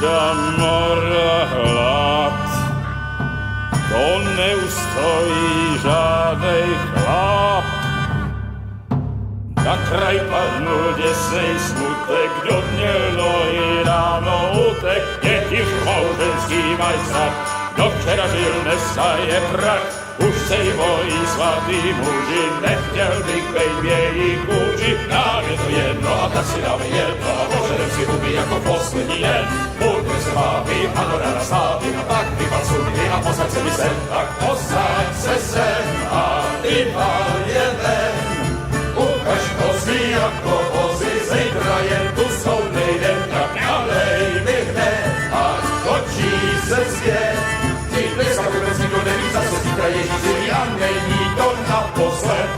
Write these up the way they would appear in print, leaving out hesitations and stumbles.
Gamora lat to nie ustoi żadnej chlap. Na kraj padł dziesnej smutek, dziobnielo i rano utek, niech już małżeński majstrat, do wczera żylne staje prach. Už sejmoj svatý muži, nechtěl bych bejt v jejich kůži. Nám je to jedno a tak si dáme jedno a požerem si huby jako poslední den. Buďme se vámi a do rána stávy a tak vypal sudy a posaď se mi sem. Tak posaď se sem a vypal je ven. Ukaž kozy jako vozy, zejtra jen tu jsou nejdem, tak nalej mi hned a točí se svět. Dneska vůbec nikdo neví, zase zítra je živý a není to naposled.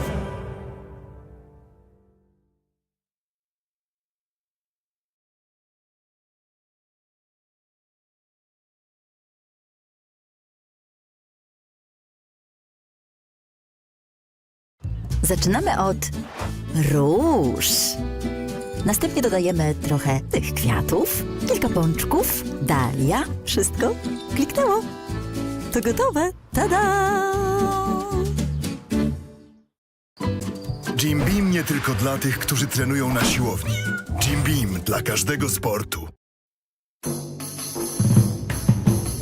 Zaczynamy od róż. Następnie dodajemy trochę tych kwiatów, kilka pączków, dalia, wszystko kliknęło. To gotowe. Tada! Jim Beam nie tylko dla tych, którzy trenują na siłowni. Jim Beam dla każdego sportu.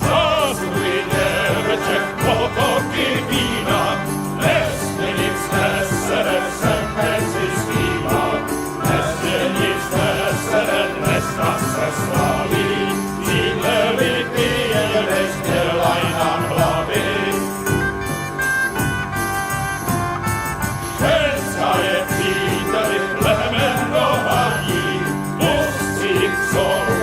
Rozpłyniemy cię potoki wina, leśnie licne sercem pędzliskima, leśnie licne serenne se slaví, ile vypijeme, zdělaj nám hlavy. Ženská je příteli plemenovaní, musí k zoru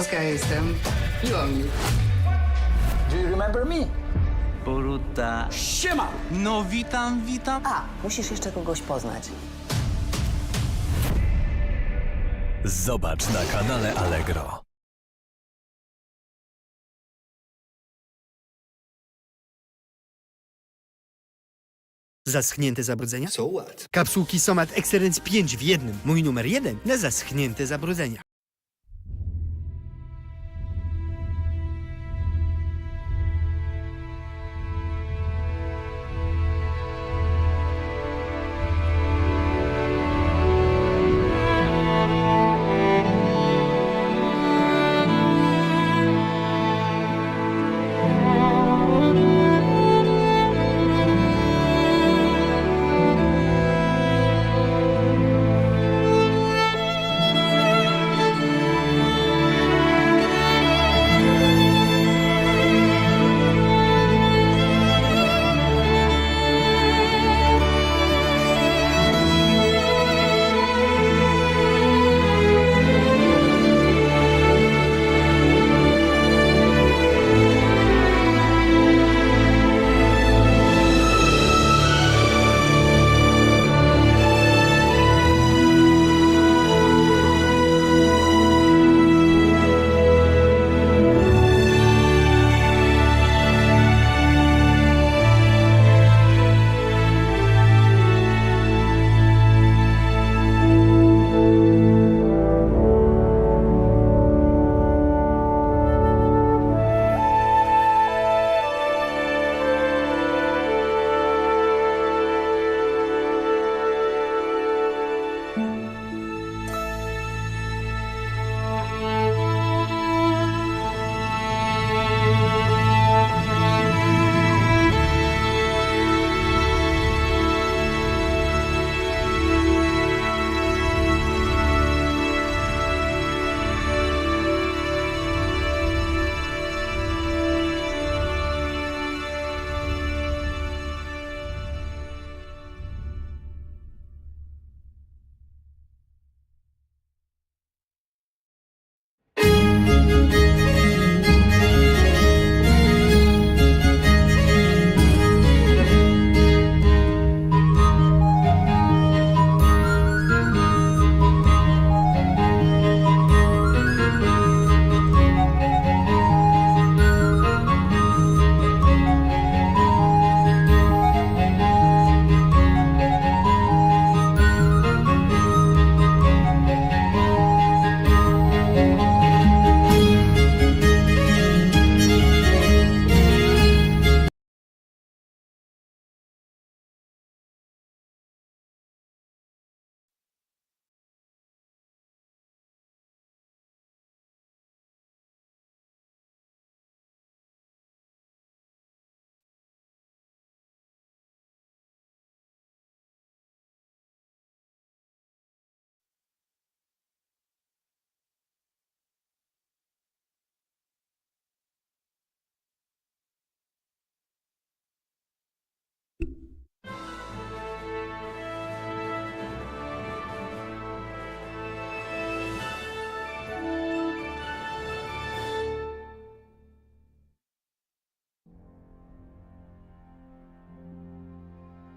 Polska jestem. Miło mi. Do you remember me? Boruta. Siema! No witam, witam. A, musisz jeszcze kogoś poznać. Zobacz na kanale Allegro. Zaschnięte zabrudzenia? So what? Kapsułki Somat Excellence 5 w jednym. Mój numer 1 na zaschnięte zabrudzenia.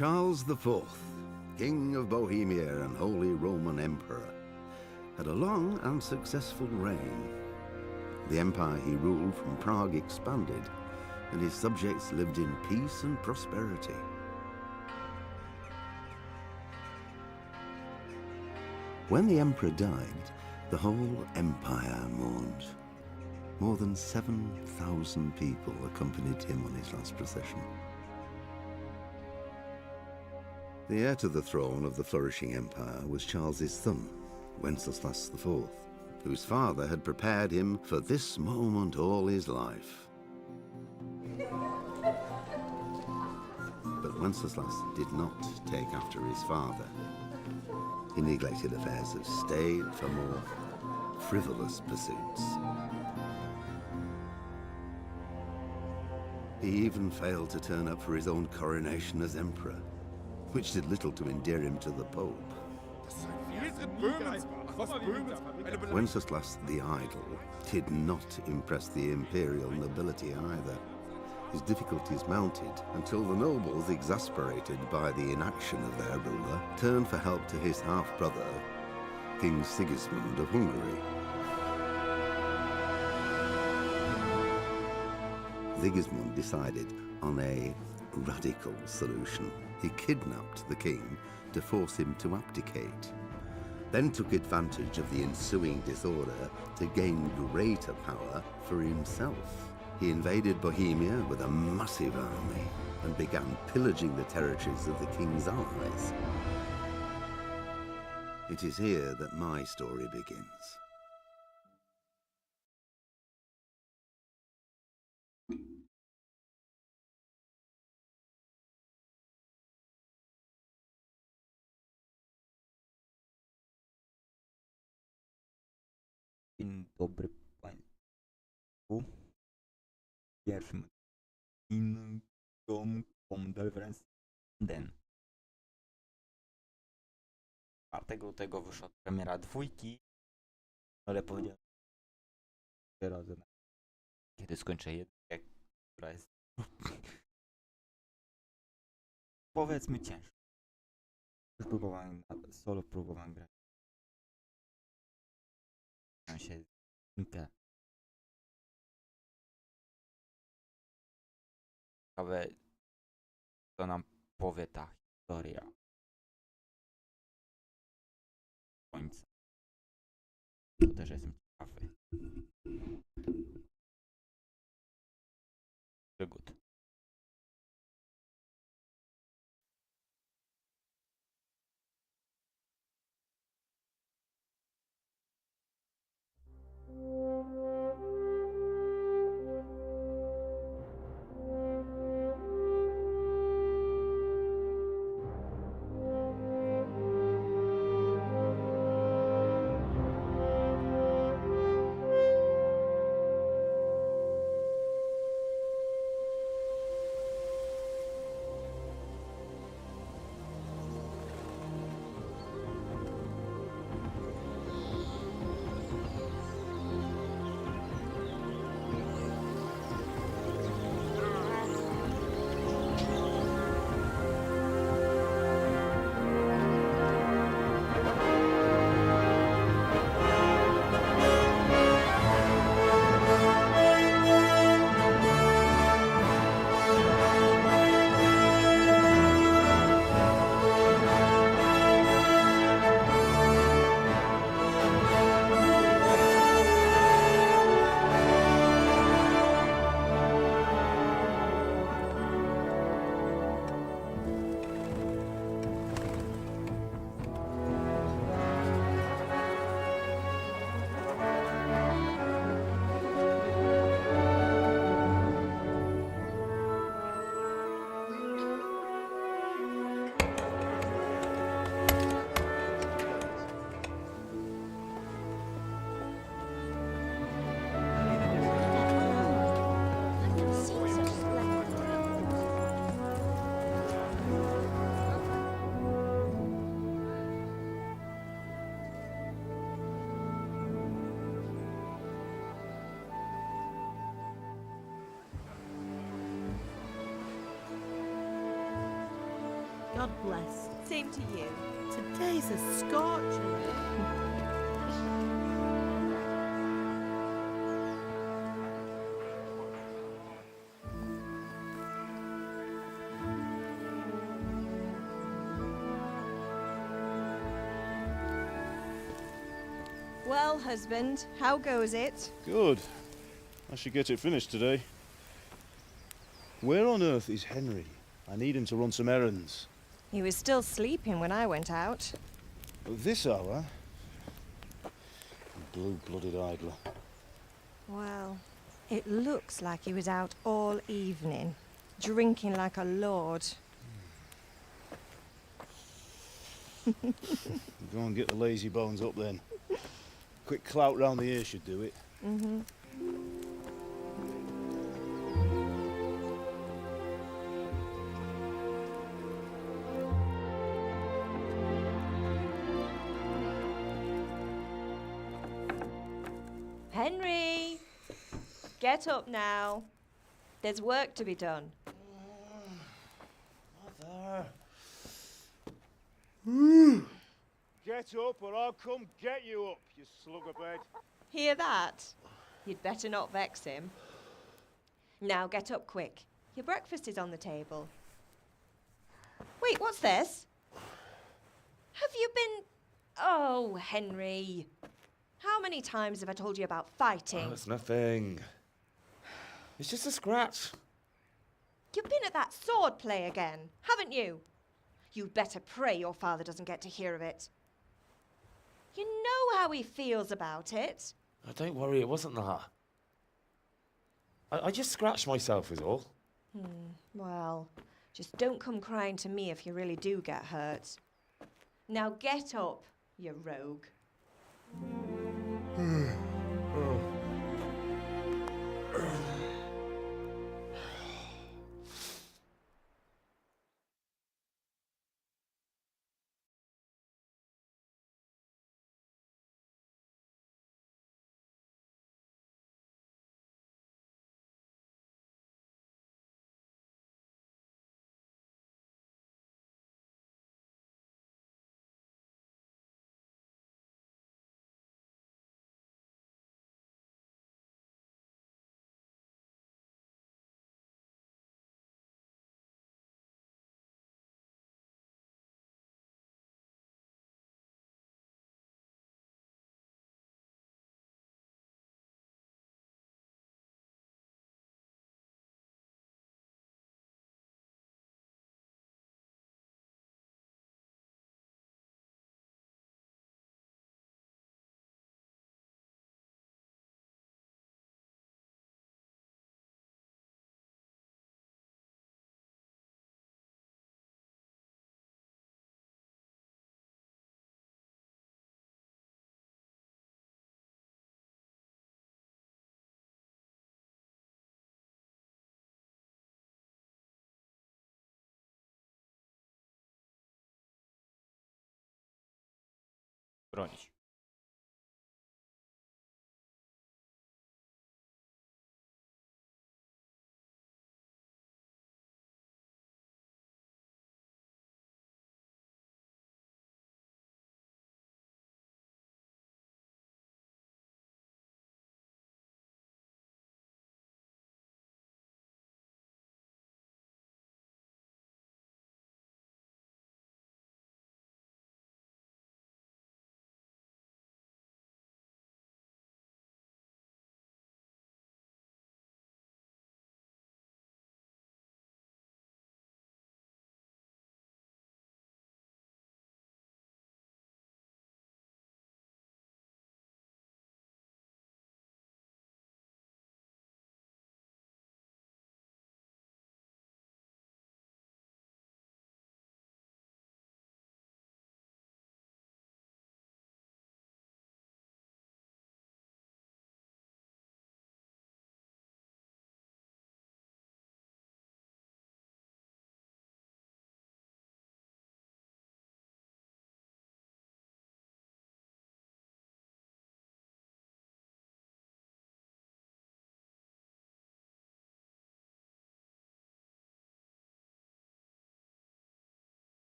Charles IV, King of Bohemia and Holy Roman Emperor, had a long and successful reign. The empire he ruled from Prague expanded, and his subjects lived in peace and prosperity. When the emperor died, the whole empire mourned. More than 7,000 people accompanied him on his last procession. The heir to the throne of the flourishing empire was Charles's son, Wenceslas IV, whose father had prepared him for this moment all his life. But Wenceslas did not take after his father. He neglected affairs of state for more frivolous pursuits. He even failed to turn up for his own coronation as emperor, which did little to endear him to the Pope. Wenceslas the Idle did not impress the imperial nobility either. His difficulties mounted until the nobles, exasperated by the inaction of their ruler, turned for help to his half-brother, King Sigismund of Hungary. Sigismund decided on a radical solution. He kidnapped the king to force him to abdicate, then took advantage of the ensuing disorder to gain greater power for himself. He invaded Bohemia with a massive army and began pillaging the territories of the king's allies. It is here that my story begins. Dzień dobry Państwu. Pierwszym odcinkom Deliverance 1. 4 lutego wyszła premiera dwójki, ale powiedziałem razem, kiedy skończę jedynkę, która jest powiedzmy ciężka. Już próbowałem solo, próbowałem grać. Się jedynkę. Ciekawe, co nam powie ta historia. Końca. To też jestem ciekawy. Przygód. God bless. Same to you. Today's a scorcher. Well, husband, how goes it? Good. I should get it finished today. Where on earth is Henry? I need him to run some errands. He was still sleeping when I went out. At this hour? Blue-blooded idler. Well, it looks like he was out all evening, drinking like a lord. Go and get the lazy bones up then. Quick clout round the ear should do it. Mm-hmm. Henry! Get up now. There's work to be done. Mother. Get up or I'll come get you up, you slugabed. Hear that? You'd better not vex him. Now get up quick. Your breakfast is on the table. Wait, what's this? Have you been... Oh, Henry. How many times have I told you about fighting? Oh, it's nothing. It's just a scratch. You've been at that sword play again, haven't you? You'd better pray your father doesn't get to hear of it. You know how he feels about it. Oh, don't worry, it wasn't that. I just scratched myself is all. Well, just don't come crying to me if you really do get hurt. Now get up, you rogue. Bronić.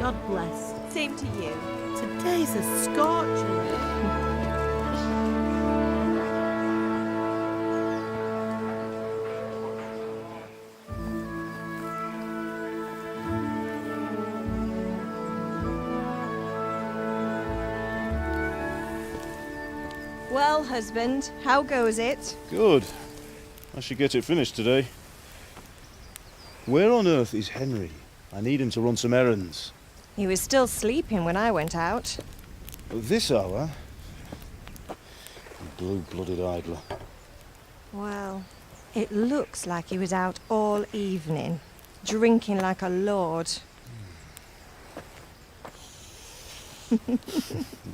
God bless. Same to you. Today's a scorcher. Well, husband, how goes it? Good. I should get it finished today. Where on earth is Henry? I need him to run some errands. He was still sleeping when I went out. At this hour? Blue-blooded idler. Well, it looks like he was out all evening, drinking like a lord. Go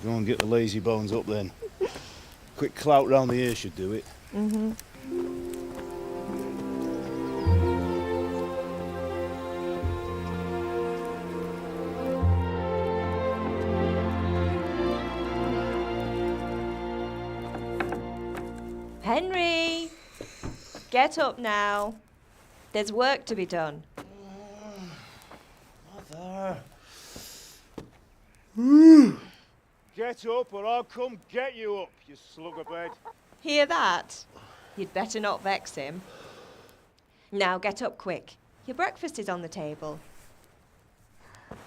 and get the lazy bones up then. Quick clout round the ear should do it. Mm-hmm. Henry! Get up now. There's work to be done. Mother! Get up or I'll come get you up, you slugabed. Hear that? You'd better not vex him. Now get up quick. Your breakfast is on the table.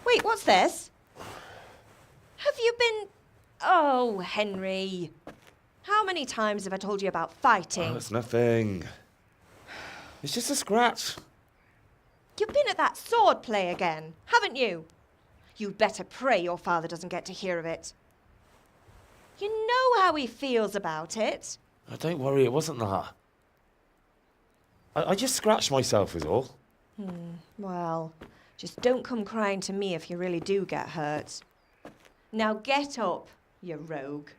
Wait, what's this? Have you been... Oh, Henry. How many times have I told you about fighting? Oh, it's nothing. It's just a scratch. You've been at that sword play again, haven't you? You'd better pray your father doesn't get to hear of it. You know how he feels about it. Oh, don't worry, it wasn't that. I just scratched myself is all. Well, just don't come crying to me if you really do get hurt. Now get up, you rogue.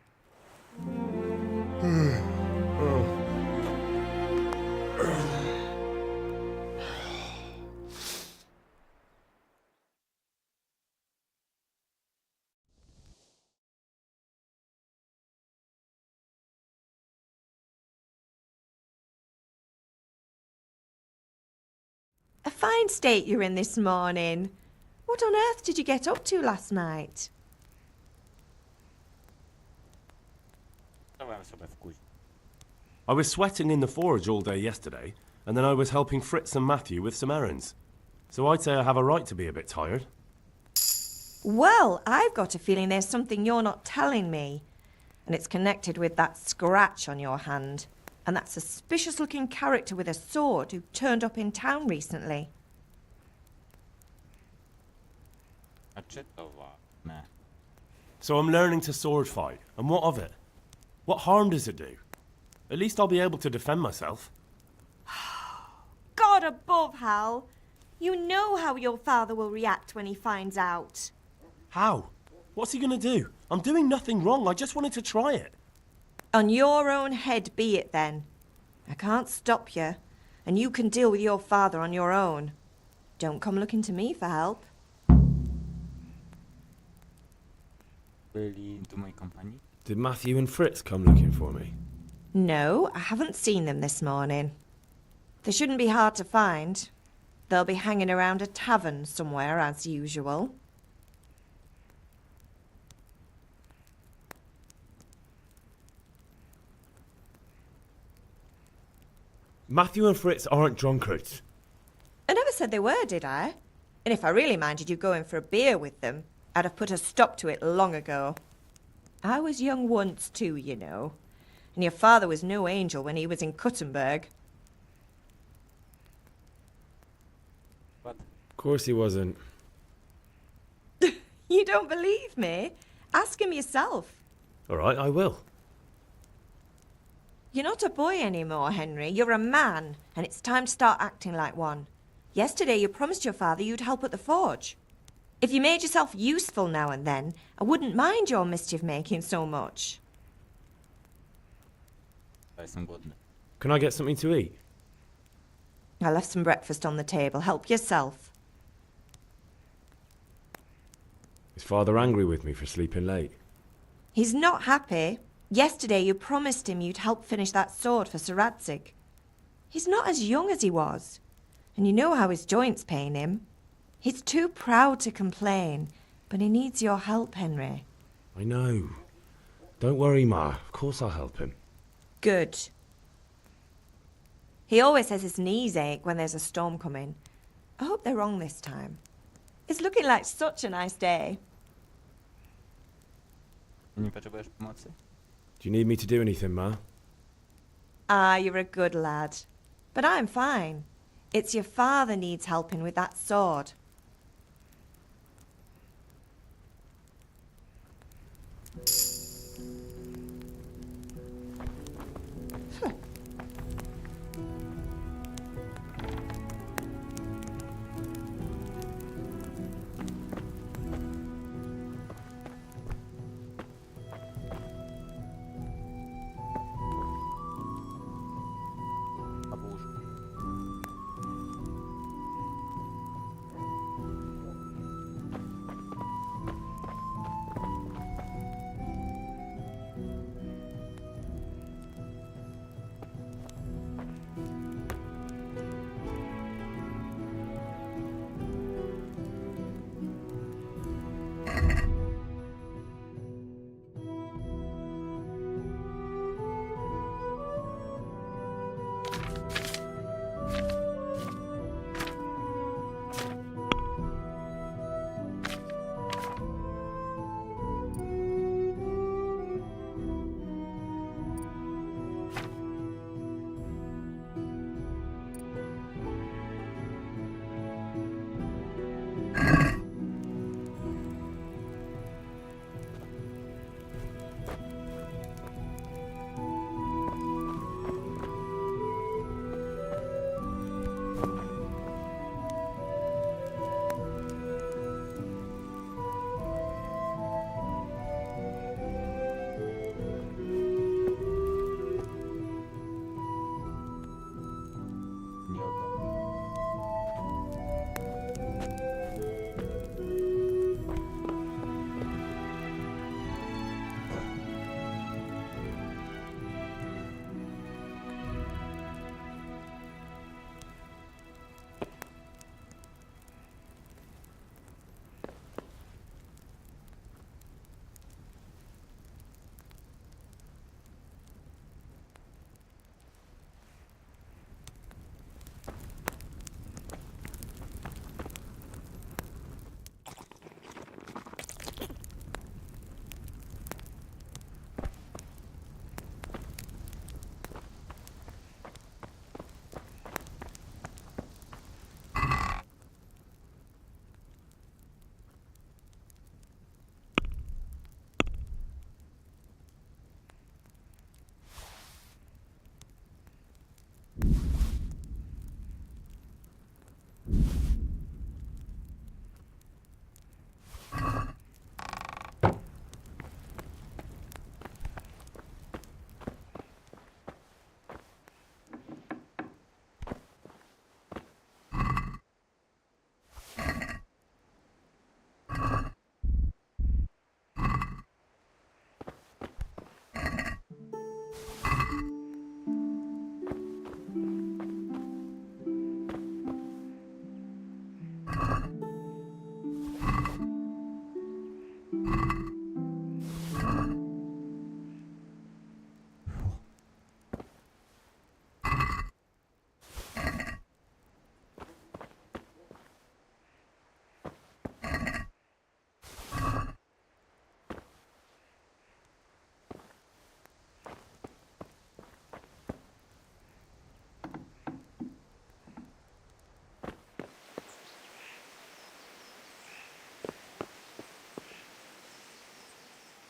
A fine state you're in this morning. What on earth did you get up to last night? I was sweating in the forge all day yesterday, and then I was helping Fritz and Matthew with some errands. So I'd say I have a right to be a bit tired. Well, I've got a feeling there's something you're not telling me. And it's connected with that scratch on your hand. And that suspicious-looking character with a sword who turned up in town recently. So I'm learning to sword fight, and what of it? What harm does it do? At least I'll be able to defend myself. God above, Hal. You know how your father will react when he finds out. How? What's he gonna do? I'm doing nothing wrong, I just wanted to try it. On your own head be it then. I can't stop you, and you can deal with your father on your own. Don't come looking to me for help. Byli into mojej kompanii? Did Matthew and Fritz come looking for me? No, I haven't seen them this morning. They shouldn't be hard to find. They'll be hanging around a tavern somewhere as usual. Matthew and Fritz aren't drunkards. I never said they were, did I? And if I really minded you going for a beer with them, I'd have put a stop to it long ago. I was young once too, you know. And your father was no angel when he was in Kuttenberg. Of course he wasn't. You don't believe me? Ask him yourself. All right, I will. You're not a boy anymore, Henry. You're a man, and it's time to start acting like one. Yesterday you promised your father you'd help at the forge. If you made yourself useful now and then, I wouldn't mind your mischief-making so much. Can I get something to eat? I left some breakfast on the table. Help yourself. Is Father angry with me for sleeping late? He's not happy. Yesterday you promised him you'd help finish that sword for Sir Radzig. He's not as young as he was, and you know how his joints pain him. He's too proud to complain, but he needs your help, Henry. I know. Don't worry, Ma. Of course I'll help him. Good. He always says his knees ache when there's a storm coming. I hope they're wrong this time. It's looking like such a nice day. Nie potrzebujesz pomocy? Do you need me to do anything, Ma? Ah, you're a good lad. But I'm fine. It's your father needs helping with that sword.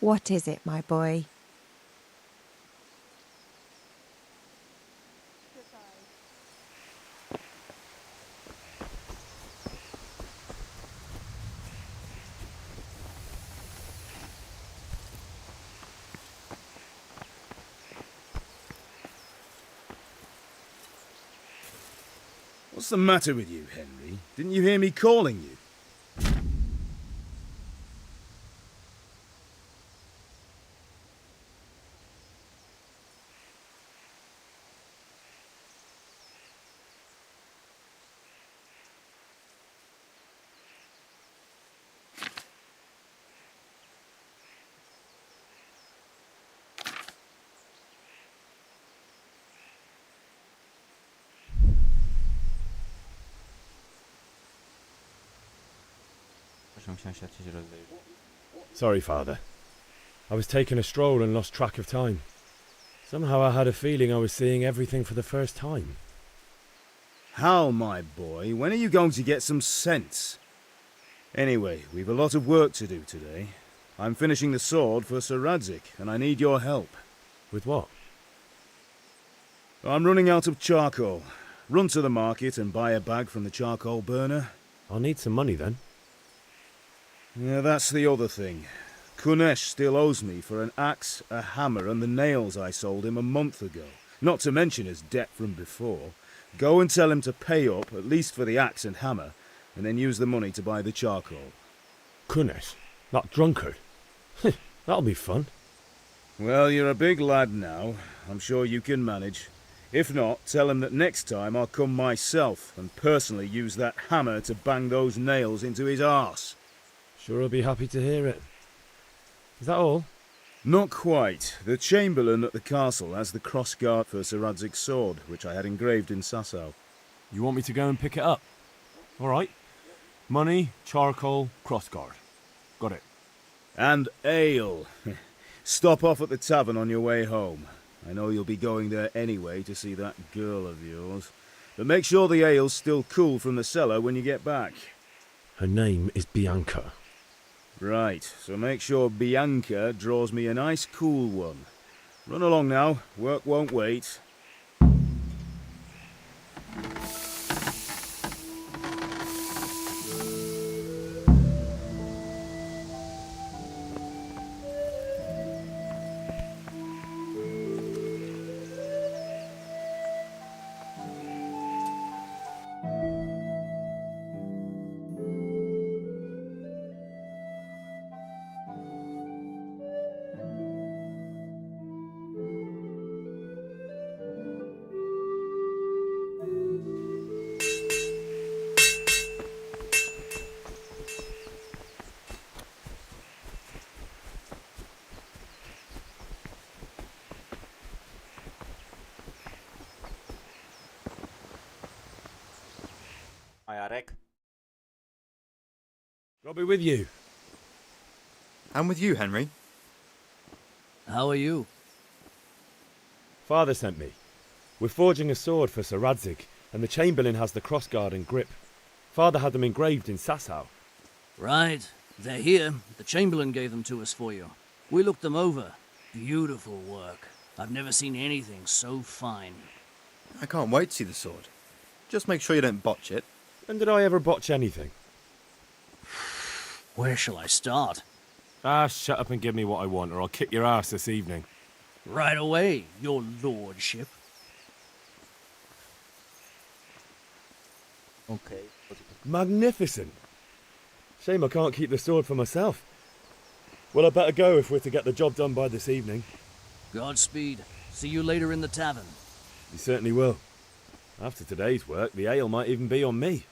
What is it, my boy? What's the matter with you, Henry? Didn't you hear me calling you? Proszę, musiałem się rozejrzeć. Sorry, Father. I was taking a stroll and lost track of time. Somehow I had a feeling I was seeing everything for the first time. Hal, my boy, when are you going to get some sense? Anyway, we've a lot of work to do today. I'm finishing the sword for Sir Radzig, and I need your help. With what? I'm running out of charcoal. Run to the market and buy a bag from the charcoal burner. I'll need some money then. Yeah, that's the other thing. Kunesh still owes me for an axe, a hammer, and the nails I sold him a month ago. Not to mention his debt from before. Go and tell him to pay up, at least for the axe and hammer, and then use the money to buy the charcoal. Kunesh? That drunkard? That'll be fun. Well, you're a big lad now. I'm sure you can manage. If not, tell him that next time I'll come myself and personally use that hammer to bang those nails into his arse. Sure, I'll be happy to hear it. Is that all? Not quite. The Chamberlain at the castle has the crossguard for Sir Radzig's sword, which I had engraved in Sasau. You want me to go and pick it up? All right. Money, charcoal, crossguard. Got it. And ale. Stop off at the tavern on your way home. I know you'll be going there anyway to see that girl of yours. But make sure the ale's still cool from the cellar when you get back. Her name is Bianca. Right, so make sure Bianca draws me a nice cool one. Run along now, work won't wait. I'll be with you. I'm with you, Henry. How are you? Father sent me. We're forging a sword for Sir Radzig, and the Chamberlain has the crossguard and grip. Father had them engraved in Sasau. Right. They're here. The Chamberlain gave them to us for you. We looked them over. Beautiful work. I've never seen anything so fine. I can't wait to see the sword. Just make sure you don't botch it. When did I ever botch anything? Where shall I start? Shut up and give me what I want, or I'll kick your ass this evening. Right away, your lordship. Okay. Magnificent. Shame I can't keep the sword for myself. Well, I better go if we're to get the job done by this evening. Godspeed. See you later in the tavern. You certainly will. After today's work, the ale might even be on me.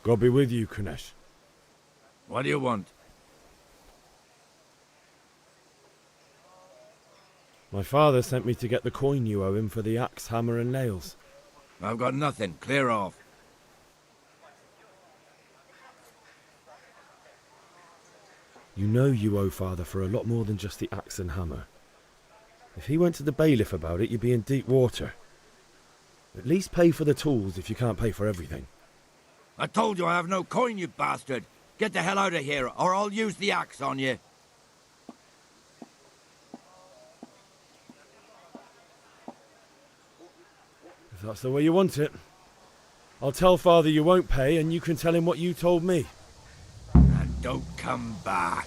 God be with you, Kunesh. What do you want? My father sent me to get the coin you owe him for the axe, hammer and nails. I've got nothing. Clear off. You know you owe father for a lot more than just the axe and hammer. If he went to the bailiff about it, you'd be in deep water. At least pay for the tools if you can't pay for everything. I told you I have no coin, you bastard. Get the hell out of here, or I'll use the axe on you. If that's the way you want it. I'll tell Father you won't pay, and you can tell him what you told me. And don't come back.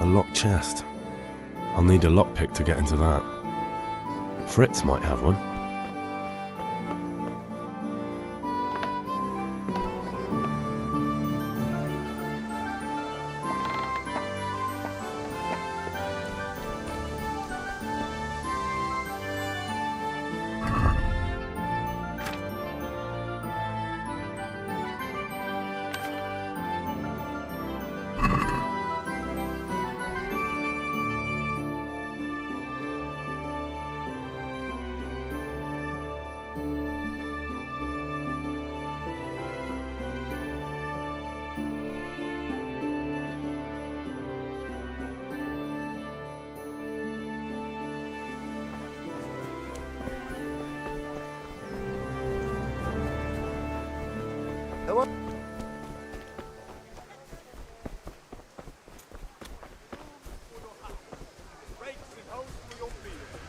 A locked chest. I'll need a lockpick to get into that. Fritz might have one.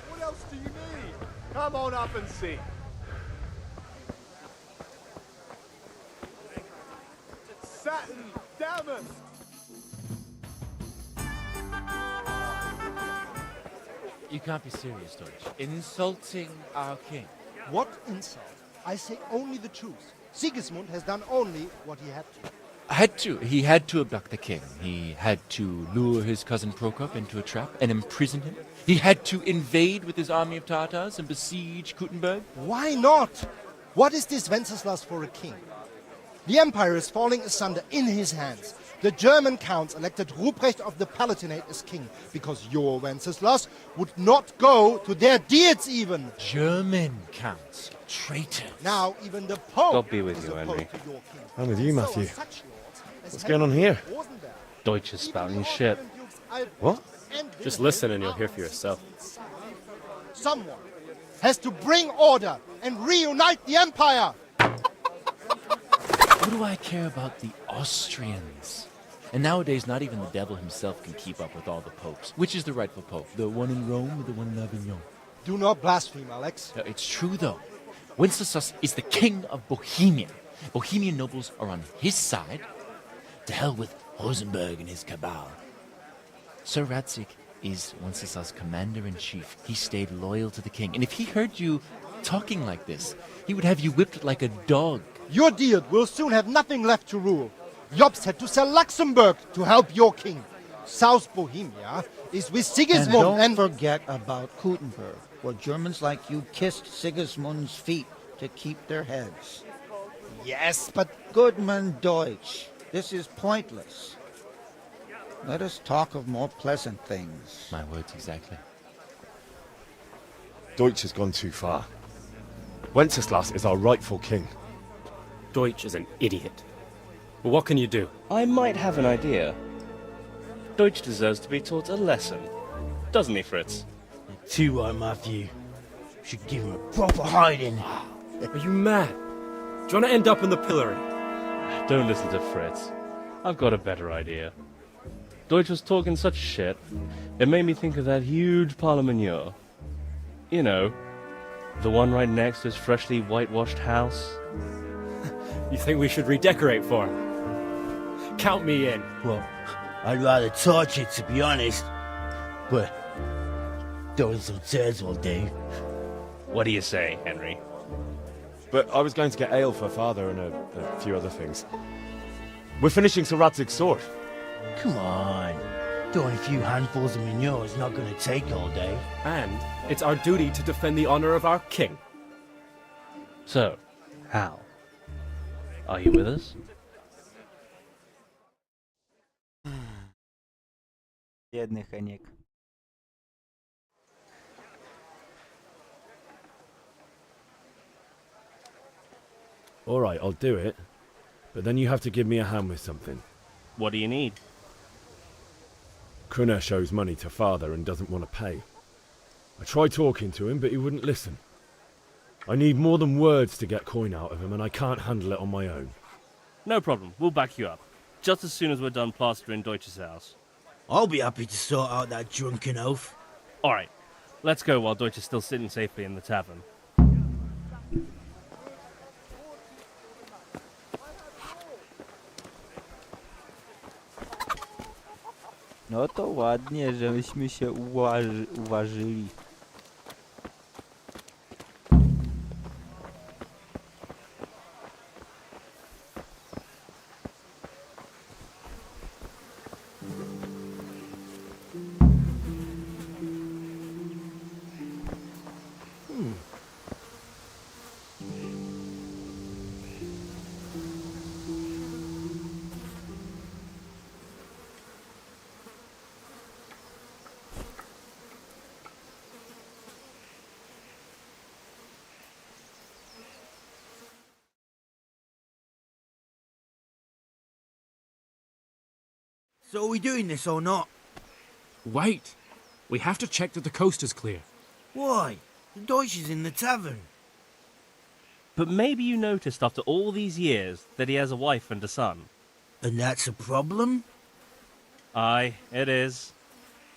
What else do you need? Come on up and see. Satin, damn it! You can't be serious, Deutsch. Insulting our king. What insult? I say only the truth. Sigismund has done only what he had to. He had to abduct the king. He had to lure his cousin Prokop into a trap and imprison him. He had to invade with his army of Tatars and besiege Kuttenberg. Why not? What is this Wenceslas for a king? The empire is falling asunder in his hands. The German counts elected Ruprecht of the Palatinate as king because your Wenceslas would not go to their deeds even. German counts. Traitors. Now even the Pope God be with is you, opposed Henry. to your king. I'm with you, So Matthew. are such lords as What's going on Henry here? Rosenberg. Deutsch is spouting shit. What? Just listen and you'll hear for yourself. Someone has to bring order and reunite the empire. What do I care about the Austrians? And nowadays, not even the devil himself can keep up with all the popes. Which is the rightful pope? The one in Rome or the one in Avignon? Do not blaspheme, Alex. No, it's true, though. Wenceslas is the king of Bohemia. Bohemian nobles are on his side. To hell with Rosenberg and his cabal. Sir Radzik is Wenceslas' commander-in-chief. He stayed loyal to the king. And if he heard you talking like this, he would have you whipped like a dog. Your deal will soon have nothing left to rule. Jobst had to sell Luxembourg to help your king. South Bohemia is with Sigismund and don't forget about Kuttenberg, where Germans like you kissed Sigismund's feet to keep their heads. Yes, but... Goodman Deutsch, this is pointless. Let us talk of more pleasant things. My words exactly. Deutsch has gone too far. Wenceslas is our rightful king. Deutsch is an idiot. But what can you do? I might have an idea. Deutsch deserves to be taught a lesson. Doesn't he, Fritz? Too right, Matthew. Should give him a proper hiding. Are you mad? Do you want to end up in the pillory? Don't listen to Fritz. I've got a better idea. Deutsch was talking such shit, it made me think of that huge parliament. You know, the one right next to his freshly whitewashed house. You think we should redecorate for him? Count me in. Well, I'd rather torch it, to be honest. But throwing some turds will do. What do you say, Henry? But I was going to get ale for Father and a few other things. We're finishing Sir Radzig's sword. Come on. Throwing a few handfuls of manure is not going to take all day. And it's our duty to defend the honor of our king. So, Hal, are you with us? Biedny Heniek. Alright, I'll do it. But then you have to give me a hand with something. What do you need? Krunesh owes money to Father and doesn't want to pay. I tried talking to him, but he wouldn't listen. I need more than words to get coin out of him, and I can't handle it on my own. No problem, we'll back you up. Just as soon as we're done plastering Deutsch's house. I'll be happy to sort out that drunken oaf. Alright, let's go while Deutsch is still sitting safely in the tavern. No to ładnie, żeśmy się uważyli. So are we doing this or not? Wait. We have to check that the coast is clear. Why? The Deutsch is in the tavern. But maybe you noticed after all these years that he has a wife and a son. And that's a problem? Aye, it is.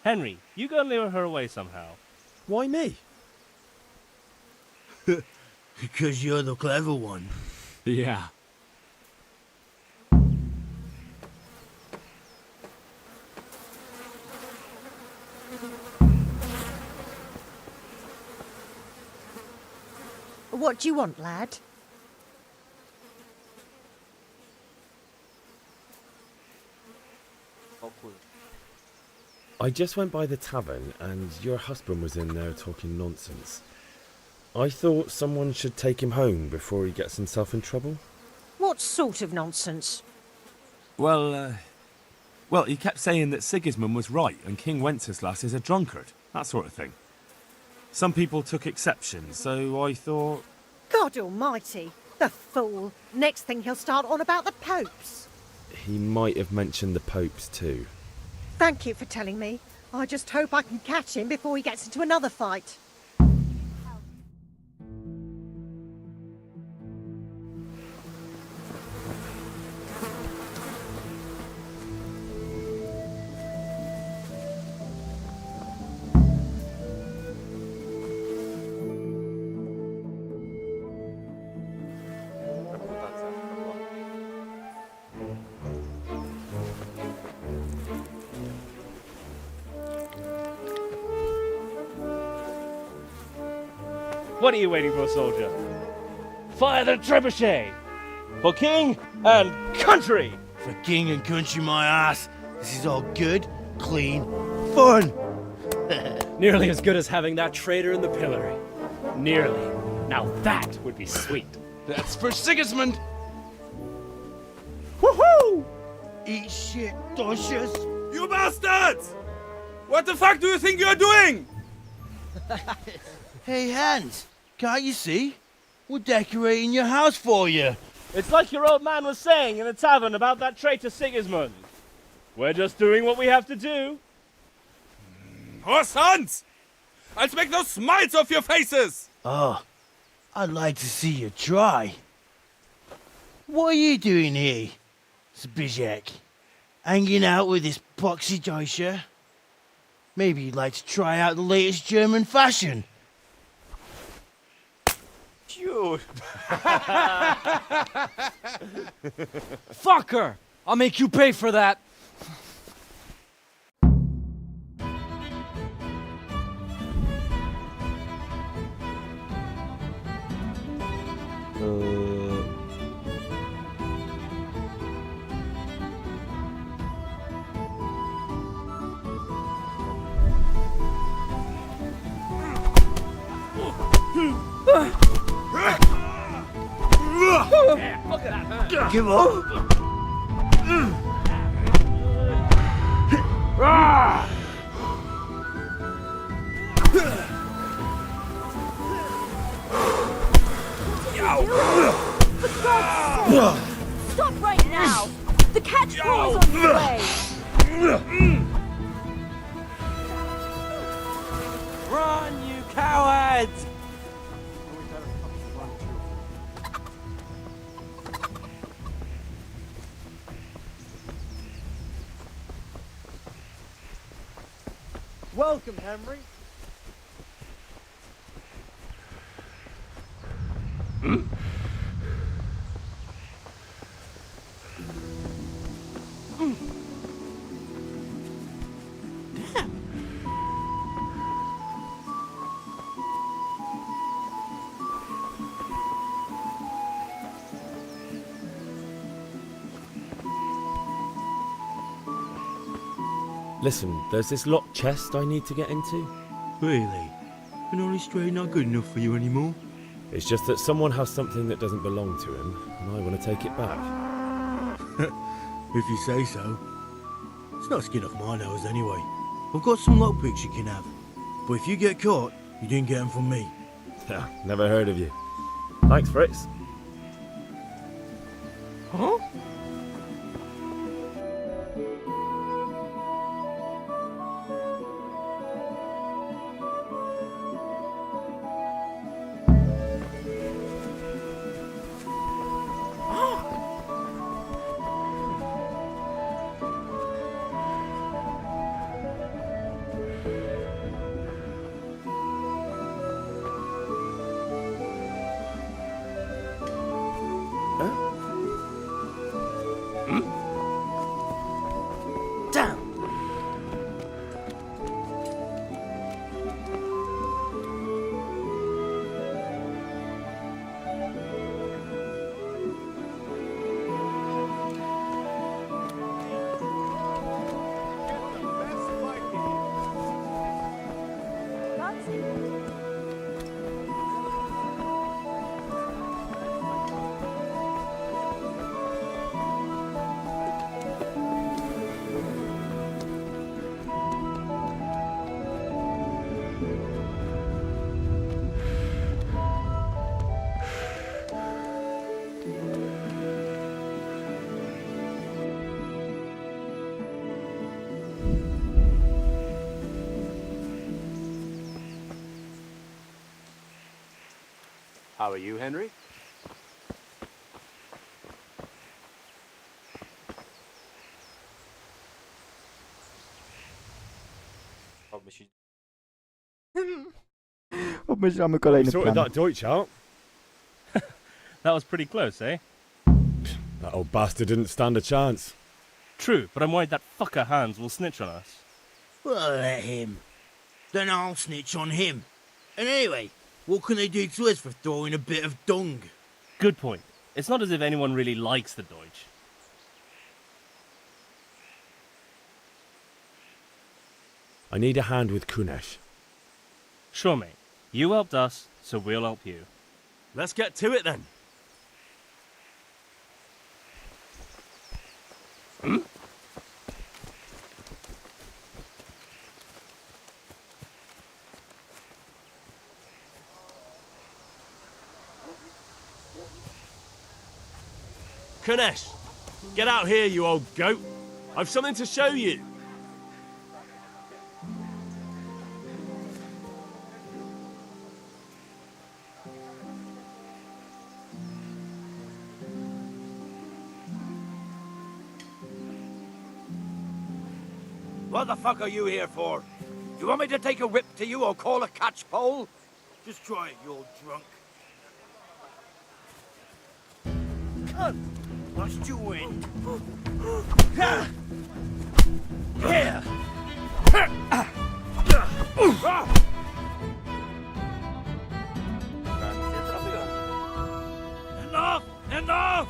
Henry, you go and lure her away somehow. Why me? Because you're the clever one. Yeah. What do you want, lad? I just went by the tavern and your husband was in there talking nonsense. I thought someone should take him home before he gets himself in trouble. What sort of nonsense? Well, he kept saying that Sigismund was right and King Wenceslas is a drunkard, that sort of thing. Some people took exception, so I thought... God almighty, the fool. Next thing he'll start on about the popes. He might have mentioned the popes too. Thank you for telling me. I just hope I can catch him before he gets into another fight. What are you waiting for, soldier? Fire the trebuchet! For king and country! For king and country, my ass. This is all good, clean, fun. Nearly as good as having that traitor in the pillory. Nearly. Now that would be sweet. That's for Sigismund! Woohoo! Eat shit, Deutsches. You bastards! What the fuck do you think you're doing? Hey, Hans, can't you see? We're decorating your house for you. It's like your old man was saying in the tavern about that traitor Sigismund. We're just doing what we have to do. Oh, sons! I'll make those smiles off your faces! Oh, I'd like to see you try. What are you doing here, Zbigniew? hanging out with this poxy Deutscher. Maybe you'd like to try out the latest German fashion. Dude. Fuck her! I'll make you pay for that. Give up. Stop right now! The catch pole is on the way! Run, you cowards! Welcome, Henry. Listen, there's this locked chest I need to get into. Really? An honest trade not good enough for you anymore? It's just that someone has something that doesn't belong to him, and I want to take it back. If you say so. It's not skin off my nose anyway. I've got some lockpicks you can have. But if you get caught, you didn't get them from me. Never heard of you. Thanks, Fritz. Huh? How are you, Henry? Obmyślamy kolejny Sorted plan. that Deutsch out. That was pretty close, eh? That old bastard didn't stand a chance. True, but I'm worried that fucker Hans will snitch on us. Well, let him. Then I'll snitch on him. And anyway, what can they do to us for throwing a bit of dung? Good point. It's not as if anyone really likes the Deutsch. I need a hand with Kunesh. Sure, mate. You helped us, so we'll help you. Let's get to it then. Kunesh, get out here, you old goat. I've something to show you. What the fuck are you here for? Do you want me to take a whip to you or call a catch pole? Just try it, you old drunk. Lost your wind. Yeah. Enough! Enough!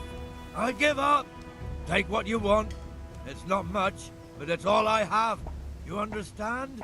I give up. Take what you want. It's not much, but it's all I have. You understand?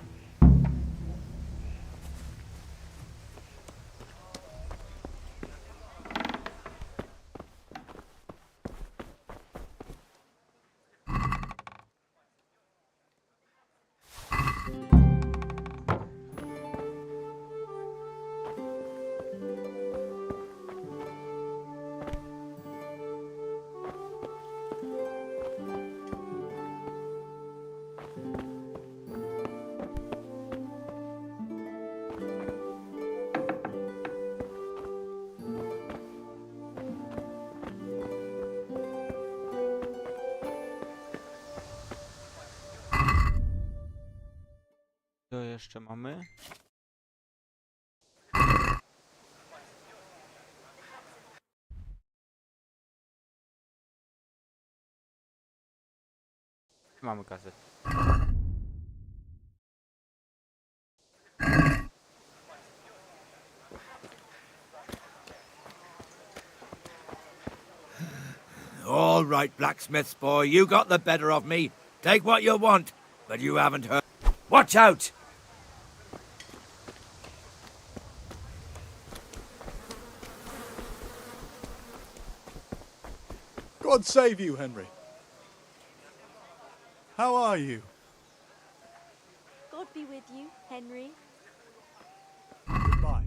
Co jeszcze mamy? Mamy kasę. All right, blacksmith's boy, you got the better of me. Take what you want, but you haven't heard. Watch out! God save you, Henry. How are you? God be with you, Henry. Goodbye.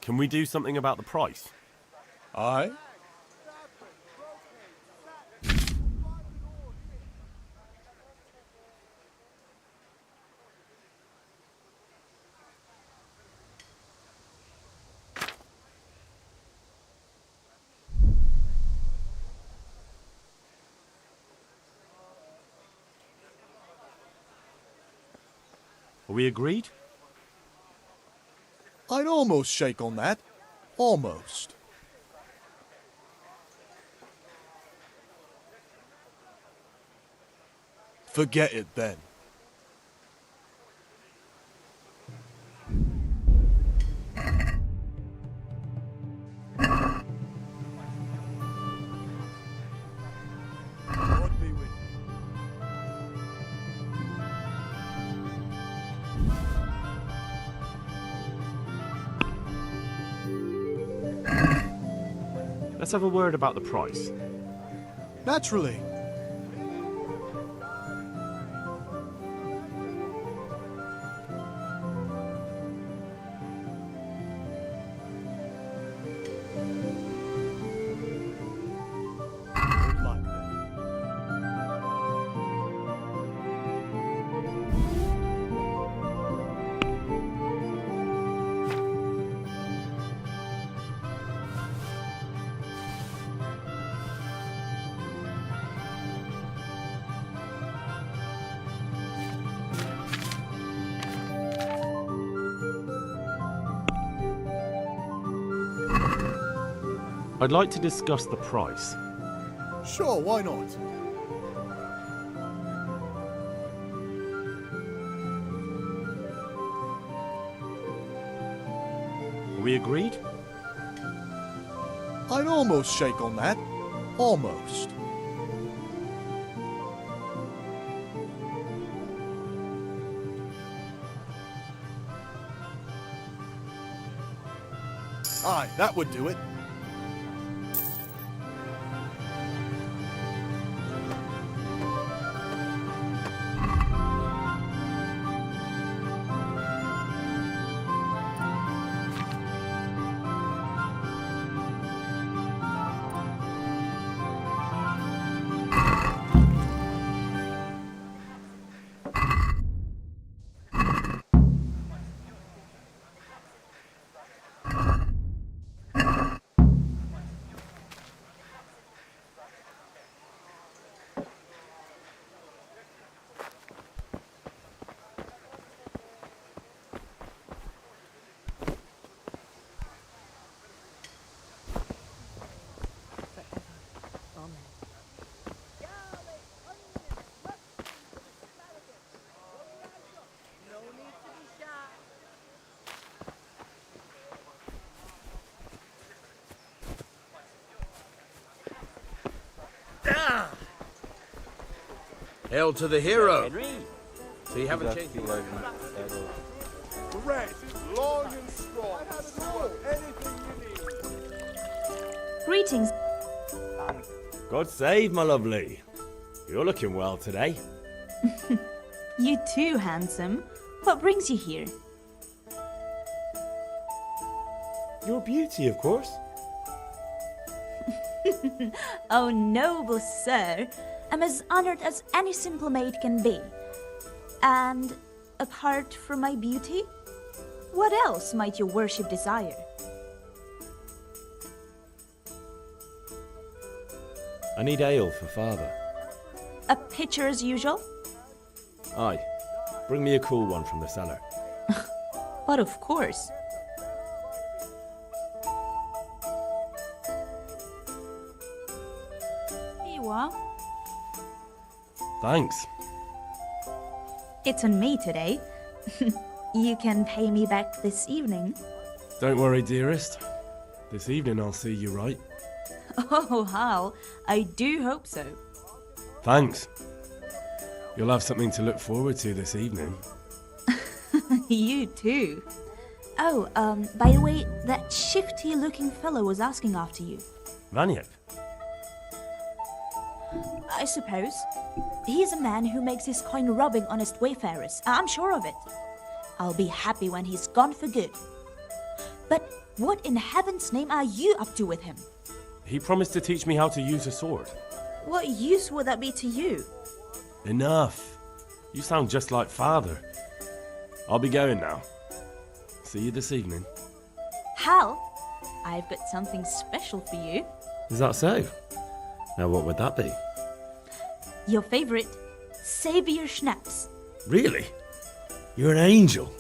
Can we do something about the price? Aye? Are we agreed? I'd almost shake on that. Almost. Forget it then. God be with you. Let's have a word about the price. Naturally. I'd like to discuss the price. Sure, why not? Are we agreed? I'd almost shake on that. Almost. Aye, that would do it. Hail to the hero. So you haven't changed your mind. The rat is long and strong. Anything you need. Greetings. God save, my lovely. You're looking well today. You too, handsome. What brings you here? Your beauty, of course. Oh, noble sir. I'm as honored as any simple maid can be. And apart from my beauty, what else might your worship desire? I need ale for father. A pitcher as usual? Aye. Bring me a cool one from the cellar. But of course. Here you are. Thanks. It's on me today. You can pay me back this evening. Don't worry, dearest. This evening I'll see you right. Oh, Hal, I do hope so. Thanks. You'll have something to look forward to this evening. You too. Oh, by the way, that shifty-looking fellow was asking after you. Vanyek? I suppose. He's a man who makes his coin robbing honest wayfarers. I'm sure of it. I'll be happy when he's gone for good. But what in heaven's name are you up to with him? He promised to teach me how to use a sword. What use would that be to you? Enough. You sound just like father. I'll be going now. See you this evening. Hal, I've got something special for you. Is that so? Now what would that be? Your favorite, Savior Schnapps. Really? You're an angel.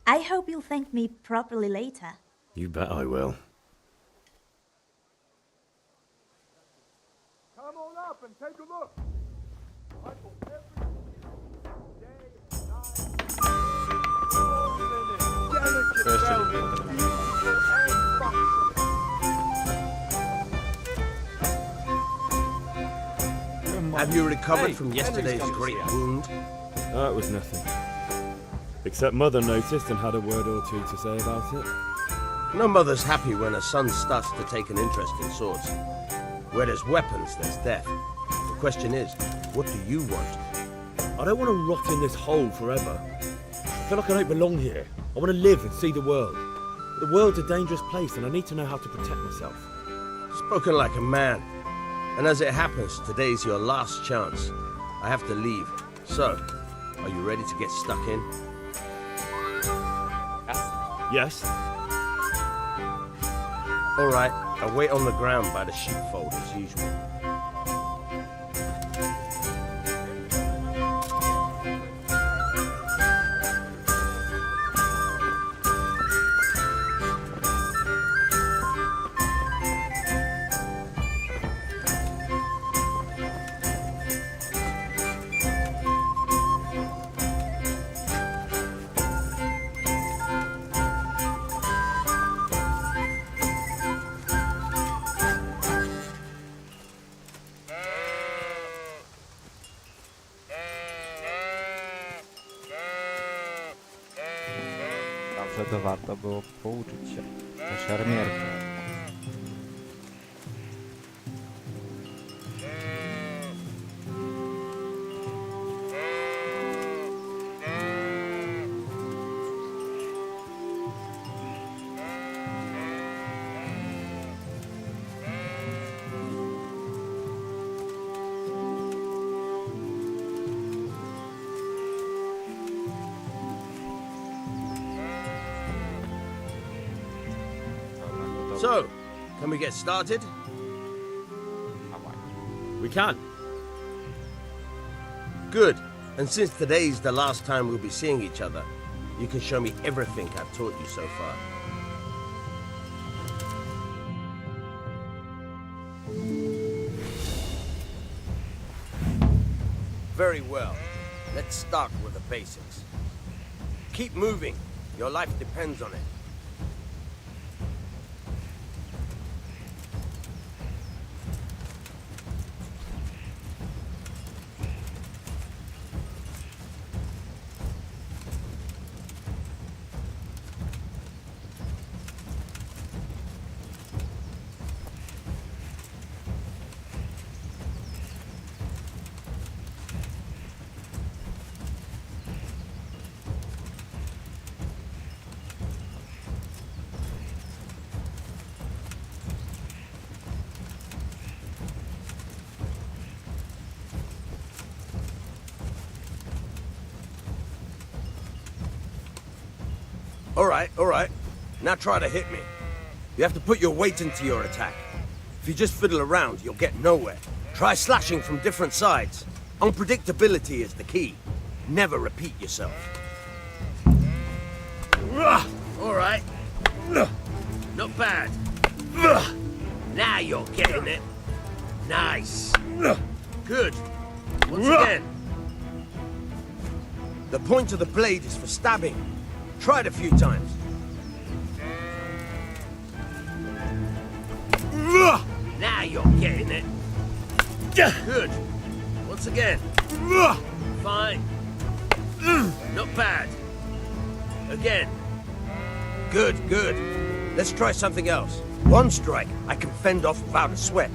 I hope you'll thank me properly later. You bet I will. Come on up and take a look. Have you recovered from yesterday's great wound? Oh, it was nothing. Except Mother noticed and had a word or two to say about it. No mother's happy when a son starts to take an interest in swords. Where there's weapons, there's death. The question is, what do you want? I don't want to rot in this hole forever. I feel like I don't belong here. I want to live and see the world. The world's a dangerous place and I need to know how to protect myself. Spoken like a man. And as it happens, today's your last chance. I have to leave. So, are you ready to get stuck in? Yes. All right, I'll wait on the ground by the sheepfold as usual. Może to warto było pouczyć się. Te szermierki. So, can we get started? We can. Good. And since today's the last time we'll be seeing each other, you can show me everything I've taught you so far. Very well. Let's start with the basics. Keep moving. Your life depends on it. All right. Now try to hit me. You have to put your weight into your attack. If you just fiddle around, you'll get nowhere. Try slashing from different sides. Unpredictability is the key. Never repeat yourself. All right. Not bad. Now you're getting it. Nice. Good. Once again. The point of the blade is for stabbing. Try it a few times. Now you're getting it. Good. Once again. Fine. Not bad. Again. Good. Let's try something else. One strike I can fend off without a sweat.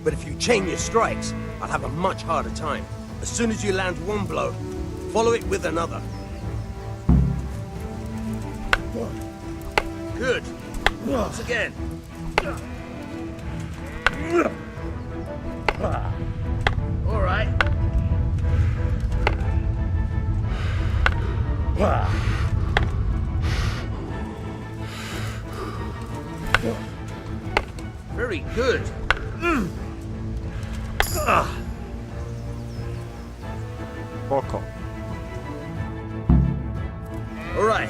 But if you chain your strikes, I'll have a much harder time. As soon as you land one blow, follow it with another. Good. Once again. All right. Very good. Spoko. All right.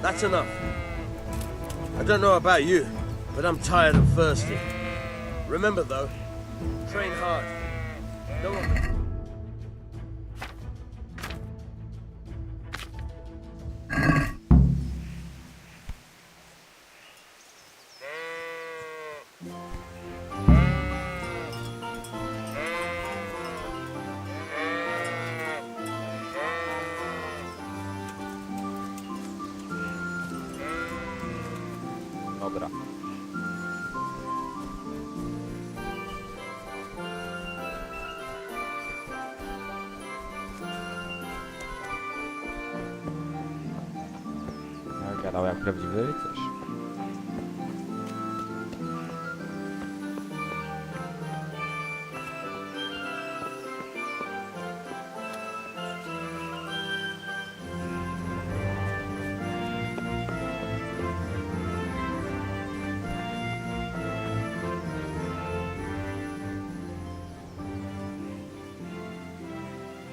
That's enough. I don't know about you, but I'm tired and thirsty. Remember though, train hard. No one... Dobra. Gadał jak prawdziwy rycerz.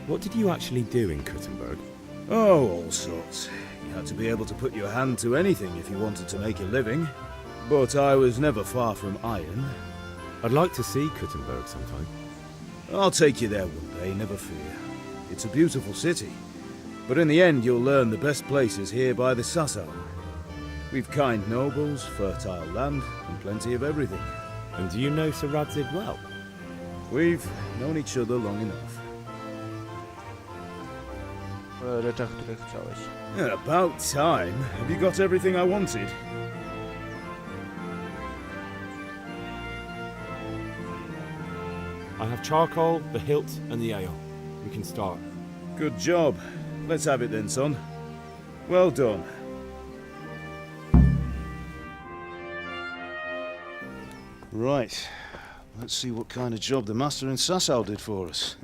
What did you actually do in Kuttenberg? Oh, all sorts. You had to be able to put your hand to anything if you wanted to make a living. But I was never far from iron. I'd like to see Kuttenberg sometime. I'll take you there one day, never fear. It's a beautiful city. But in the end, you'll learn the best places here by the Sassau. We've kind nobles, fertile land, and plenty of everything. And do you know Sir Radzig well? We've known each other long enough. rzeczach, których chciałeś. Yeah, about time. Have you got everything I wanted? I have charcoal, the hilt, and the ale. We can start. Good job. Let's have it then, son. Well done. Right. Let's see what kind of job the master in Sasau did for us.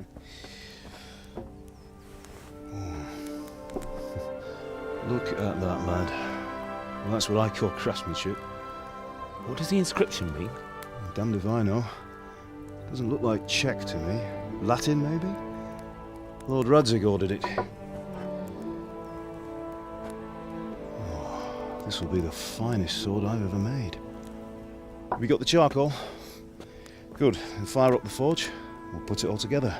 Look at that, lad. Well, that's what I call craftsmanship. What does the inscription mean? Damned if I know. Doesn't look like Czech to me. Latin, maybe? Lord Radzig ordered it. Oh, this will be the finest sword I've ever made. Have you got the charcoal? Good. Then fire up the forge. We'll put it all together.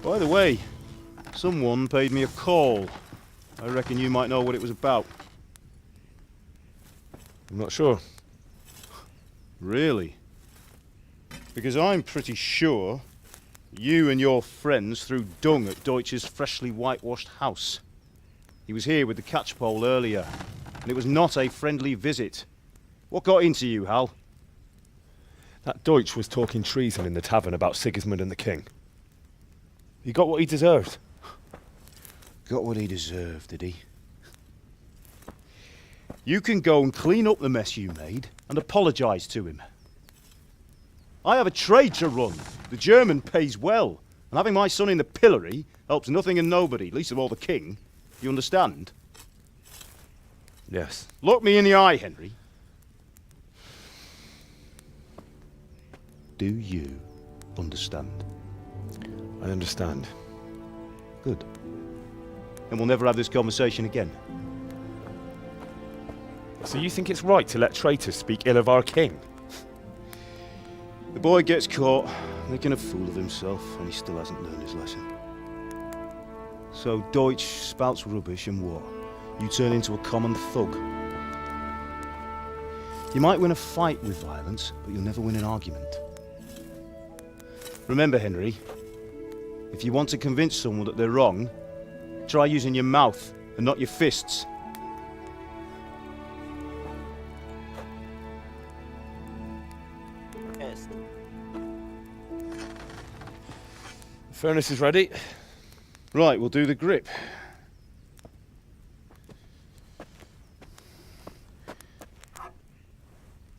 By the way, someone paid me a call. I reckon you might know what it was about. I'm not sure. Really? Because I'm pretty sure you and your friends threw dung at Deutsch's freshly whitewashed house. He was here with the catchpole earlier, and it was not a friendly visit. What got into you, Hal? That Deutsch was talking treason in the tavern about Sigismund and the king. He got what he deserved. Got what he deserved, did he? You can go and clean up the mess you made and apologise to him. I have a trade to run. The German pays well, and having my son in the pillory helps nothing and nobody, least of all the king. You understand? Yes. Look me in the eye, Henry. Do you understand? I understand. Good. Then we'll never have this conversation again. So you think it's right to let traitors speak ill of our king? The boy gets caught, making a fool of himself, and he still hasn't learned his lesson. So Deutsch spouts rubbish, and what? You turn into a common thug. You might win a fight with violence, but you'll never win an argument. Remember, Henry, if you want to convince someone that they're wrong, try using your mouth and not your fists. Jest. The furnace is ready. Right, we'll do the grip.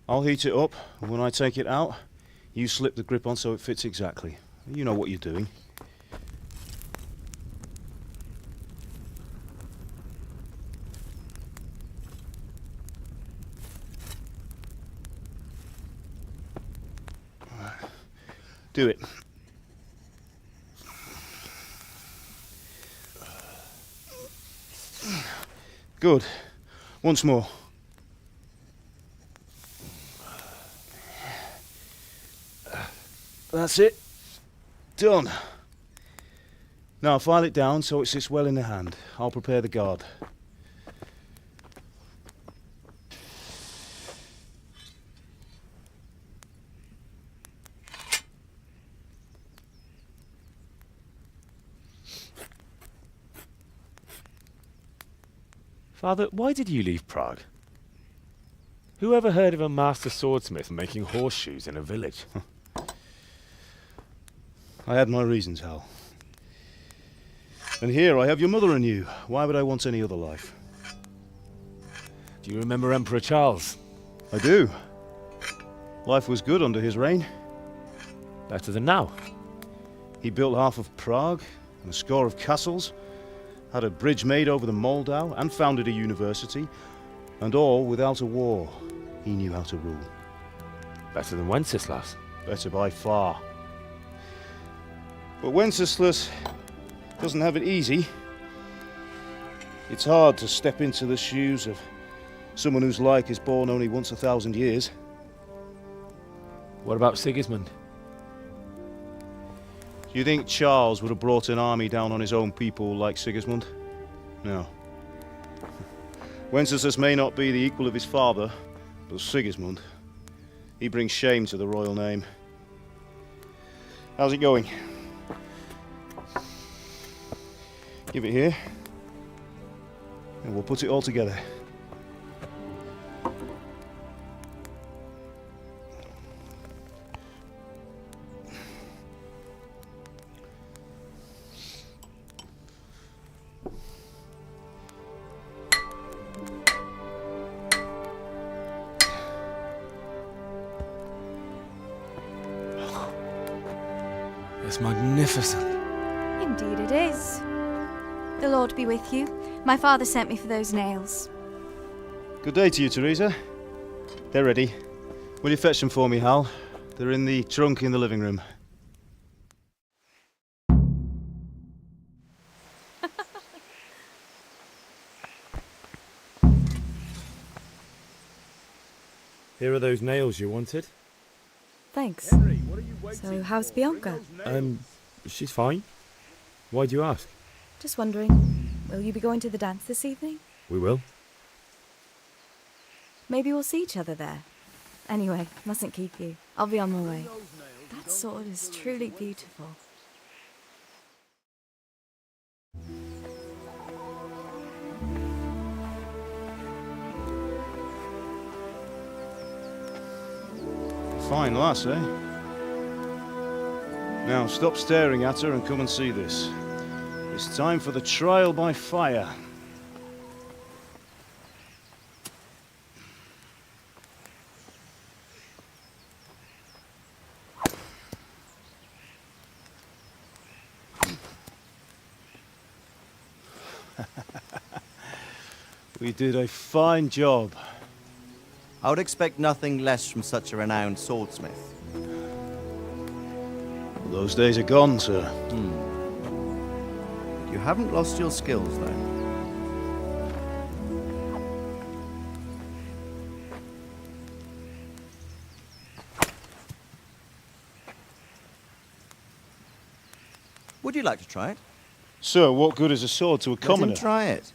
I'll heat it up, and when I take it out, you slip the grip on so it fits exactly. You know what you're doing. Do it. Good. Once more. That's it. Done. Now file it down so it sits well in the hand. I'll prepare the guard. Father, why did you leave Prague? Who ever heard of a master swordsmith making horseshoes in a village? I had my reasons, Hal. And here I have your mother and you. Why would I want any other life? Do you remember Emperor Charles? I do. Life was good under his reign. Better than now. He built half of Prague and a score of castles, had a bridge made over the Moldau, and founded a university, and all without a war. He knew how to rule. Better than Wenceslas. Better by far. But Wenceslas doesn't have it easy. It's hard to step into the shoes of someone whose like is born only once 1,000 years. What about Sigismund? Do you think Charles would have brought an army down on his own people like Sigismund? No. Wenceslas may not be the equal of his father, but Sigismund, He brings shame to the royal name. How's it going? Give it here, and we'll put it all together. It's magnificent. Indeed it is. The Lord be with you. My father sent me for those nails. Good day to you, Teresa. They're ready. Will you fetch them for me, Hal? They're in the trunk in the living room. Here are those nails you wanted. Thanks. So, how's Bianca? She's fine. Why do you ask? Just wondering, will you be going to the dance this evening? We will. Maybe we'll see each other there. Anyway, mustn't keep you. I'll be on my way. That sword is truly beautiful. Fine lass, eh? Now stop staring at her and come and see this. It's time for the trial by fire. We did a fine job. I would expect nothing less from such a renowned swordsmith. Those days are gone, sir. You haven't lost your skills, though. Would you like to try it? Sir, what good is a sword to a commoner? Let him try it.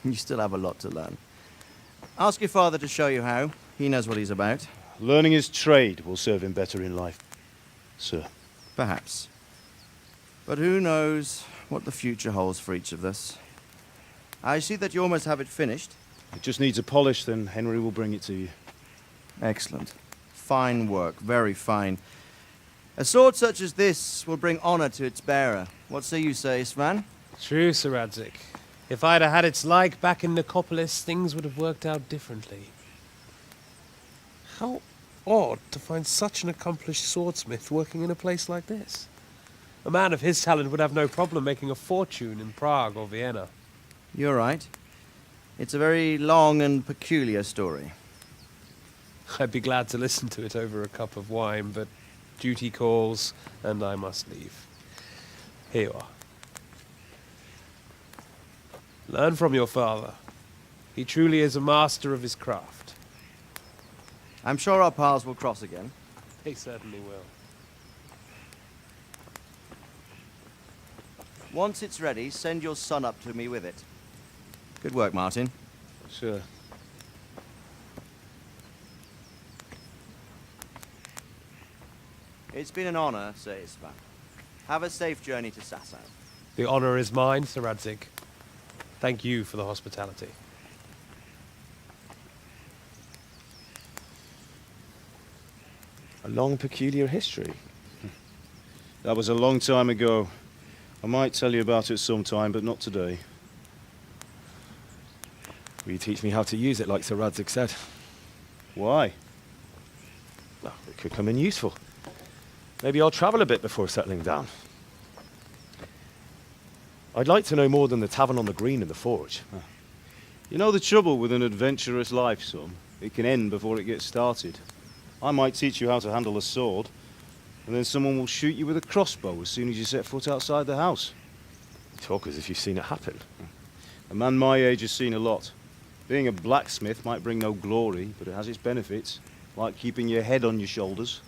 You still have a lot to learn. Ask your father to show you how. He knows what he's about. Learning his trade will serve him better in life, sir. Perhaps. But who knows what the future holds for each of us. I see that you almost have it finished. It just needs a polish, then Henry will bring it to you. Excellent. Fine work, very fine. A sword such as this will bring honor to its bearer. What say you, Svan? True, Sir Radzik. If I'd have had its like back in Nicopolis, things would have worked out differently. How odd to find such an accomplished swordsmith working in a place like this. A man of his talent would have no problem making a fortune in Prague or Vienna. You're right. It's a very long and peculiar story. I'd be glad to listen to it over a cup of wine, but duty calls, and I must leave. Here you are. Learn from your father. He truly is a master of his craft. I'm sure our paths will cross again. They certainly will. Once it's ready, send your son up to me with it. Good work, Martin. Sure. It's been an honor, Sir Isvan. Have a safe journey to Sasau. The honor is mine, Sir Radzik. Thank you for the hospitality. A long, peculiar history. That was a long time ago. I might tell you about it sometime, but not today. Will you teach me how to use it like Sir Radzik said? Why? Well, it could come in useful. Maybe I'll travel a bit before settling down. I'd like to know more than the tavern on the green and the forge. You know the trouble with an adventurous life, son? It can end before it gets started. I might teach you how to handle a sword, and then someone will shoot you with a crossbow as soon as you set foot outside the house. You talk as if you've seen it happen. A man my age has seen a lot. Being a blacksmith might bring no glory, but it has its benefits, like keeping your head on your shoulders.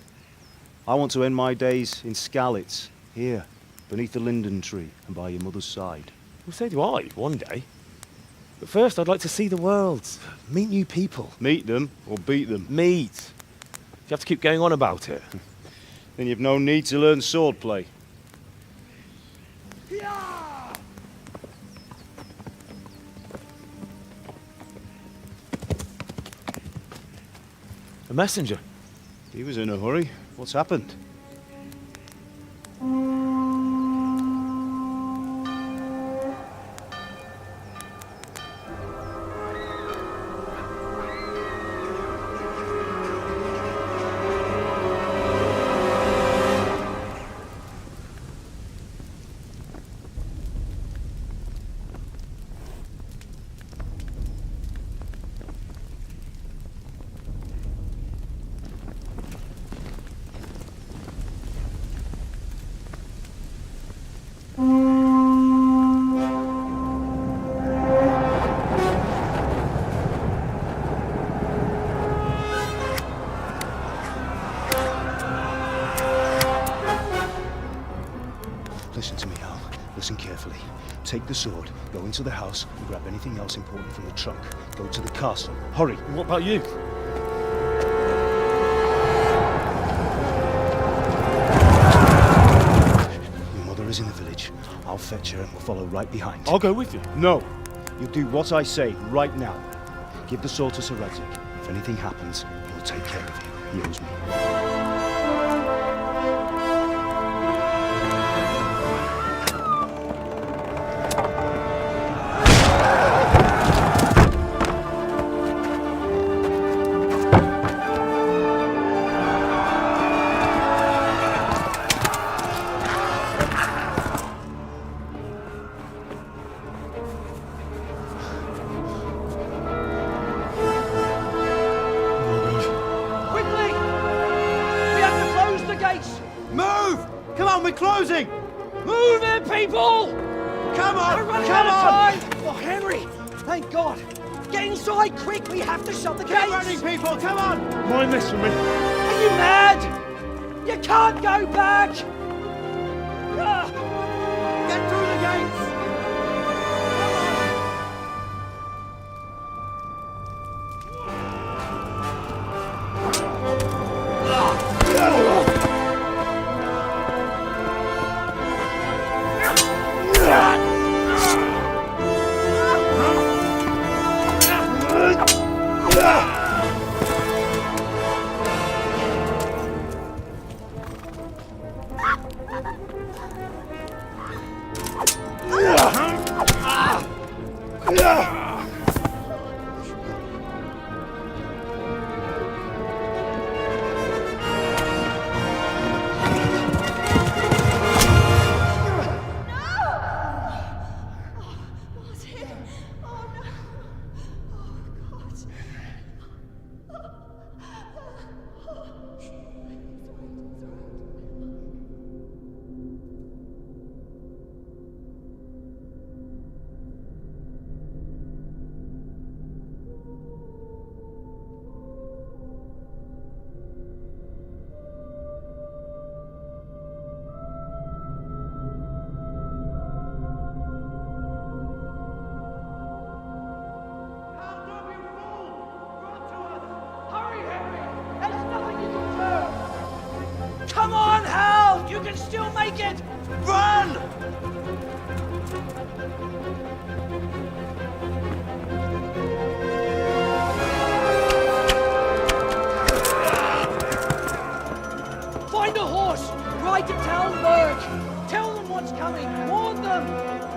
I want to end my days in Skalitz, here, beneath the linden tree and by your mother's side. Well, so do I, one day. But first, I'd like to see the world, meet new people. Meet them or beat them? Meet. You have to keep going on about it. Then you've no need to learn swordplay. A messenger. He was in a hurry. What's happened? Listen to me, Hal. Listen carefully. Take the sword, go into the house, and grab anything else important from the trunk. Go to the castle. Hurry! What about you? Your mother is in the village. I'll fetch her and we'll follow right behind. I'll go with you. No! You do what I say right now. Give the sword to Sir Radzik. If anything happens, he'll take care of you. He owes me. We're closing! Move it, people! Come on! We're running Come out on! of time! Oh, Henry! Thank God! Get inside, quick! We have to shut the Get gates! running, people! Come on! Mind this for me. Are you mad? You can't go back! Ah. Get through the gates! Come on, Hal! You can still make it! Run! Find a horse! Ride to Talmberg! Tell them what's coming! Warn them!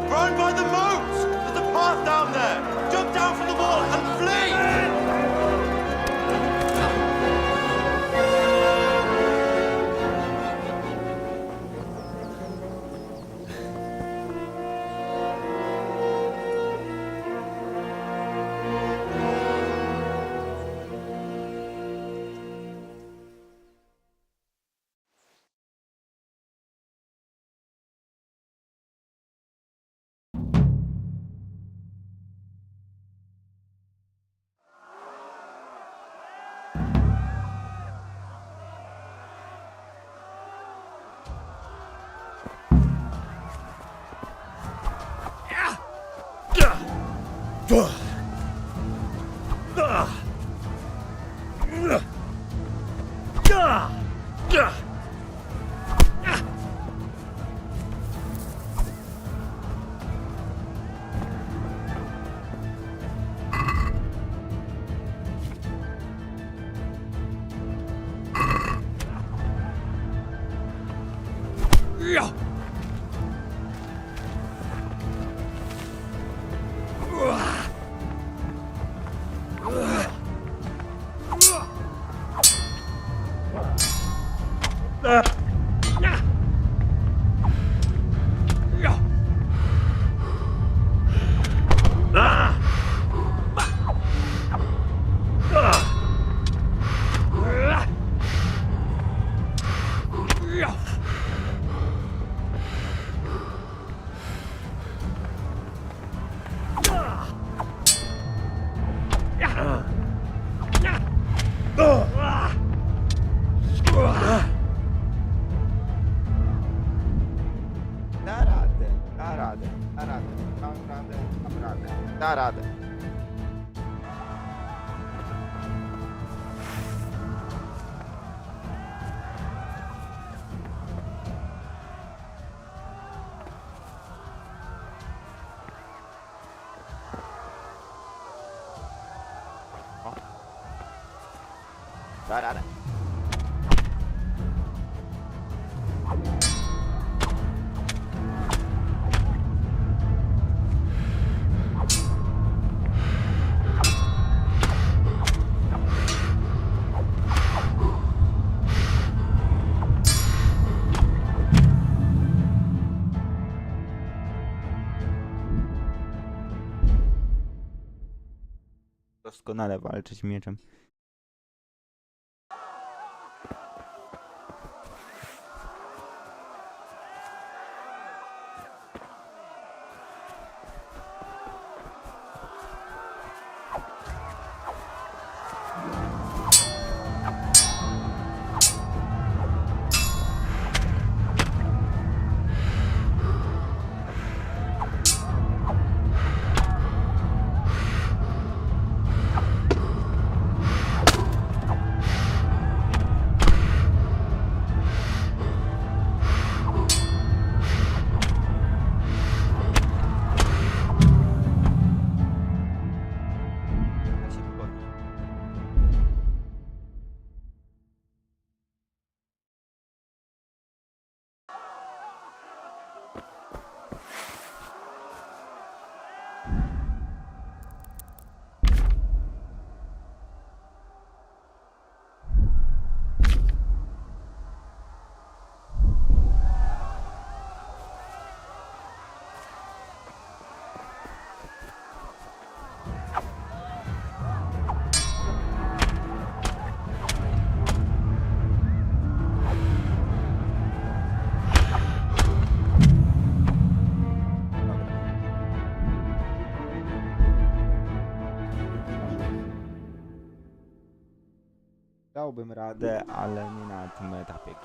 Run by the moat! There's a path down there! Jump down from the wall and flee! Da radę. Da radę. Doskonale walczyć mieczem. Dałbym radę, ale nie na tym etapie.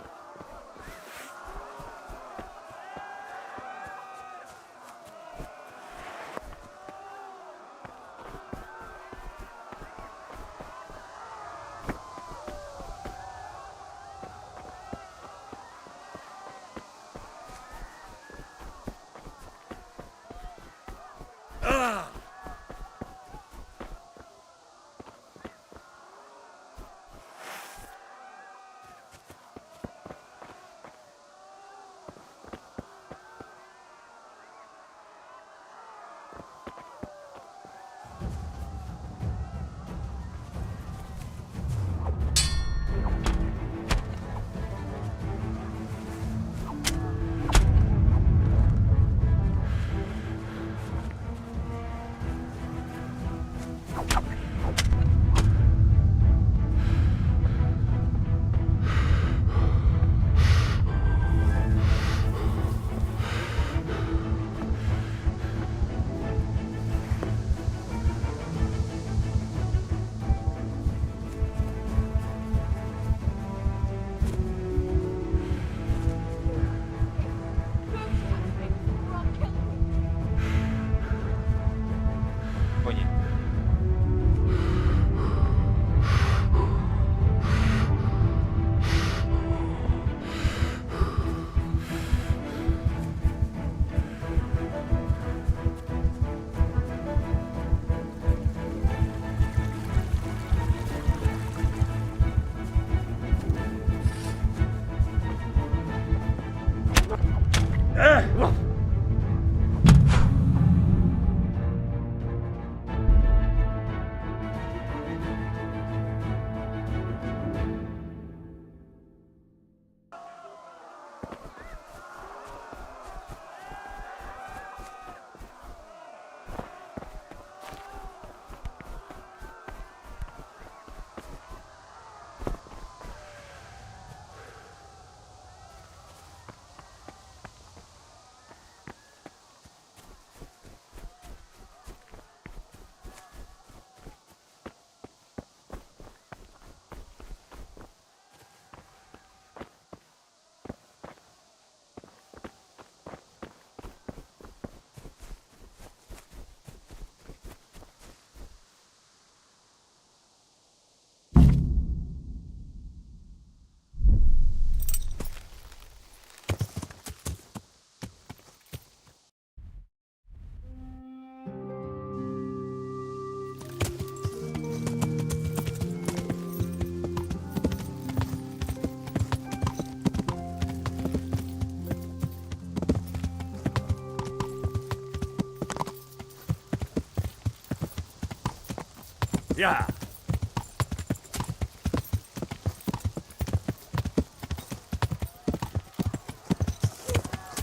Yeah.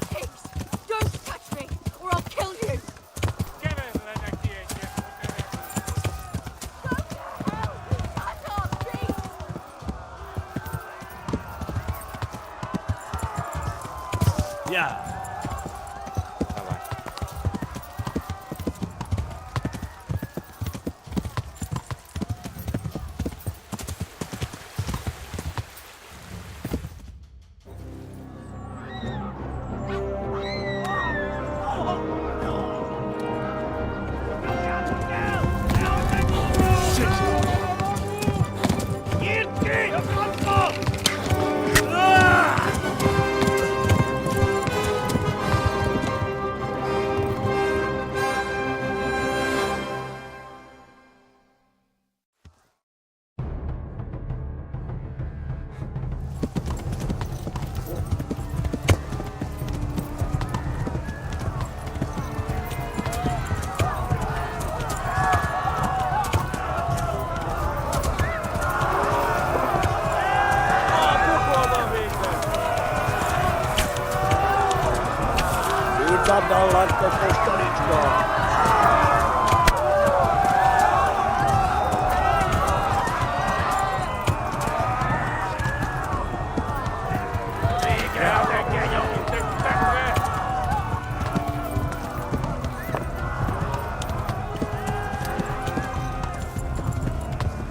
Pigs! Don't touch me, or I'll kill you! Yeah.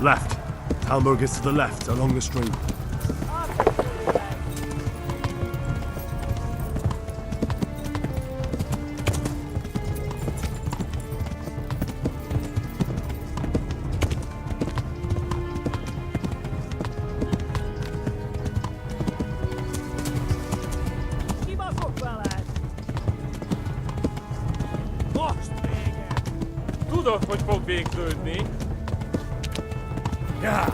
Left. Talmberg is to the left, along the stream. Tudod, hogy fog végződni? Ja!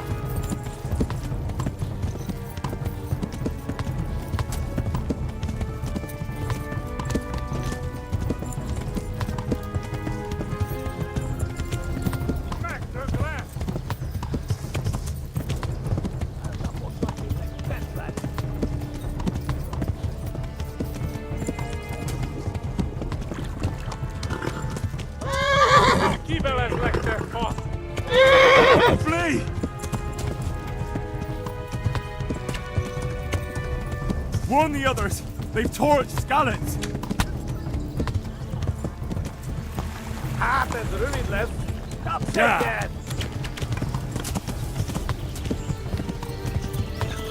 Flee! Warn the others! They've torched Skallets! There's rooted left. Stop Yeah.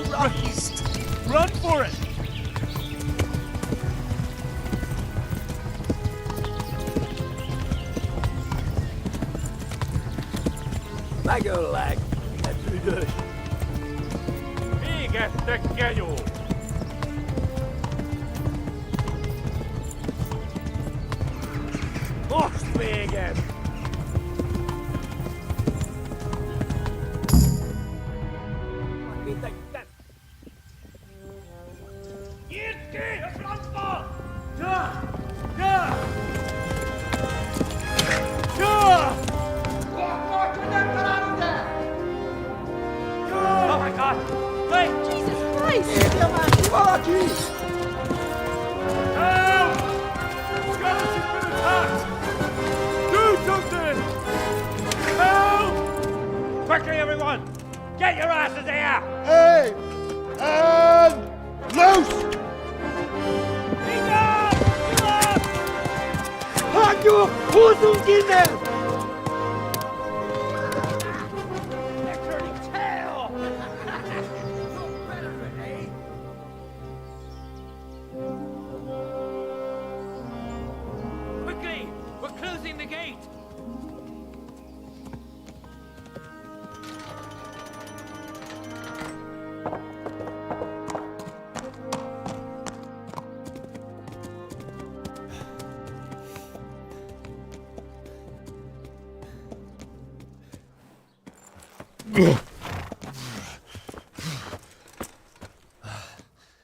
Christ! Run for it! Meg leg. Let's do this. Égettek, jó! Most véget! Nyírt ki a francba! Ja! Ja! Ja! Oh my God! Wait! Jesus Christ! Help! Skeleton has been attacked! Do something! Help! Quickly, everyone! Get your asses here! Hey! And loose! Hagiu! Huzungine! They're turning tail! Quickly! We're closing the gate!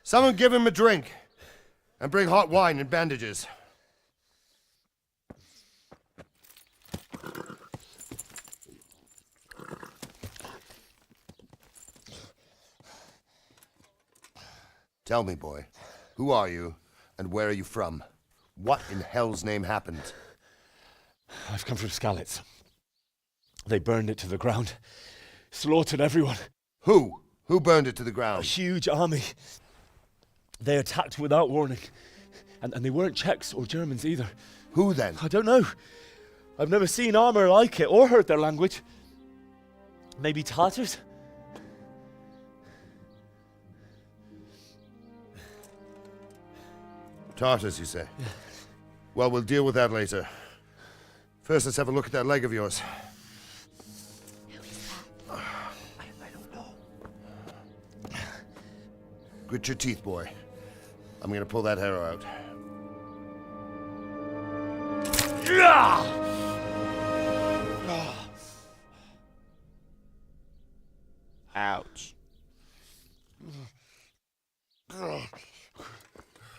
Someone give him a drink. And bring hot wine and bandages. Tell me, boy, who are you, and where are you from? What in hell's name happened? I've come from Skalitz. They burned it to the ground. Slaughtered everyone. Who? Who burned it to the ground? A huge army. They attacked without warning. And they weren't Czechs or Germans either. Who then? I don't know. I've never seen armor like it or heard their language. Maybe Tatars? Tartars, you say? Yeah. Well, we'll deal with that later. First, let's have a look at that leg of yours. I don't know. Grit your teeth, boy. I'm gonna pull that arrow out. Ouch.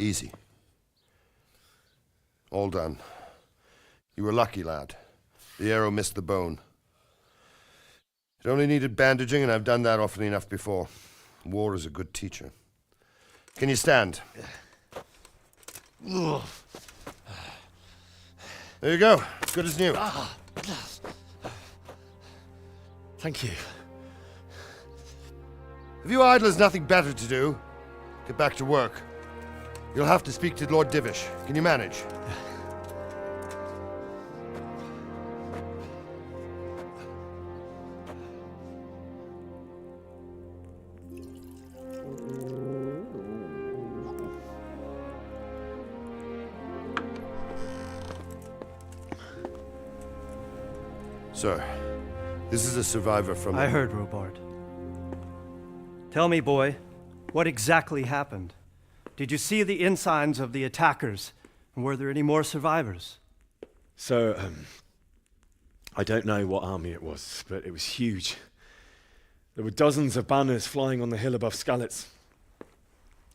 Easy. All done. You were lucky, lad. The arrow missed the bone. It only needed bandaging, and I've done that often enough before. War is a good teacher. Can you stand? There you go. Good as new. Thank you. If you idlers nothing better to do, get back to work. You'll have to speak to Lord Divish. Can you manage? Sir, this is a survivor from... I heard, Robard. Tell me, boy, what exactly happened? Did you see the ensigns of the attackers? And were there any more survivors? So, I don't know what army it was, but it was huge. There were dozens of banners flying on the hill above Skalitz.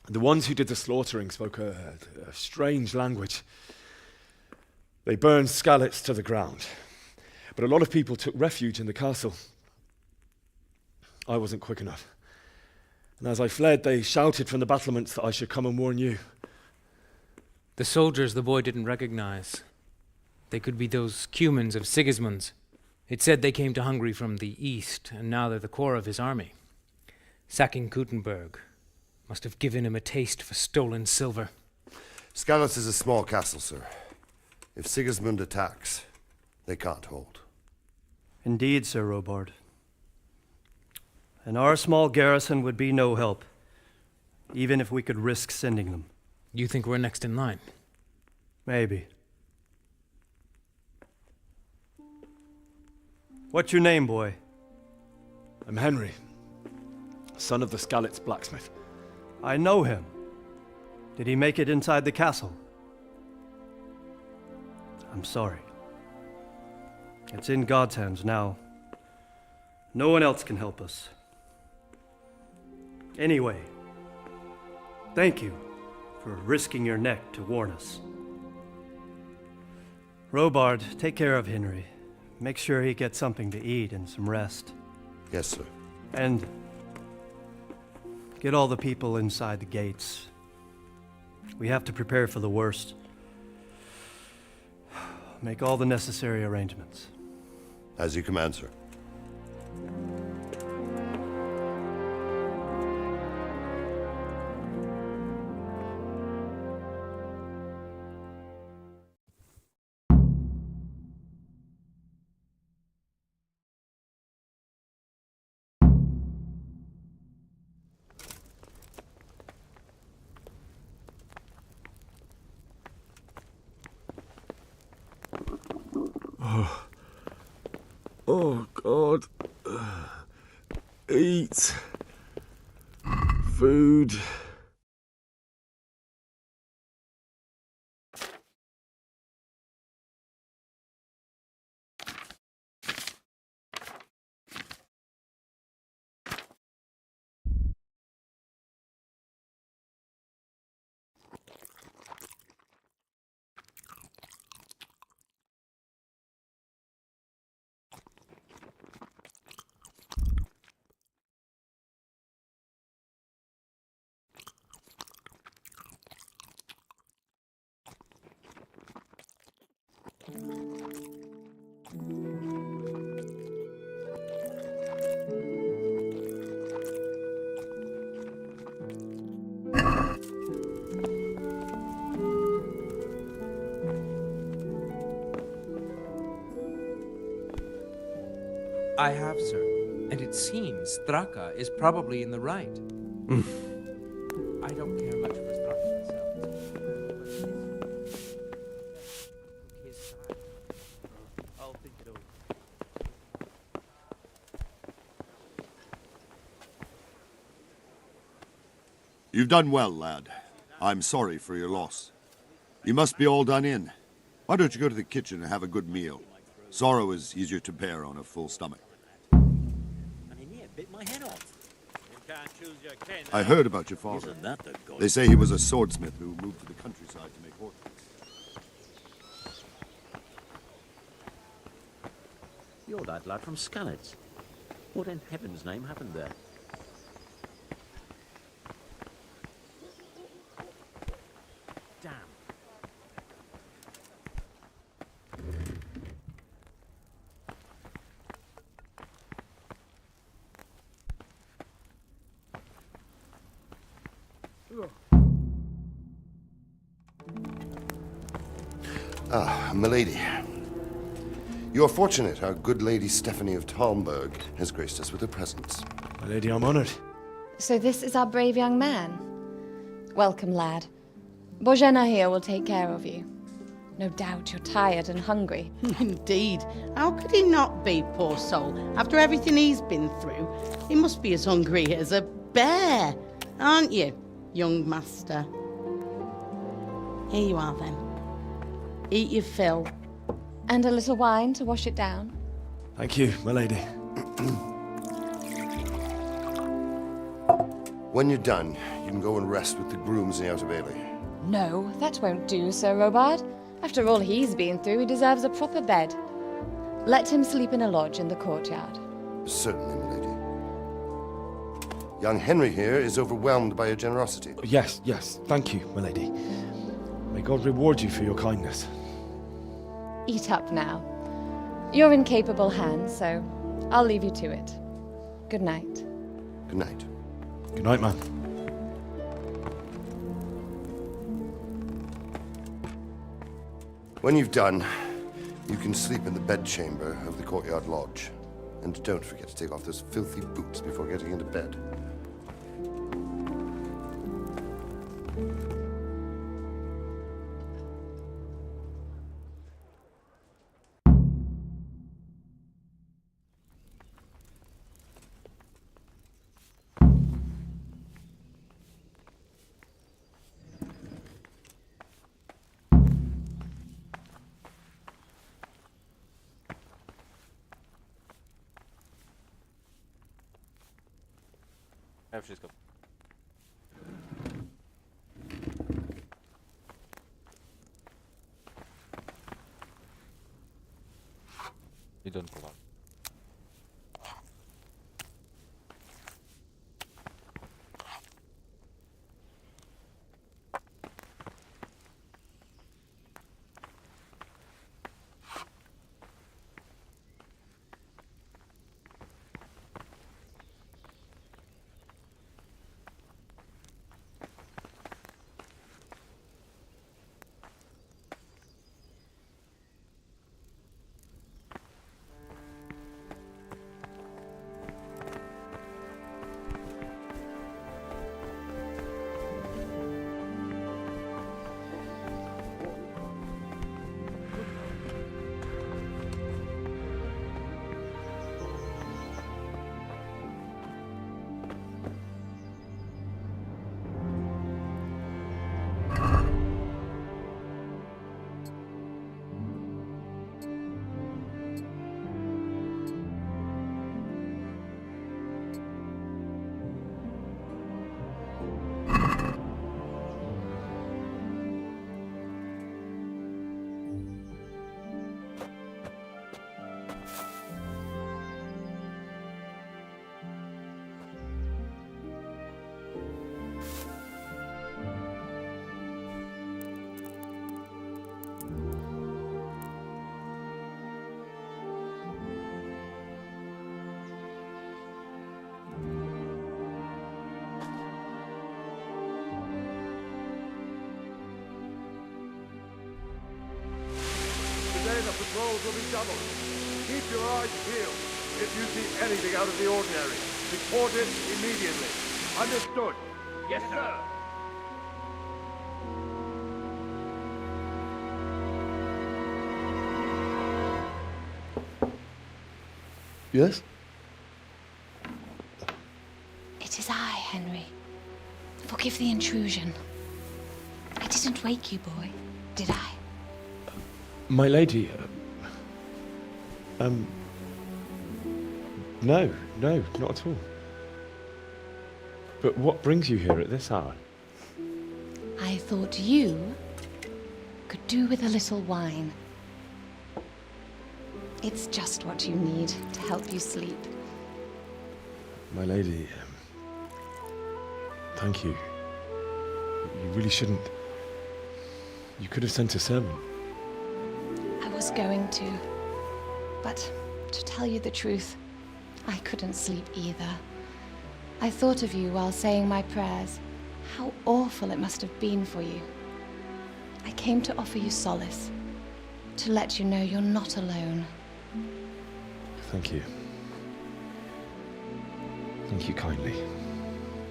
The ones who did the slaughtering spoke a strange language. They burned Skalitz to the ground. But a lot of people took refuge in the castle. I wasn't quick enough. And as I fled, they shouted from the battlements that I should come and warn you. The soldiers the boy didn't recognize. They could be those Cumans of Sigismund's. It said they came to Hungary from the east, and now they're the core of his army. Sacking Gutenberg must have given him a taste for stolen silver. Skalitz is a small castle, sir. If Sigismund attacks, they can't hold. Indeed, Sir Robard. And our small garrison would be no help, even if we could risk sending them. You think we're next in line? Maybe. What's your name, boy? I'm Henry, son of the Skalitz blacksmith. I know him. Did he make it inside the castle? I'm sorry. It's in God's hands now. No one else can help us. Anyway, thank you for risking your neck to warn us. Robard, take care of Henry. Make sure he gets something to eat and some rest. Yes, sir. And get all the people inside the gates. We have to prepare for the worst. Make all the necessary arrangements. As you command, sir. Oh, God. Eat. Food. I have, sir. And it seems Straka is probably in the right. I don't care much for Straka myself. His side. I'll think it over. You've done well, lad. I'm sorry for your loss. You must be all done in. Why don't you go to the kitchen and have a good meal? Sorrow is easier to bear on a full stomach. Bit my head off. You can't choose your kin. I heard about your father. Isn't that the goal? They say he was a swordsmith who moved to the countryside to make horses. You're that lad from Skalitz. What in heaven's name happened there? Damn. Ah, milady. You're fortunate our good lady Stephanie of Talmberg has graced us with her presence. My lady, I'm honored. So this is our brave young man. Welcome, lad. Bozhena here will take care of you. No doubt you're tired and hungry. Indeed. How could he not be, poor soul? After everything he's been through, he must be as hungry as a bear, aren't you, young master? Here you are, then. Eat your fill. And a little wine to wash it down. Thank you, my lady. When you're done, you can go and rest with the grooms in the Outer Bailey. No, that won't do, Sir Robard. After all he's been through, he deserves a proper bed. Let him sleep in a lodge in the courtyard. Certainly, milady. Young Henry here is overwhelmed by your generosity. Yes, yes. Thank you, my lady. May God reward you for your kindness. Eat up now. You're in capable hands, so I'll leave you to it. Good night. Good night. Good night, man. When you've done, you can sleep in the bedchamber of the courtyard lodge. And don't forget to take off those filthy boots before getting into bed. Wszystko. I don't go on. patrols will be doubled. Keep your eyes peeled. If you see anything out of the ordinary, report it immediately. Understood? Yes, sir. Yes? It is I, Henry. Forgive the intrusion. I didn't wake you, boy, did I? My lady, no, not at all. But what brings you here at this hour? I thought you could do with a little wine. It's just what you need to help you sleep. My lady, thank you. You really shouldn't. You could have sent a sermon. I was going to, but to tell you the truth, I couldn't sleep either. I thought of you while saying my prayers. How awful it must have been for you. I came to offer you solace, to let you know you're not alone. Thank you. Thank you kindly.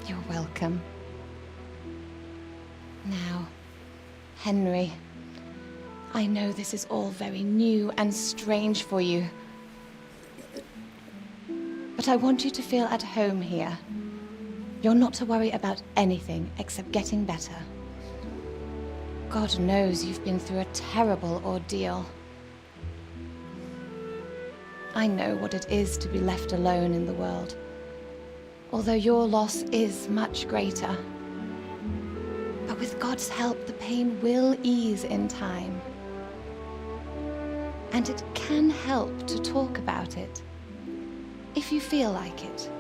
You're welcome. Now, Henry, I know this is all very new and strange for you, but I want you to feel at home here. You're not to worry about anything except getting better. God knows you've been through a terrible ordeal. I know what it is to be left alone in the world, although your loss is much greater. But with God's help, the pain will ease in time. And it can help to talk about it, if you feel like it.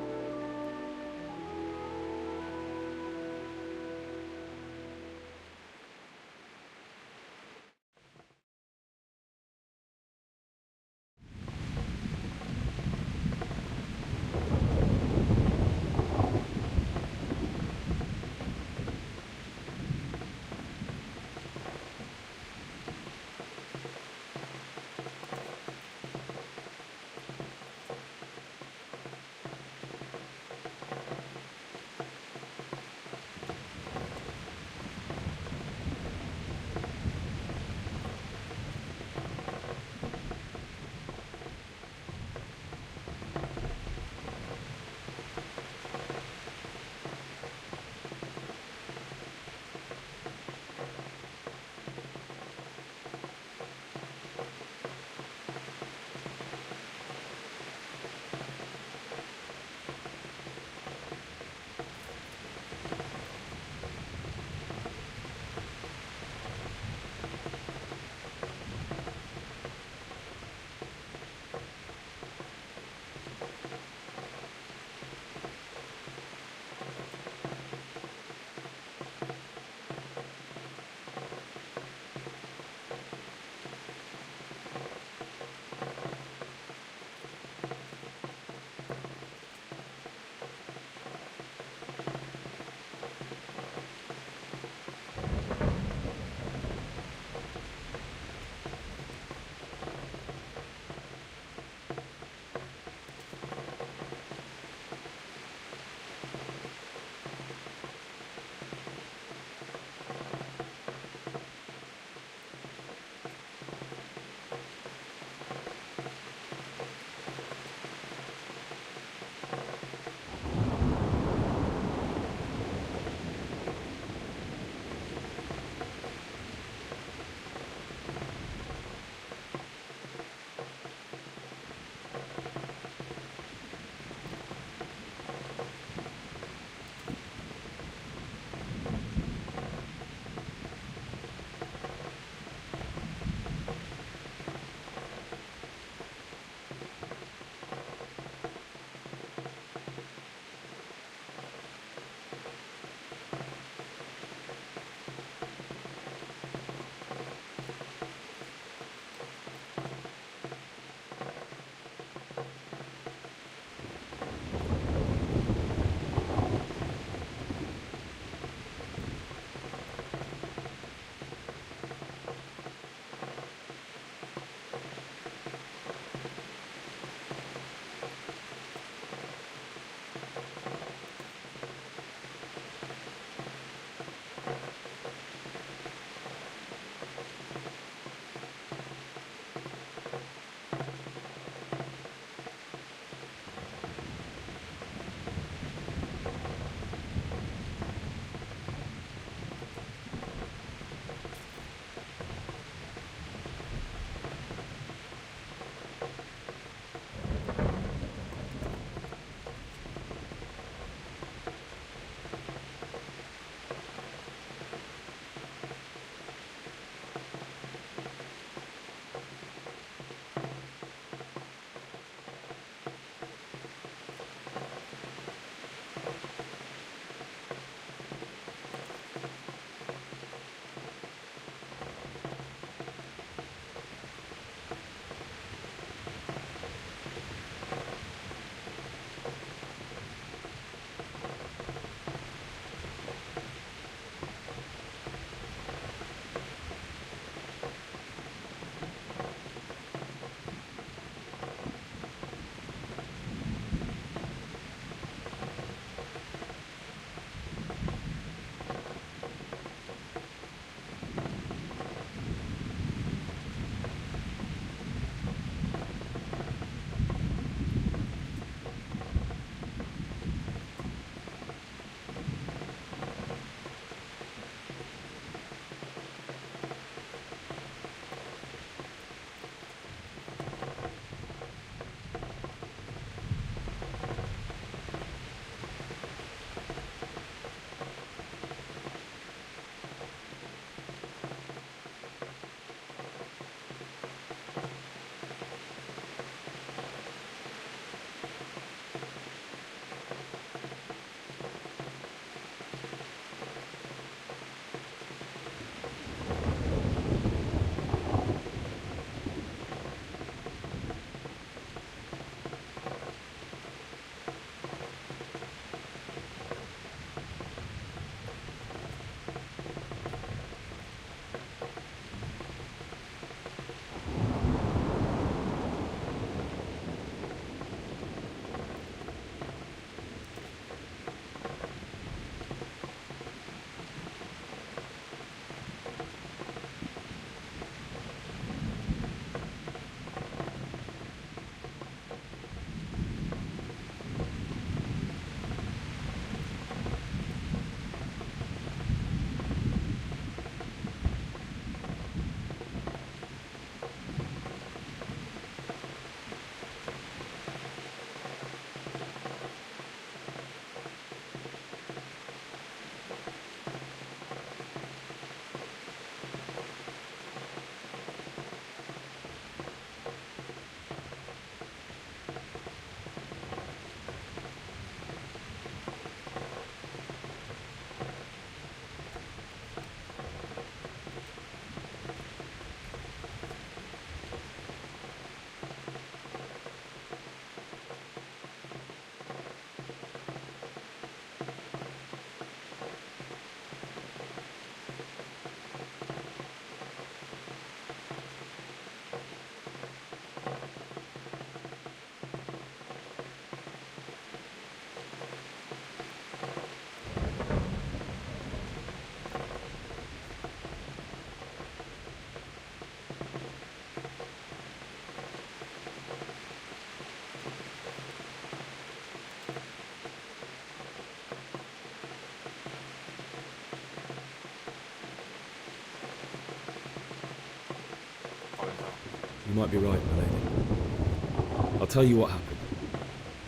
might be right, my lady. I'll tell you what happened.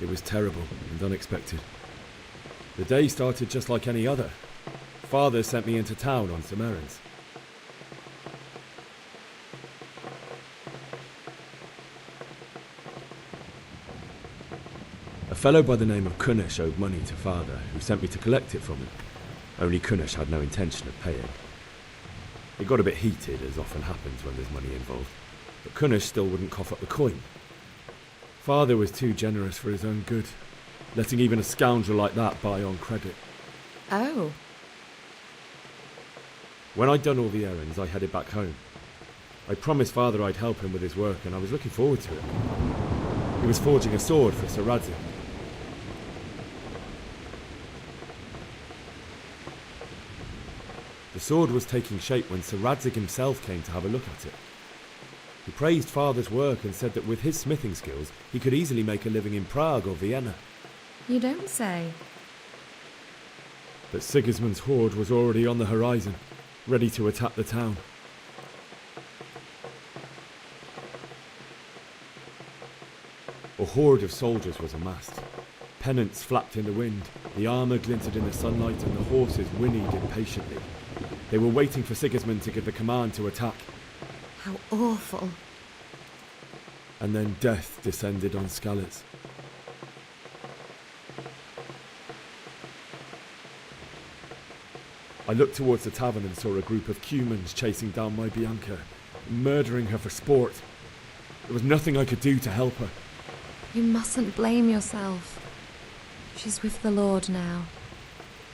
It was terrible and unexpected. The day started just like any other. Father sent me into town on some errands. A fellow by the name of Kunesh owed money to Father, who sent me to collect it from him. Only Kunesh had no intention of paying. It got a bit heated, as often happens when there's money involved, but Kunesh still wouldn't cough up the coin. Father was too generous for his own good, letting even a scoundrel like that buy on credit. Oh. When I'd done all the errands, I headed back home. I promised Father I'd help him with his work, and I was looking forward to it. He was forging a sword for Sir Radzik. The sword was taking shape when Sir Radzik himself came to have a look at it. He praised Father's work and said that with his smithing skills, he could easily make a living in Prague or Vienna. You don't say. But Sigismund's horde was already on the horizon, ready to attack the town. A horde of soldiers was amassed. Pennants flapped in the wind, the armour glinted in the sunlight, and the horses whinnied impatiently. They were waiting for Sigismund to give the command to attack. How awful. And then death descended on Skalitz. I looked towards the tavern and saw a group of Cumans chasing down my Bianca, murdering her for sport. There was nothing I could do to help her. You mustn't blame yourself. She's with the Lord now.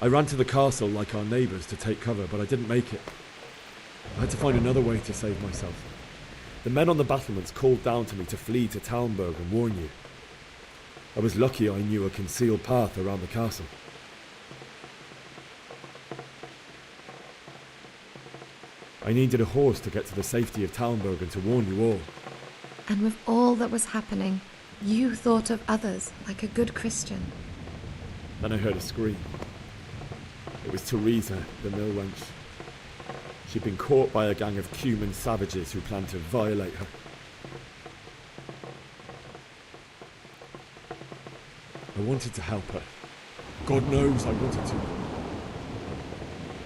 I ran to the castle like our neighbours to take cover, but I didn't make it. I had to find another way to save myself. The men on the battlements called down to me to flee to Talmberg and warn you. I was lucky I knew a concealed path around the castle. I needed a horse to get to the safety of Talmberg and to warn you all. And with all that was happening, you thought of others like a good Christian. Then I heard a scream. It was Teresa, the mill wench. She'd been caught by a gang of Cuman savages who planned to violate her. I wanted to help her. God knows I wanted to.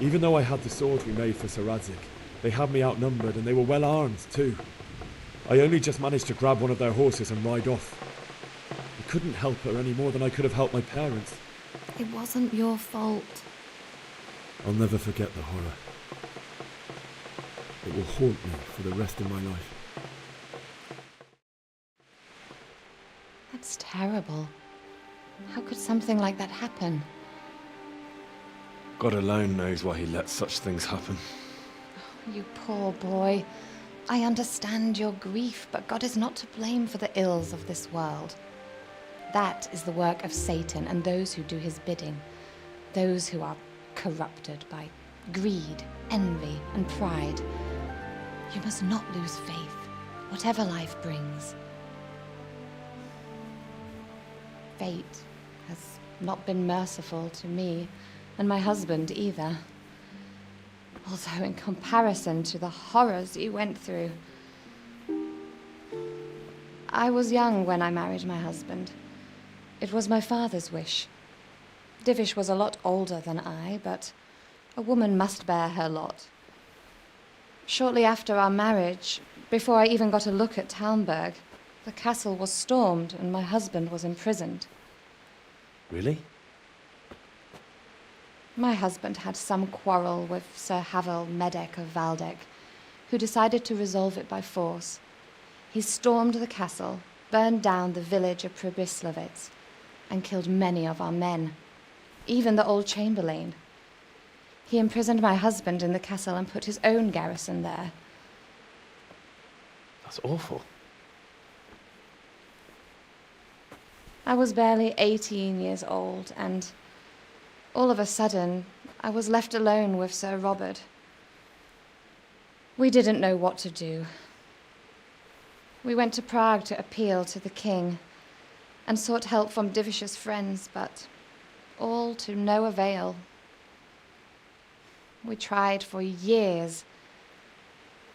Even though I had the sword we made for Sir Radzik, they had me outnumbered and they were well armed too. I only just managed to grab one of their horses and ride off. I couldn't help her any more than I could have helped my parents. It wasn't your fault. I'll never forget the horror. It will haunt me for the rest of my life. That's terrible. How could something like that happen? God alone knows why he lets such things happen. You poor boy. I understand your grief, but God is not to blame for the ills of this world. That is the work of Satan and those who do his bidding. Those who are corrupted by greed, envy, and pride. You must not lose faith, whatever life brings. Fate has not been merciful to me, and my husband either. Although in comparison to the horrors you went through. I was young when I married my husband. It was my father's wish. Divish was a lot older than I, but a woman must bear her lot. Shortly after our marriage, before I even got a look at Talmberg, the castle was stormed and my husband was imprisoned. Really? My husband had some quarrel with Sir Havel Medek of Valdek, who decided to resolve it by force. He stormed the castle, burned down the village of Pribyslavitz, and killed many of our men, even the old chamberlain. He imprisoned my husband in the castle and put his own garrison there. That's awful. I was barely 18 years old, and all of a sudden, I was left alone with Sir Robert. We didn't know what to do. We went to Prague to appeal to the king and sought help from Divish's friends, but all to no avail. We tried for years.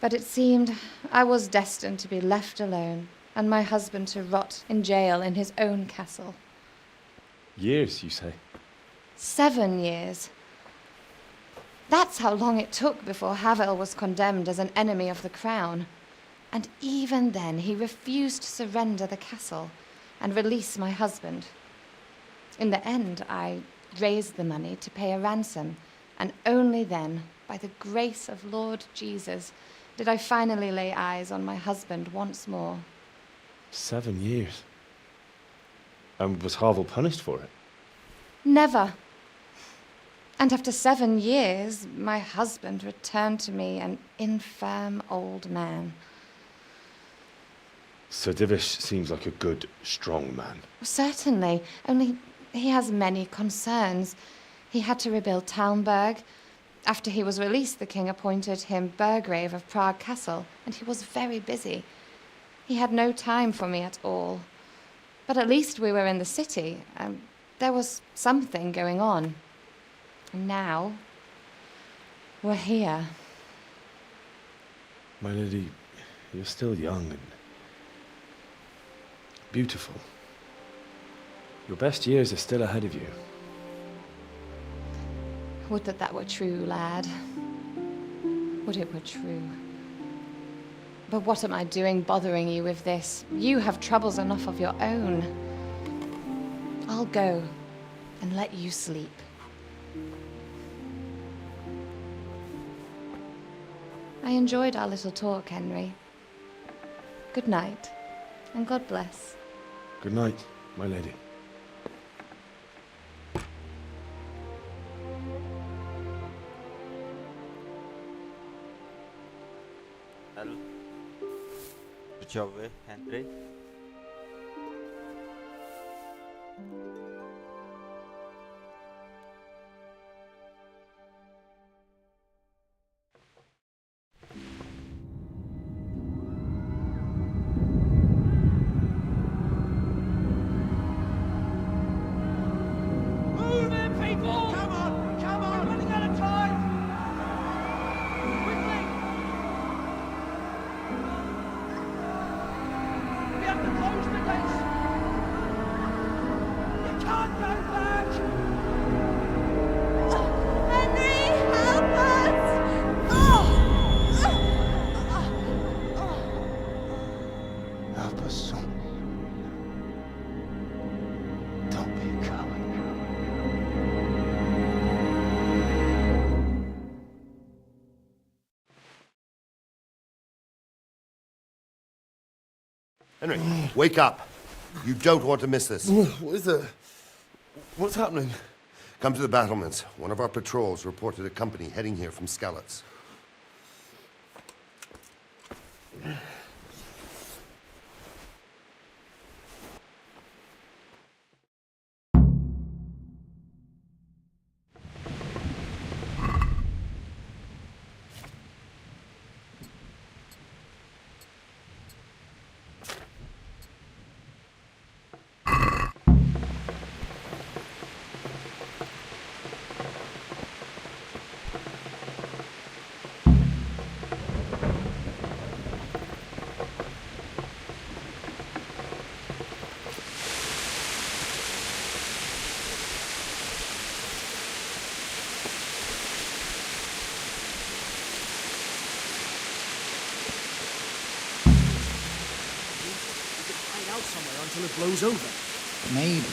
But it seemed I was destined to be left alone, and my husband to rot in jail in his own castle. Years, you say? 7 years. That's how long it took before Havel was condemned as an enemy of the crown. And even then he refused to surrender the castle and release my husband. In the end, I raised the money to pay a ransom, and only then, by the grace of Lord Jesus, did I finally lay eyes on my husband once more. 7 years. And was Havel punished for it? Never. And after 7 years, my husband returned to me an infirm old man. Sir Divish seems like a good, strong man. Certainly, only he has many concerns. He had to rebuild Talmberg. After he was released, the king appointed him Burgrave of Prague Castle, and he was very busy. He had no time for me at all. But at least we were in the city, and there was something going on. And now, we're here. My lady, you're still young and beautiful. Your best years are still ahead of you. Would that that were true, lad. Would it were true. But what am I doing bothering you with this? You have troubles enough of your own. I'll go and let you sleep. I enjoyed our little talk, Henry. Good night, and God bless. Good night, my lady. Życiowy, Henry. Henry, wake up. You don't want to miss this. What is it? What's happening? Come to the battlements. One of our patrols reported a company heading here from Skalitz. Until it blows over. Maybe.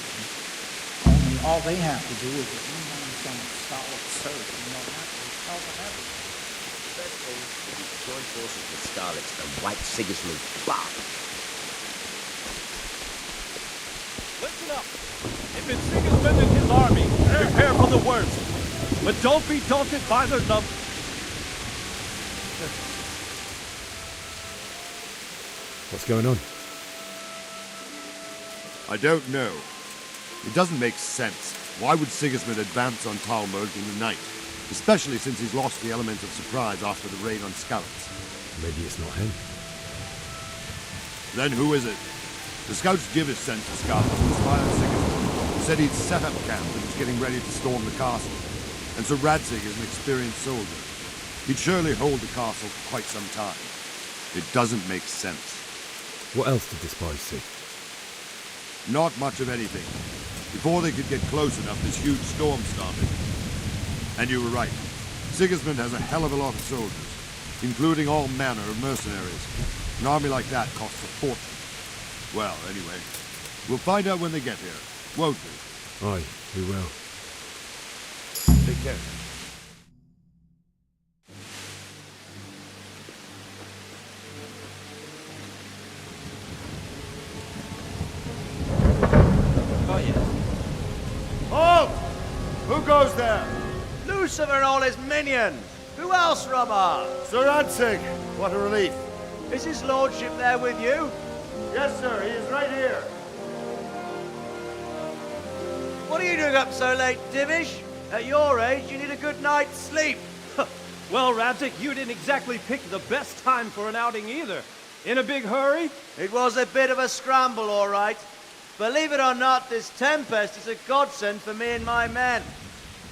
Only all they have to do is remain some solid surf and they'll have to recover everything. The best thing would be to join forces with Skalitz and wipe Sigismund back. Listen up! If it's Sigismund and his army, prepare for the worst. But don't be daunted by their numbers. What's going on? I don't know. It doesn't make sense. Why would Sigismund advance on Talmberg in the night? Especially since he's lost the element of surprise after the raid on Skalitz. Maybe it's not him. Then who is it? The scouts Divish sent to Skalitz to spy on Sigismund. He said he'd set up camp and was getting ready to storm the castle. And Sir Radzig is an experienced soldier. he'd surely hold the castle for quite some time. It doesn't make sense. What else did the spies see? Not much of anything. Before they could get close enough, this huge storm started. And you were right. Sigismund has a hell of a lot of soldiers, including all manner of mercenaries. An army like that costs a fortune. Well, anyway, we'll find out when they get here, won't we? Aye, we will. Take care. Halt! Who goes there? Lucifer and all his minions. Who else, Robber? Sir Ansig, what a relief. Is his lordship there with you? Yes, sir, he is right here. What are you doing up so late, Divish? At your age, you need a good night's sleep. Well, Radzik, you didn't exactly pick the best time for an outing either. In a big hurry? It was a bit of a scramble, all right. Believe it or not, this tempest is a godsend for me and my men.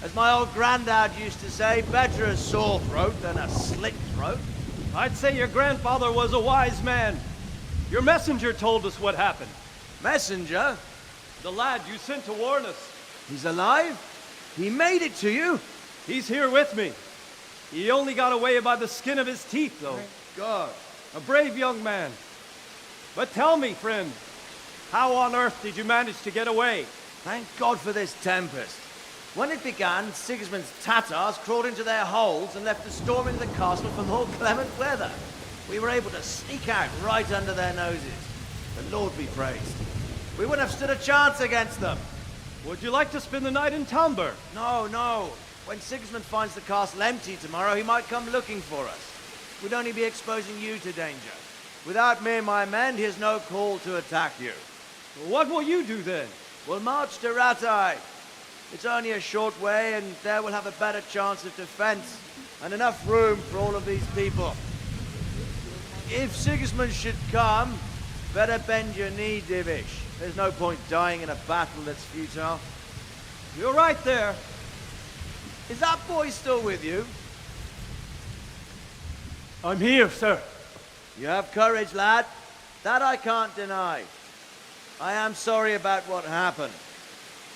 As my old granddad used to say, better a sore throat than a slit throat. I'd say your grandfather was a wise man. Your messenger told us what happened. Messenger? The lad you sent to warn us. He's alive? He made it to you? He's here with me. He only got away by the skin of his teeth, though. Thank God. A brave young man. But tell me, friend, how on earth did you manage to get away? Thank God for this tempest. When it began, Sigismund's Tatars crawled into their holes and left a storm into the castle for more clement weather. We were able to sneak out right under their noses. The Lord be praised. We wouldn't have stood a chance against them. Would you like to spend the night in Talmberg? No, no. When Sigismund finds the castle empty tomorrow, he might come looking for us. We'd only be exposing you to danger. Without me and my men, he has no call to attack you. What will you do then? We'll march to Ratai. It's only a short way, and there we'll have a better chance of defense and enough room for all of these people. If Sigismund should come, better bend your knee, Divish. There's no point dying in a battle that's futile. You're right there. Is that boy still with you? I'm here, sir. You have courage, lad. That I can't deny. I am sorry about what happened.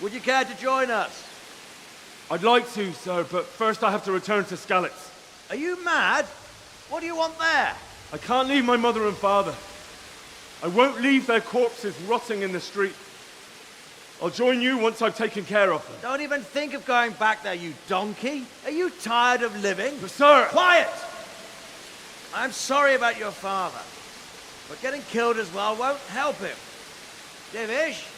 Would you care to join us? I'd like to, sir, but first I have to return to Skalitz. Are you mad? What do you want there? I can't leave my mother and father. I won't leave their corpses rotting in the street. I'll join you once I've taken care of them. Don't even think of going back there, you donkey. Are you tired of living? But sir! Quiet! I'm sorry about your father, but getting killed as well won't help him. Divish,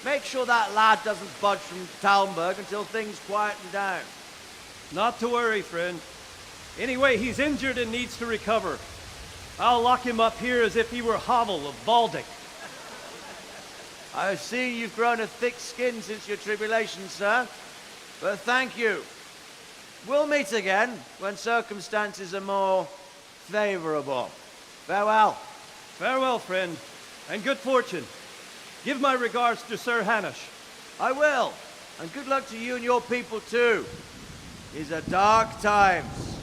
make sure that lad doesn't budge from Talmberg until things quieten down. Not to worry, friend. Anyway, he's injured and needs to recover. I'll lock him up here as if he were Havel of Baldic. I've seen you've grown a thick skin since your tribulation, sir. But thank you. We'll meet again when circumstances are more favorable. Farewell. Farewell, friend, and good fortune. Give my regards to Sir Hanush. I will. And good luck to you and your people, too. These are dark times.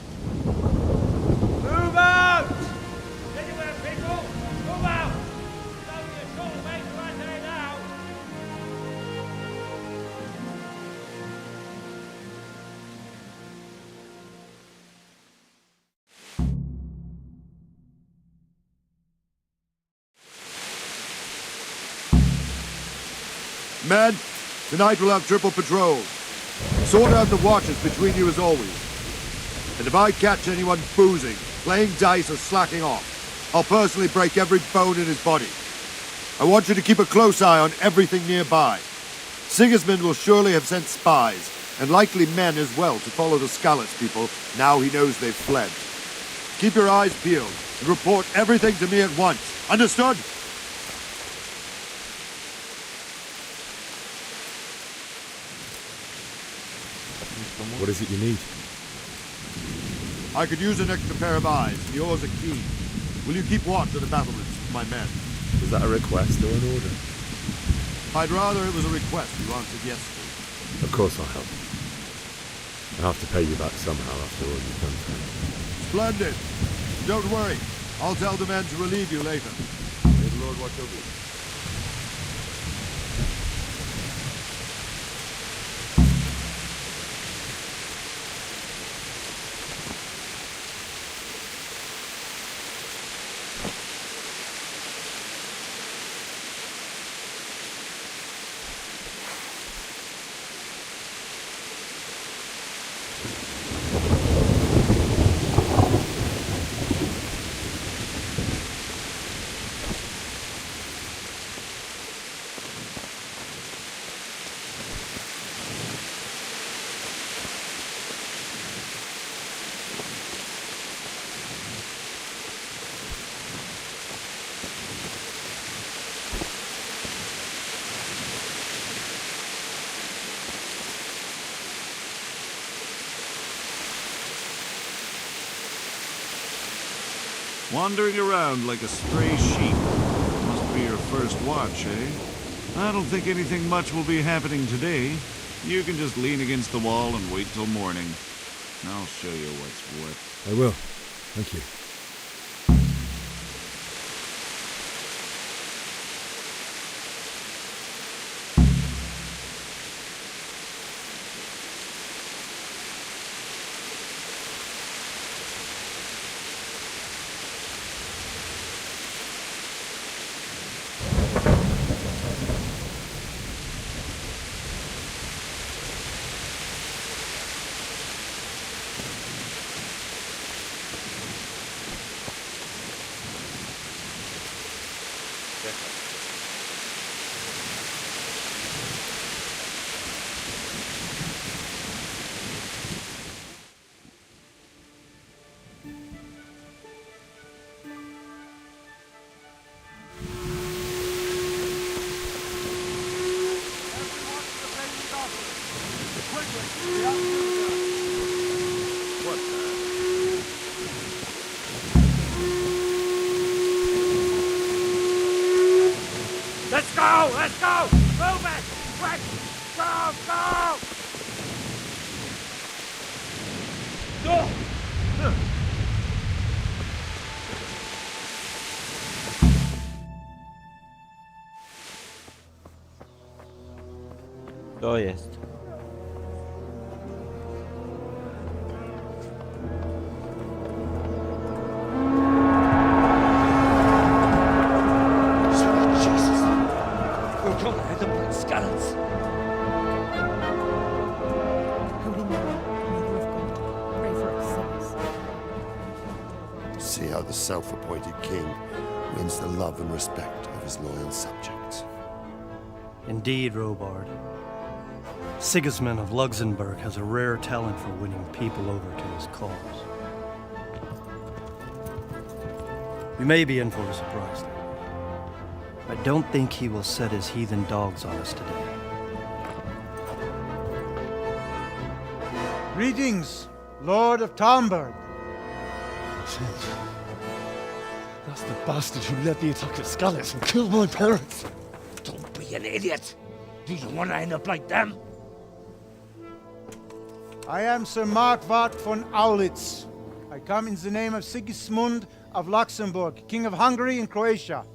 Move out! Anywhere, people! Move out! It's only a short way to right there now. Men, tonight we'll have triple patrols. Sort out the watches between you as always. And if I catch anyone boozing, playing dice or slacking off, I'll personally break every bone in his body. I want you to keep a close eye on everything nearby. Sigismund will surely have sent spies, and likely men as well, to follow the Skalitz people now he knows they've fled. Keep your eyes peeled and report everything to me at once. Understood? What is it you need? I could use an extra pair of eyes. Yours are keen. Will you keep watch of the battlements, my men? Was that a request or an order? I'd rather it was a request you answered yes to. Of course I'll help. I'll have to pay you back somehow after all you've done for me. Splendid. Don't worry. I'll tell the men to relieve you later. May the Lord watch over you. Wandering around like a stray sheep. Must be your first watch, eh? I don't think anything much will be happening today. You can just lean against the wall and wait till morning. I'll show you what's what. I will. Thank you. Let's go! Let's go! Move it! Quick! Go! Go! Go! To jest. See how the self-appointed king wins the love and respect of his loyal subjects. Indeed, Robard. Sigismund of Luxembourg has a rare talent for winning people over to his cause. You may be in for a surprise, though. I don't think he will set his heathen dogs on us today. Greetings, Lord of Talmberg. That's the bastard who led the attack at Skalitz and killed my parents. Don't be an idiot! Do you want to end up like them? I am Sir Markwart von Aulitz. I come in the name of Sigismund of Luxembourg, King of Hungary and Croatia,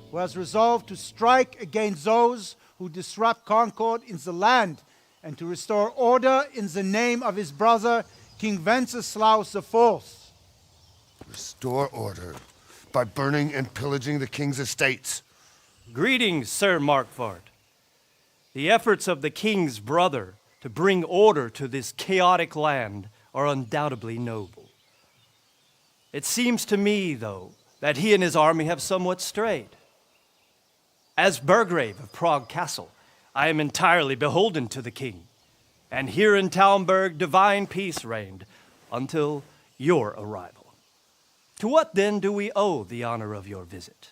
who has resolved to strike against those who disrupt concord in the land and to restore order in the name of his brother, King Wenceslaus IV. Restore order by burning and pillaging the king's estates. Greetings, Sir Markwart. The efforts of the king's brother to bring order to this chaotic land are undoubtedly noble. It seems to me, though, that he and his army have somewhat strayed. As Burgrave of Prague Castle, I am entirely beholden to the king, and here in Talmberg divine peace reigned until your arrival. To what then do we owe the honor of your visit?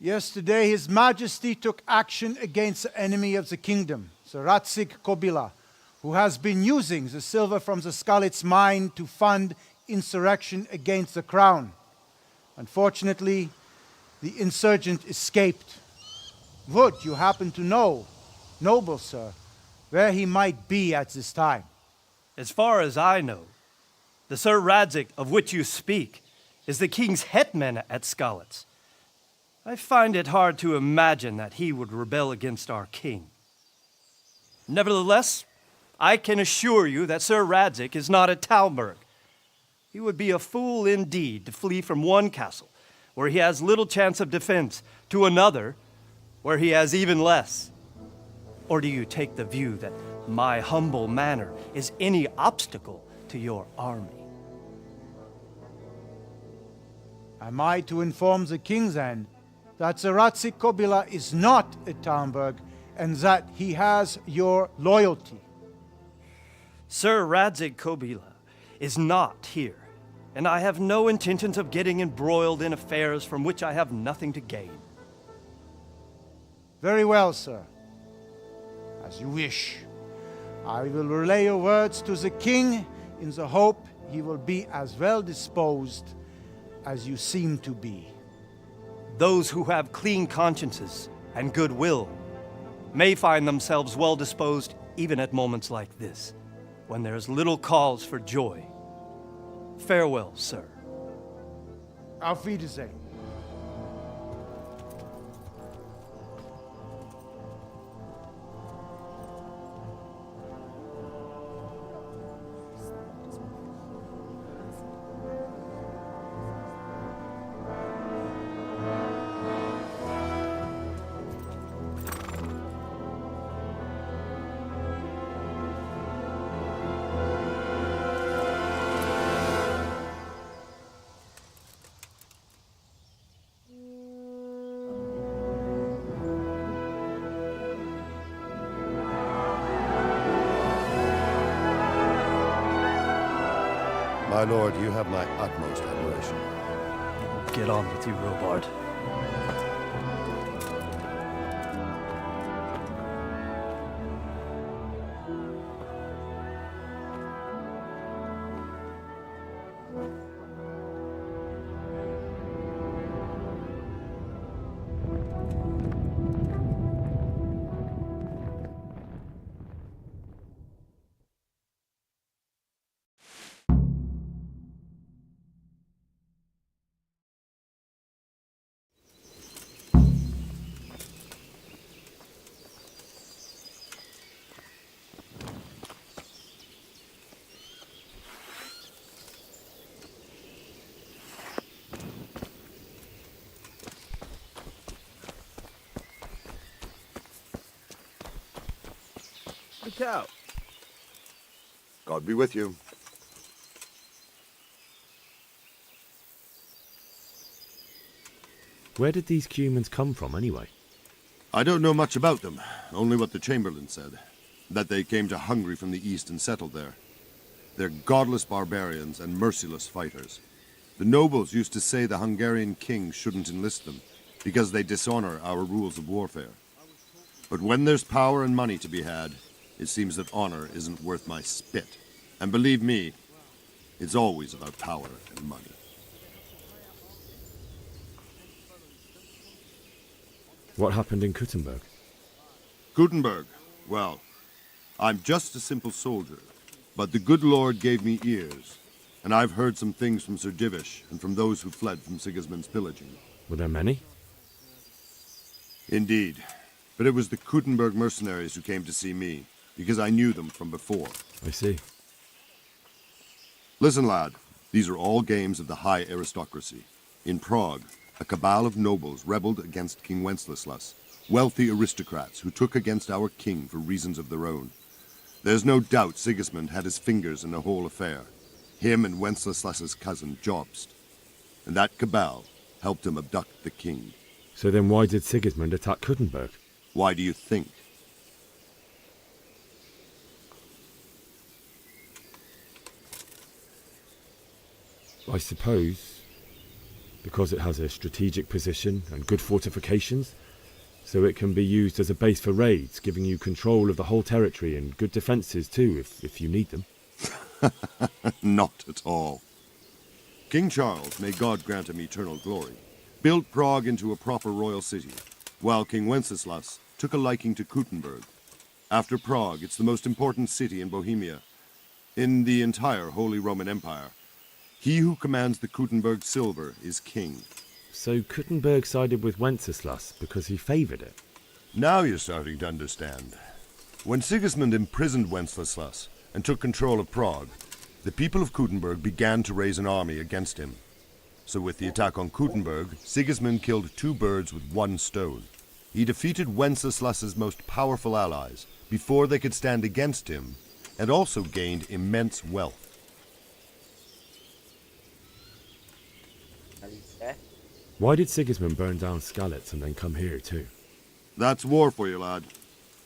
Yesterday, His Majesty took action against the enemy of the kingdom, the Ratsig Kobila, who has been using the silver from the Skalitz mine to fund insurrection against the crown. Unfortunately, the insurgent escaped. Would you happen to know, noble sir, where he might be at this time? As far as I know, The Sir Radzik of which you speak is the king's hetman at Skalitz. I find it hard to imagine that he would rebel against our king. Nevertheless, I can assure you that Sir Radzik is not at Talmberg. He would be a fool indeed to flee from one castle where he has little chance of defense to another where he has even less. Or do you take the view that my humble manner is any obstacle to your army? Am I to inform the king then that Sir Radzik Kobila is not at Talmberg and that he has your loyalty? Sir Radzik Kobila is not here, and I have no intentions of getting embroiled in affairs from which I have nothing to gain. Very well, sir. As you wish. I will relay your words to the king in the hope he will be as well disposed as you seem to be. Those who have clean consciences and goodwill may find themselves well disposed even at moments like this, when there is little cause for joy. Farewell, sir. Auf Wiedersehen. My lord, you have my utmost admiration. Get on with you, Robard. Look out. God be with you. Where did these humans come from, anyway? I don't know much about them, only what the Chamberlain said. That they came to Hungary from the east and settled there. They're godless barbarians and merciless fighters. The nobles used to say the Hungarian king shouldn't enlist them, because they dishonor our rules of warfare. But when there's power and money to be had, it seems that honor isn't worth my spit. And believe me, it's always about power and money. What happened in Kuttenberg? Gutenberg, well, I'm just a simple soldier, but the good Lord gave me ears, and I've heard some things from Sir Divish and from those who fled from Sigismund's pillaging. Were there many? Indeed, but it was the Kuttenberg mercenaries who came to see me, because I knew them from before. I see. Listen, lad, these are all games of the high aristocracy. In Prague, a cabal of nobles rebelled against King Wenceslas, wealthy aristocrats who took against our king for reasons of their own. There's no doubt Sigismund had his fingers in the whole affair, him and Wenceslas's cousin Jobst. And that cabal helped him abduct the king. So then why did Sigismund attack Kuttenberg? Why do you think? I suppose because it has a strategic position and good fortifications, so it can be used as a base for raids, giving you control of the whole territory and good defences too, if you need them. Not at all. King Charles, may God grant him eternal glory, built Prague into a proper royal city, while King Wenceslas took a liking to Kuttenberg. After Prague, it's the most important city in Bohemia, in the entire Holy Roman Empire, He who commands the Kuttenberg silver is king. So Kuttenberg sided with Wenceslas because he favoured it? Now you're starting to understand. When Sigismund imprisoned Wenceslas and took control of Prague, the people of Kuttenberg began to raise an army against him. So with the attack on Kuttenberg, Sigismund killed 2 birds with 1 stone. He defeated Wenceslas's most powerful allies before they could stand against him, and also gained immense wealth. Why did Sigismund burn down Skalitz and then come here too? That's war for you, lad.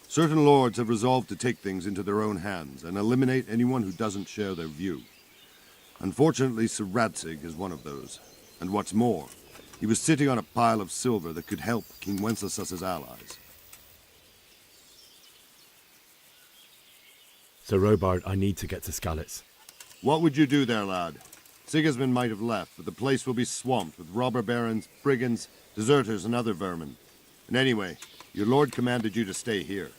Certain lords have resolved to take things into their own hands and eliminate anyone who doesn't share their view. Unfortunately, Sir Radzig is one of those. And what's more, he was sitting on a pile of silver that could help King Wenceslas's allies. Sir Robard, I need to get to Skalitz. What would you do there, lad? Sigismund might have left, but the place will be swamped with robber barons, brigands, deserters, and other vermin. And anyway, your lord commanded you to stay here.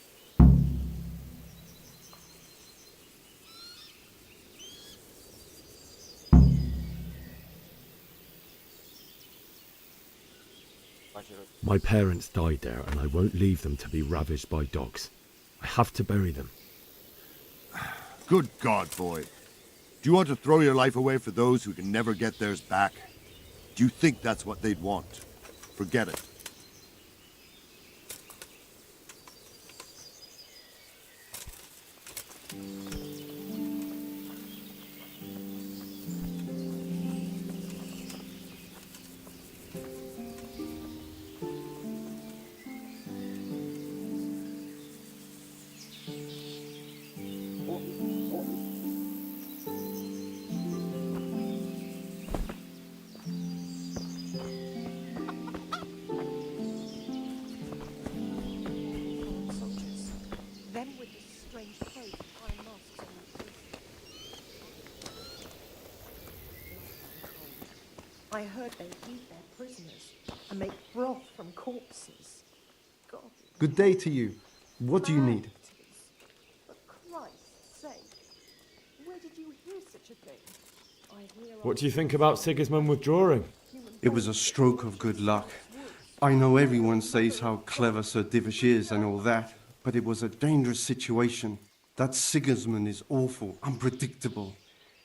My parents died there, and I won't leave them to be ravaged by dogs. I have to bury them. Good God, boy. Do you want to throw your life away for those who can never get theirs back? Do you think that's what they'd want? Forget it. I heard they eat their prisoners and make broth from corpses. God. Good day to you. What do you need? For Christ's sake, where did you hear such a thing? I hear What do you think about Sigismund withdrawing? It was a stroke of good luck. I know everyone says how clever Sir Divish is and all that, but it was a dangerous situation. That Sigismund is awful, unpredictable.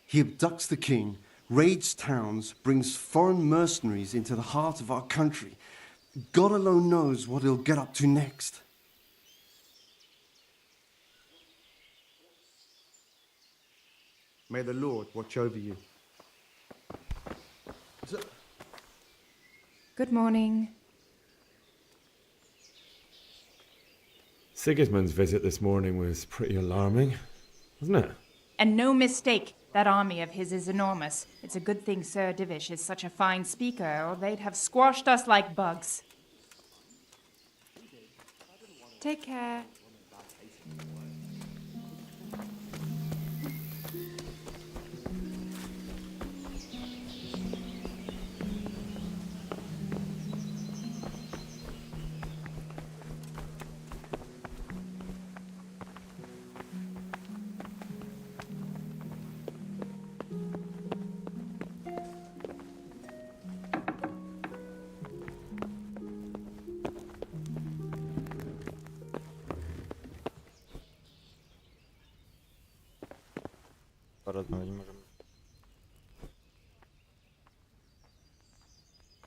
He abducts the king, raids towns, brings foreign mercenaries into the heart of our country. God alone knows what he'll get up to next. May the Lord watch over you. Good morning. Sigismund's visit this morning was pretty alarming, wasn't it? And no mistake, that army of his is enormous. It's a good thing Sir Divish is such a fine speaker, or they'd have squashed us like bugs. Take care.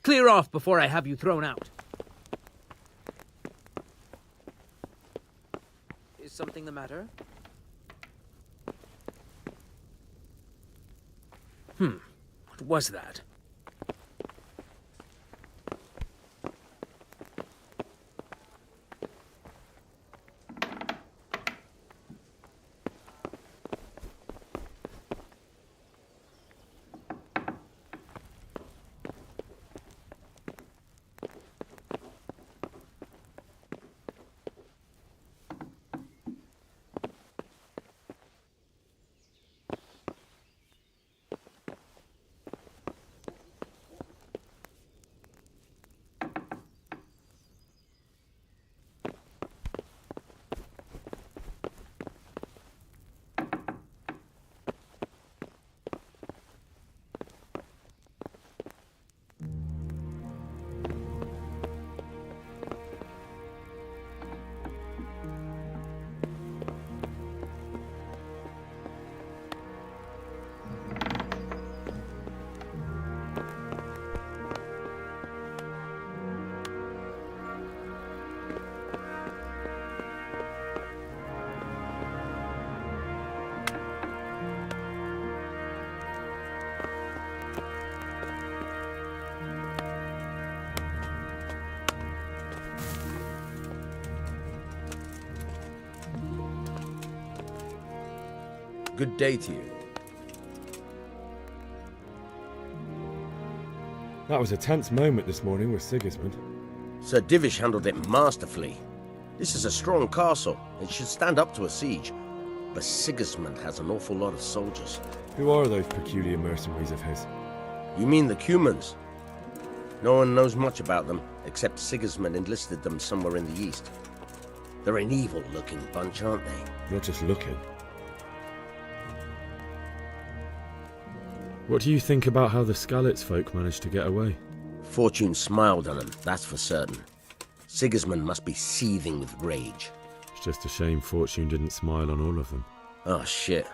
Clear off before I have you thrown out. Is something the matter? What was that? Good day to you. That was a tense moment this morning with Sigismund. Sir Divish handled it masterfully. This is a strong castle. It should stand up to a siege. But Sigismund has an awful lot of soldiers. Who are those peculiar mercenaries of his? You mean the Cumans? No one knows much about them, except Sigismund enlisted them somewhere in the east. They're an evil-looking bunch, aren't they? Not just looking. What do you think about how the Skalitz folk managed to get away? Fortune smiled on them, that's for certain. Sigismund must be seething with rage. It's just a shame Fortune didn't smile on all of them. Oh, shit.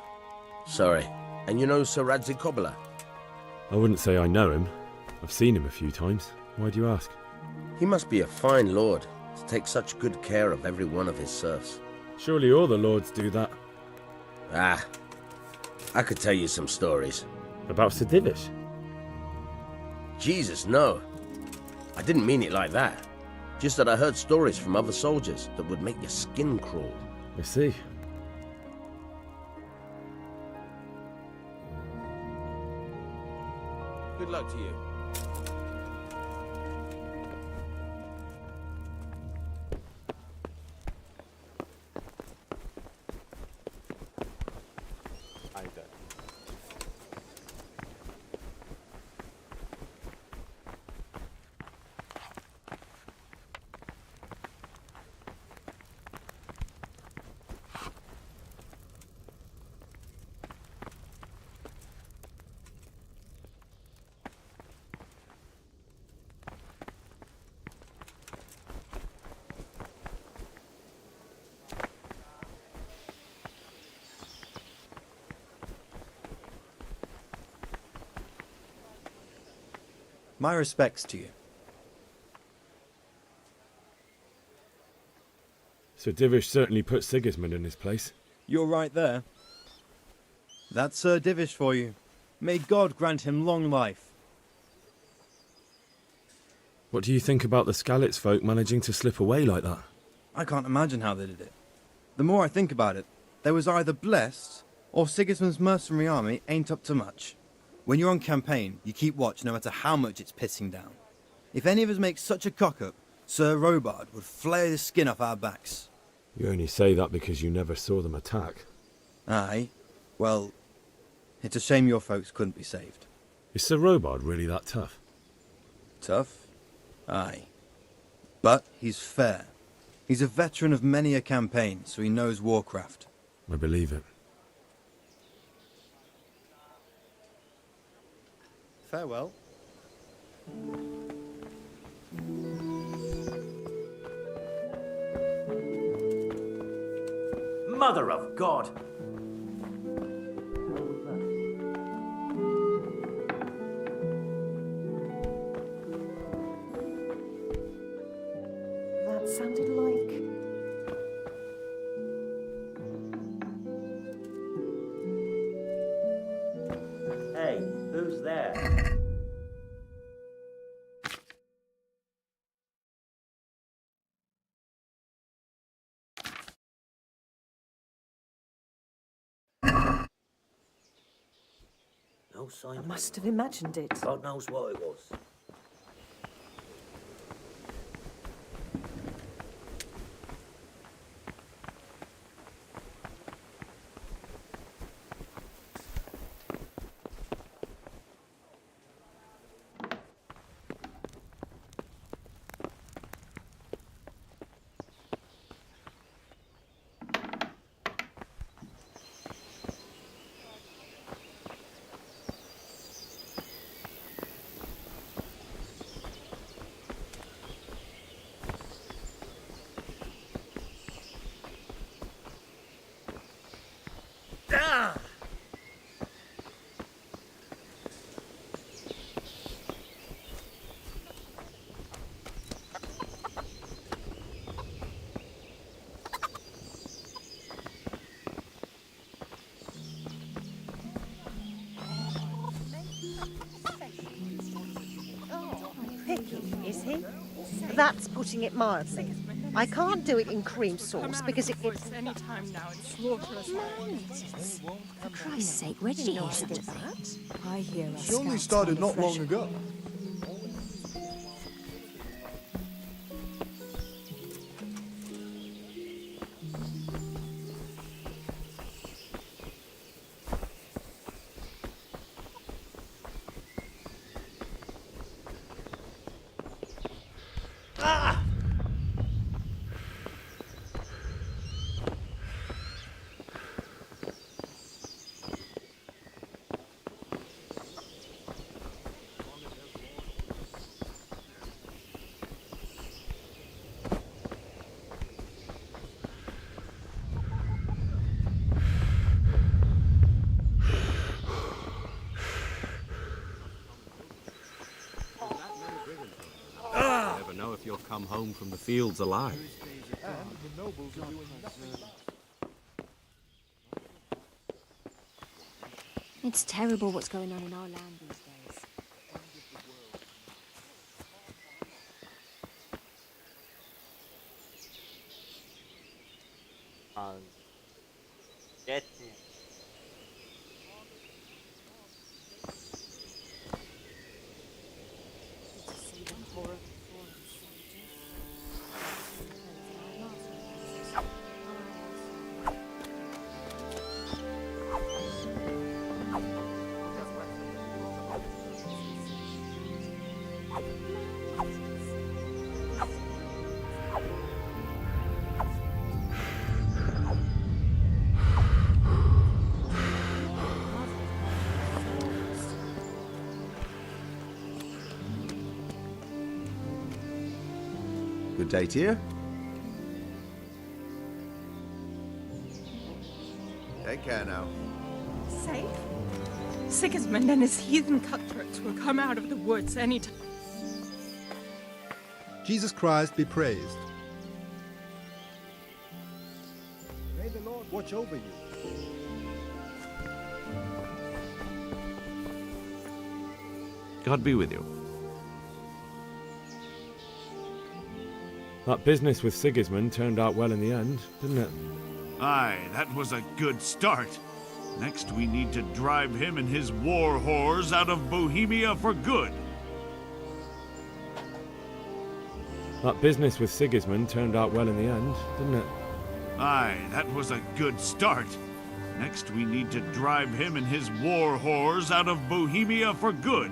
Sorry. And you know Sir Radzig I wouldn't say I know him. I've seen him a few times. Why do you ask? He must be a fine lord to take such good care of every one of his serfs. Surely all the lords do that. Ah, I could tell you some stories. About Sir Divish? Jesus, no. I didn't mean it like that. Just that I heard stories from other soldiers that would make your skin crawl. I see. Good luck to you. My respects to you. Sir Divish certainly put Sigismund in his place. You're right there. That's Sir Divish for you. May God grant him long life. What do you think about the Skalitz folk managing to slip away like that? I can't imagine how they did it. The more I think about it, they was either blessed, or Sigismund's mercenary army ain't up to much. When you're on campaign, you keep watch no matter how much it's pissing down. If any of us make such a cock-up, Sir Robard would flay the skin off our backs. You only say that because you never saw them attack. Aye. Well, it's a shame your folks couldn't be saved. Is Sir Robard really that tough? Tough? Aye. But he's fair. He's a veteran of many a campaign, so he knows warcraft. I believe it. Farewell. Mother of God! That sounded like... Hey, who's there? No sign. I must have imagined it. God knows what it was. Picky, is he? That's putting it mildly. I can't do it in cream sauce because it gets... Any time now and slaughter us. For Christ's sake, where did you hear such a thing? I hear us. She only started not long ago. Never know if you'll come home from the fields alive. It's terrible what's going on in our land these days. Good day to you. Take care now. Safe? Sigismund and his heathen cutthroats will come out of the woods any time. Jesus Christ be praised. May the Lord watch over you. God be with you. That business with Sigismund turned out well in the end, didn't it? Aye, that was a good start. Next we need to drive him and his war whores out of Bohemia for good. That business with Sigismund turned out well in the end, didn't it? Aye, that was a good start. Next we need to drive him and his war whores out of Bohemia for good.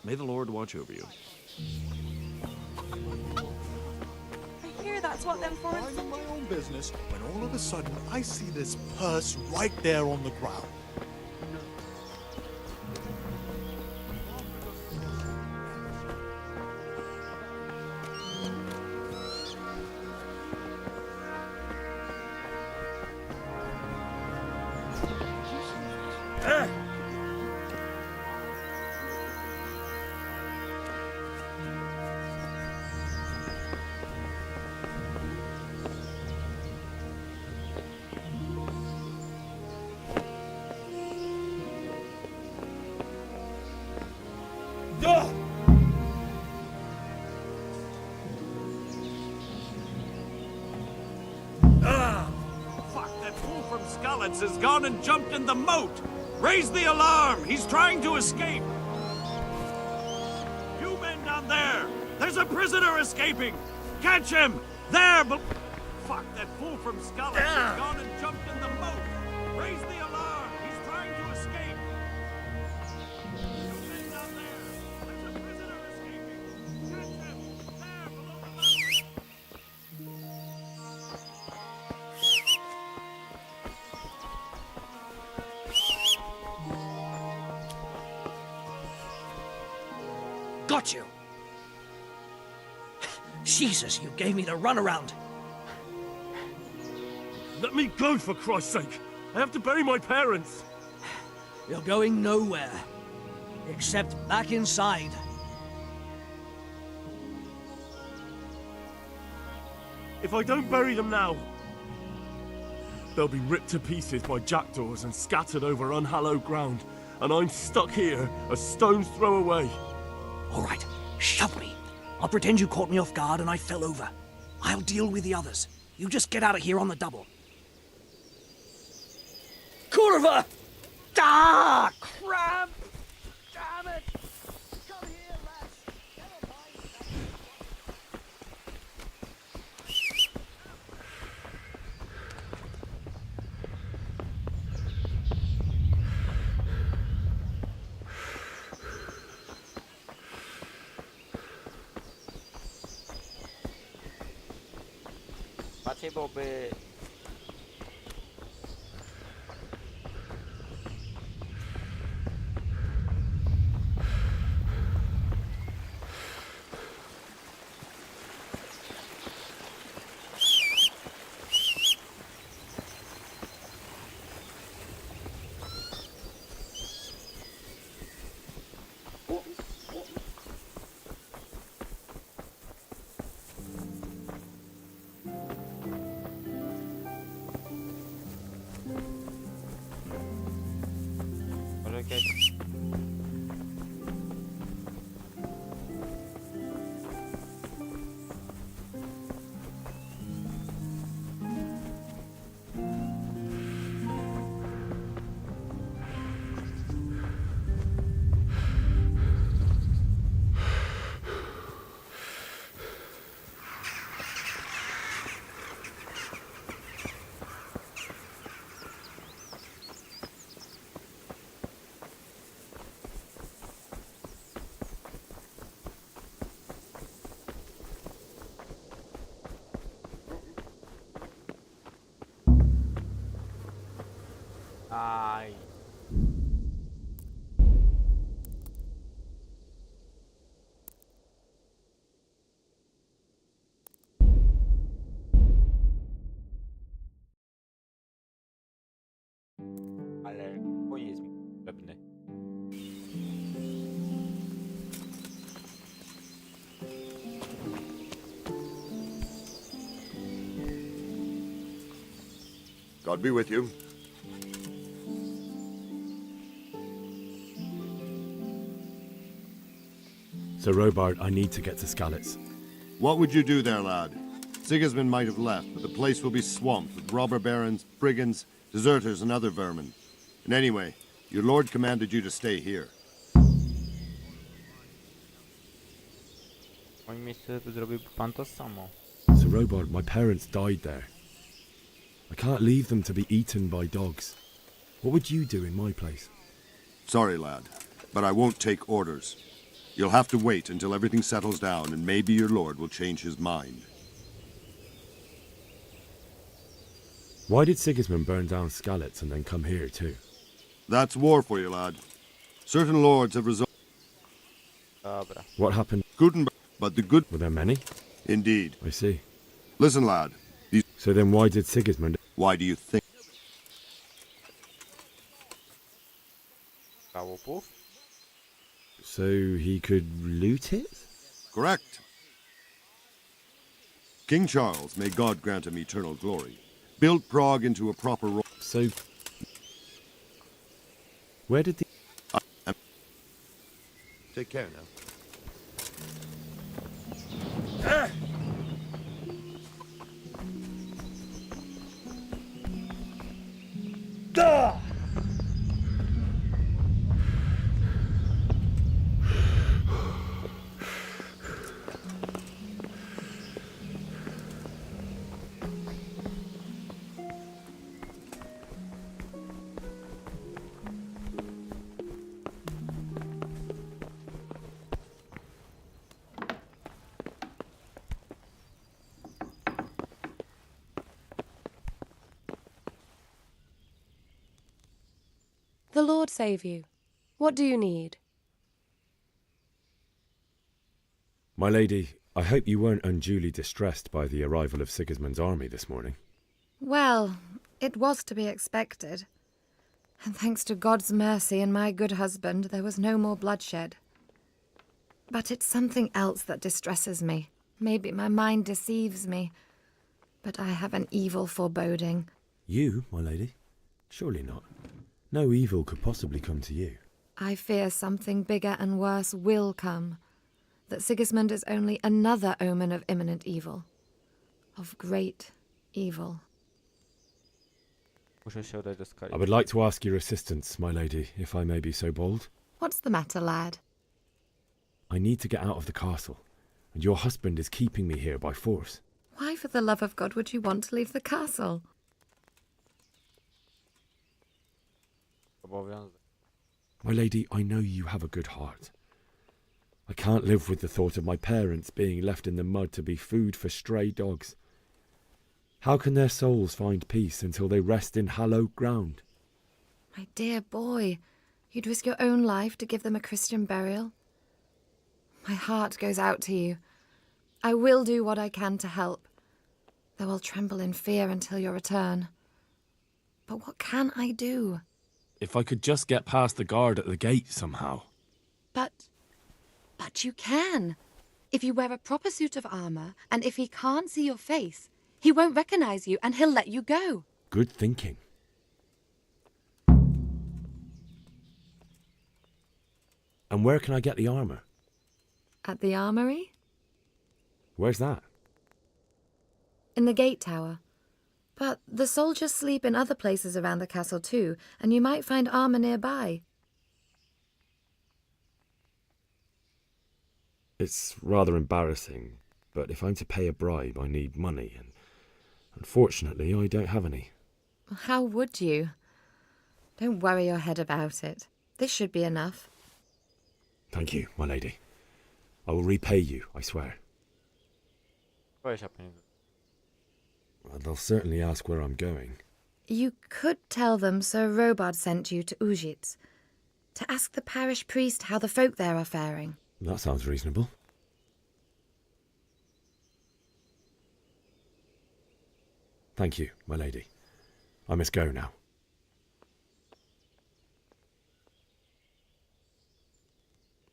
May the Lord watch over you. I hear that That's what them foreign... Minding my own business when all of a sudden I see this purse right there on the ground. Has gone and jumped in the moat. Raise the alarm. He's trying to escape. You men down there. There's a prisoner escaping. Catch him. There, but... Fuck, that fool from Scarlet has gone and jumped in the moat. Raise the alarm. He's trying to escape. You men down there. There's a prisoner escaping. Catch him. There, below the moat. Got you! Jesus, you gave me the runaround! Let me go, for Christ's sake! I have to bury my parents! You're going nowhere. Except back inside. If I don't bury them now, they'll be ripped to pieces by jackdaws and scattered over unhallowed ground, and I'm stuck here, a stone's throw away. All right, shove me. I'll pretend you caught me off guard and I fell over. I'll deal with the others. You just get out of here on the double. Curva! Ah, crap! Damn it! Come here, lads. Never mind. Macie byłoby... Aj. Ale koń jest mi potrzebny. God be with you. Sir Robard, I need to get to Skalitz. What would you do there, lad? Sigismund might have left, but the place will be swamped with robber barons, brigands, deserters, and other vermin. And anyway, your lord commanded you to stay here. W moim miejscu zrobiłby pan to samo. Sir Robard, my parents died there. I can't leave them to be eaten by dogs. What would you do in my place? Sorry, lad, but I won't take orders. You'll have to wait until everything settles down, and maybe your lord will change his mind. Why did Sigismund burn down Skalitz and then come here too? That's war for you, lad. Certain lords have resolved. Dobra. What happened? Gutenberg, but the good. Were there many? Indeed. I see. Listen, lad. These. So then why did Sigismund... Why do you think? Chałupów? So he could loot it? Correct. King Charles, may God grant him eternal glory, built Prague into a proper... So... Where did the... Take care now. The Lord save you. What do you need? My lady, I hope you weren't unduly distressed by the arrival of Sigismund's army this morning. Well, it was to be expected. And thanks to God's mercy and my good husband, there was no more bloodshed. But it's something else that distresses me. Maybe my mind deceives me. But I have an evil foreboding. You, my lady? Surely not. No evil could possibly come to you. I fear something bigger and worse will come. That Sigismund is only another omen of imminent evil. Of great evil. Muszę się udać do Skalitz. I would like to ask your assistance, my lady, if I may be so bold. What's the matter, lad? I need to get out of the castle, and your husband is keeping me here by force. Why, for the love of God, would you want to leave the castle? Obowiązek. My lady, I know you have a good heart. I can't live with the thought of my parents being left in the mud to be food for stray dogs. How can their souls find peace until they rest in hallowed ground? My dear boy, you'd risk your own life to give them a Christian burial? My heart goes out to you. I will do what I can to help, though I'll tremble in fear until your return. But what can I do? If I could just get past the guard at the gate somehow. But you can. If you wear a proper suit of armor, and if he can't see your face, he won't recognize you and he'll let you go. Good thinking. And where can I get the armor? At the armory? Where's that? In the gate tower. But the soldiers sleep in other places around the castle too, and you might find armor nearby. It's rather embarrassing, but if I'm to pay a bribe, I need money, and unfortunately, I don't have any. How would you? Don't worry your head about it. This should be enough. Thank you, my lady. I will repay you, I swear. They'll certainly ask where I'm going. You could tell them Sir Robard sent you to Ujits, to ask the parish priest how the folk there are faring. That sounds reasonable. Thank you, my lady. I must go now.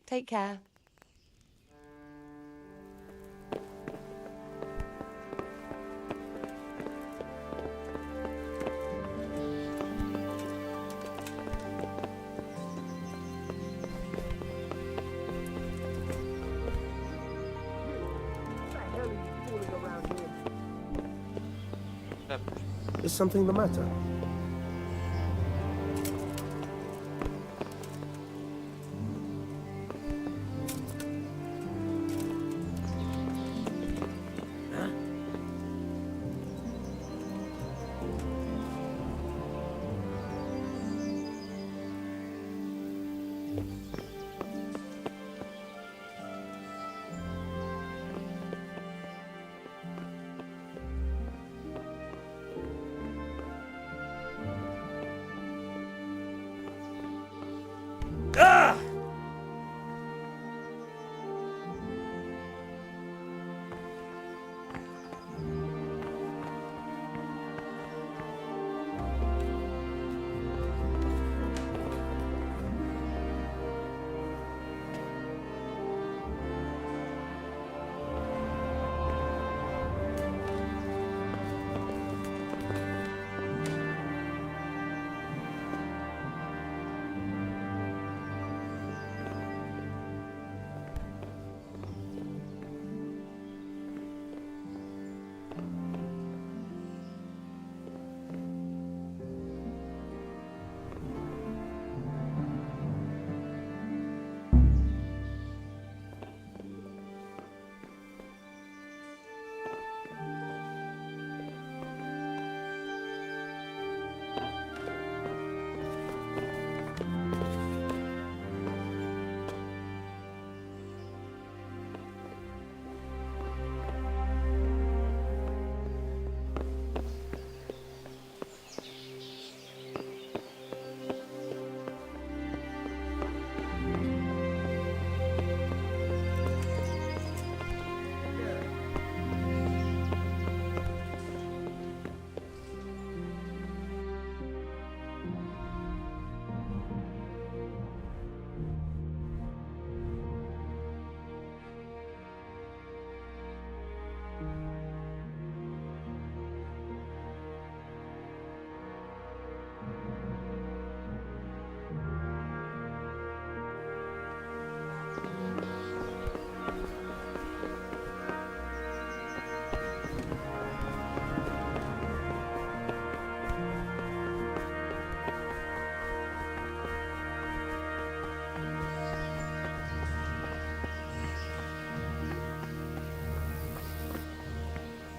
Take care. Is something the matter?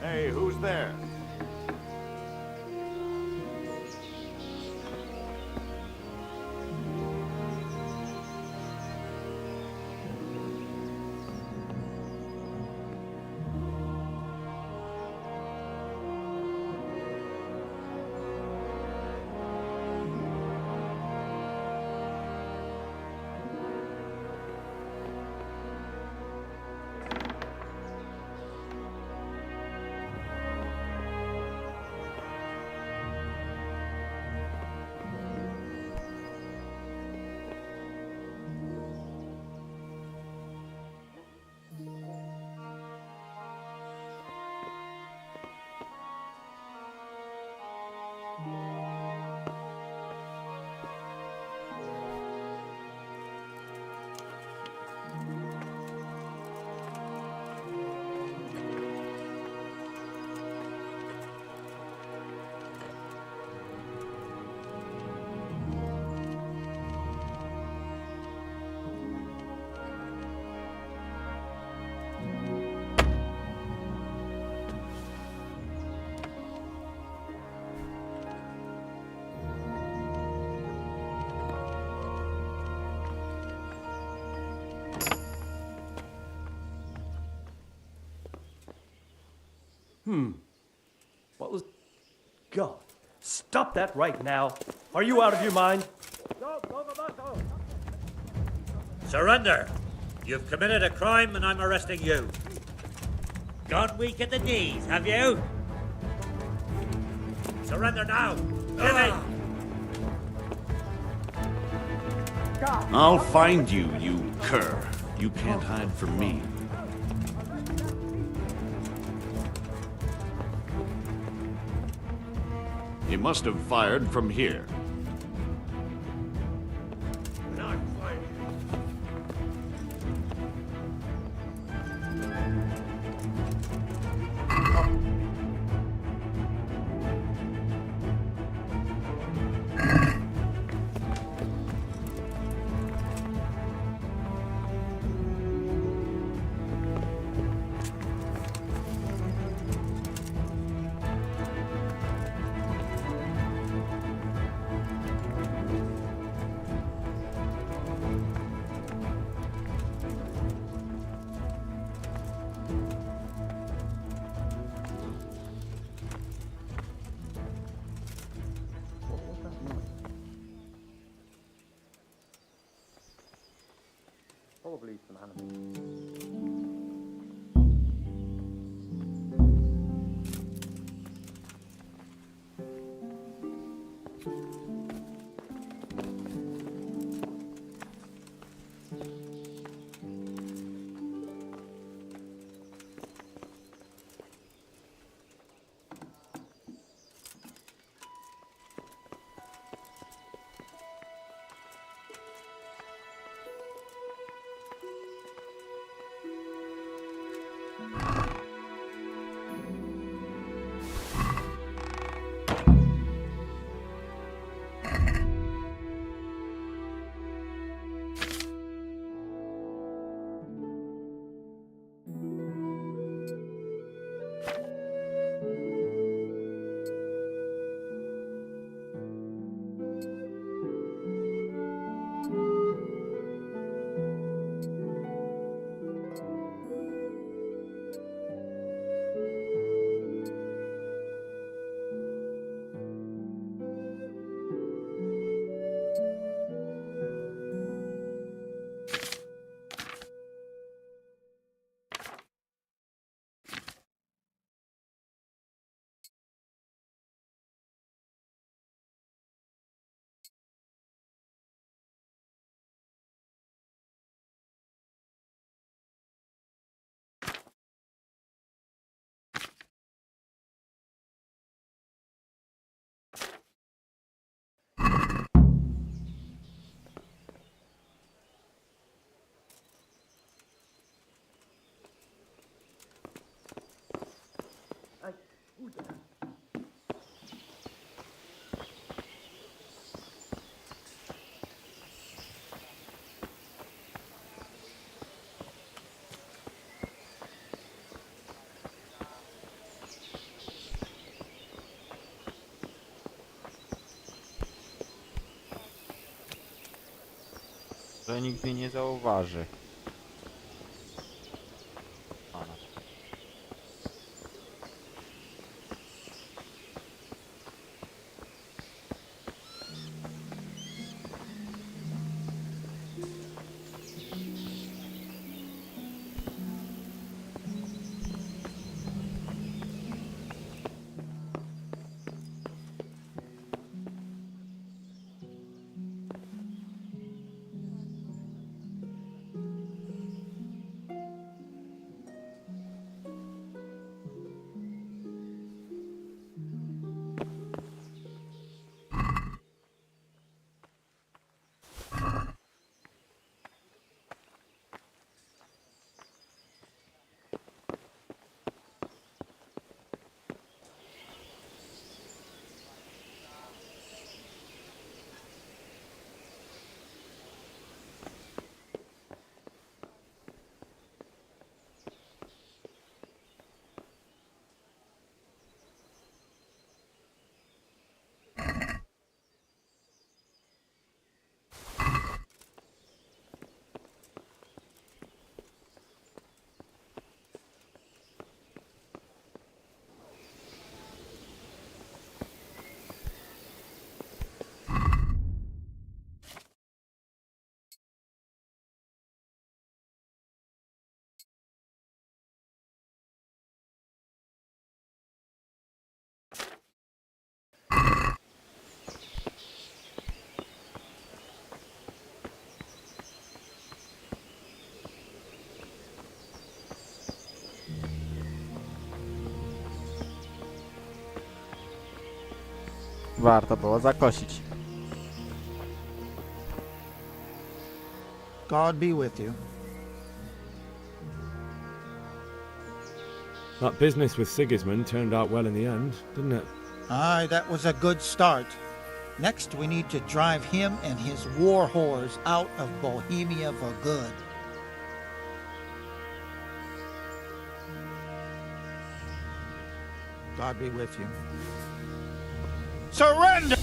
Hey, who's there? What was... God, stop that right now. Are you out of your mind? Surrender! You've committed a crime and I'm arresting you. Gone weak at the knees, have you? Surrender now! Give me! I'll find you, you cur. You can't hide from me. He must have fired from here. Probably some animals. Że nikt mnie nie zauważy. Warto było zakosić. God be with you. That business with Sigismund turned out well in the end, didn't it? Aye, that was a good start. Next, we need to drive him and his war whores out of Bohemia for good. God be with you. Surrender!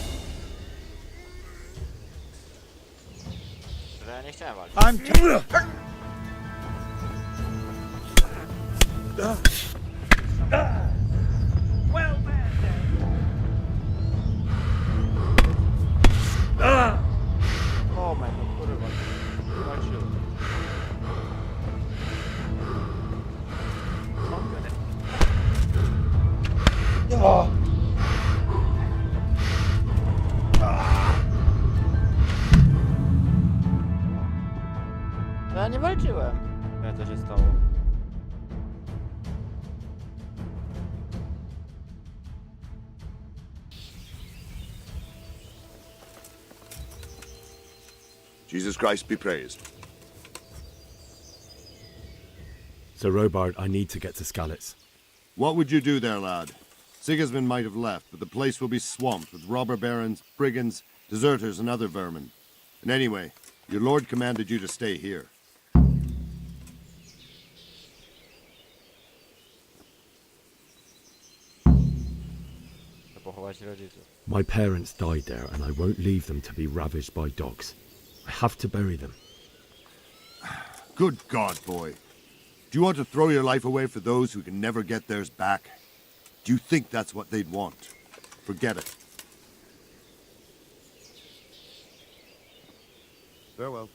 Że ja nie chciałem walczyć. I'm Well met Moment, no kurwa. Walczyłem. No ja nie walczyłem. Co się stało? Jesus Christ be praised. Sir Robard, I need to get to Skalitz. What would you do there, lad? Sigismund might have left, but the place will be swamped with robber barons, brigands, deserters, and other vermin. And anyway, your lord commanded you to stay here. My parents died there, and I won't leave them to be ravaged by dogs. I have to bury them. Good God, boy. Do you want to throw your life away for those who can never get theirs back? Do you think that's what they'd want? Forget it. Farewell.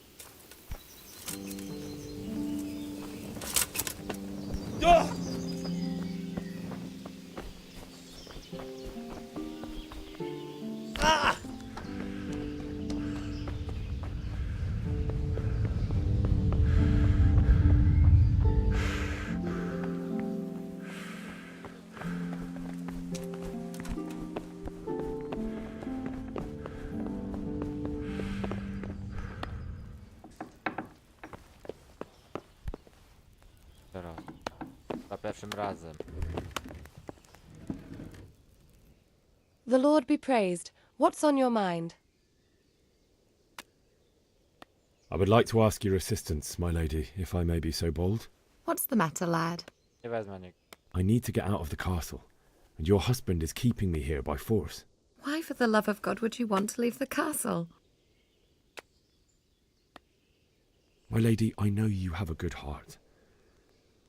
Teraz. Za pierwszym razem. The Lord be praised. What's on your mind? I would like to ask your assistance, my lady, if I may be so bold. What's the matter, lad? Nie wezmę nikt. I need to get out of the castle, and your husband is keeping me here by force. Why, for the love of God, would you want to leave the castle? My lady, I know you have a good heart.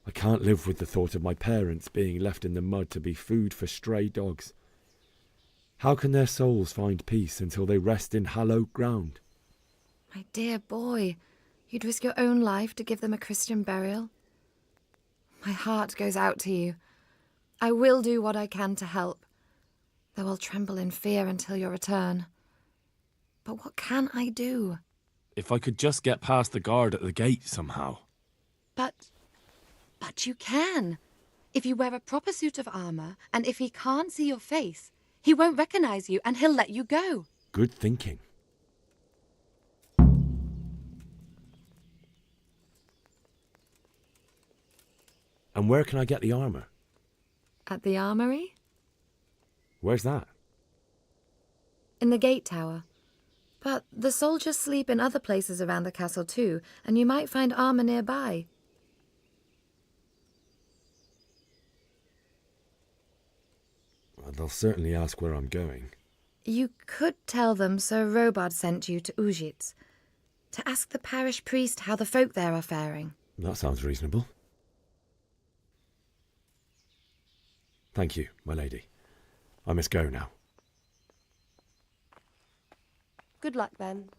I can't live with the thought of my parents being left in the mud to be food for stray dogs. How can their souls find peace until they rest in hallowed ground? My dear boy, you'd risk your own life to give them a Christian burial? My heart goes out to you. I will do what I can to help, though I'll tremble in fear until your return. But what can I do? If I could just get past the guard at the gate somehow. But you can. If you wear a proper suit of armor, and if he can't see your face, he won't recognize you and he'll let you go. Good thinking. And where can I get the armor? At the armory? Where's that? In the gate tower. But the soldiers sleep in other places around the castle too, and you might find armor nearby. Well, they'll certainly ask where I'm going. You could tell them Sir Robard sent you to Ujits, to ask the parish priest how the folk there are faring. That sounds reasonable. Thank you, my lady. I must go now. Good luck, then.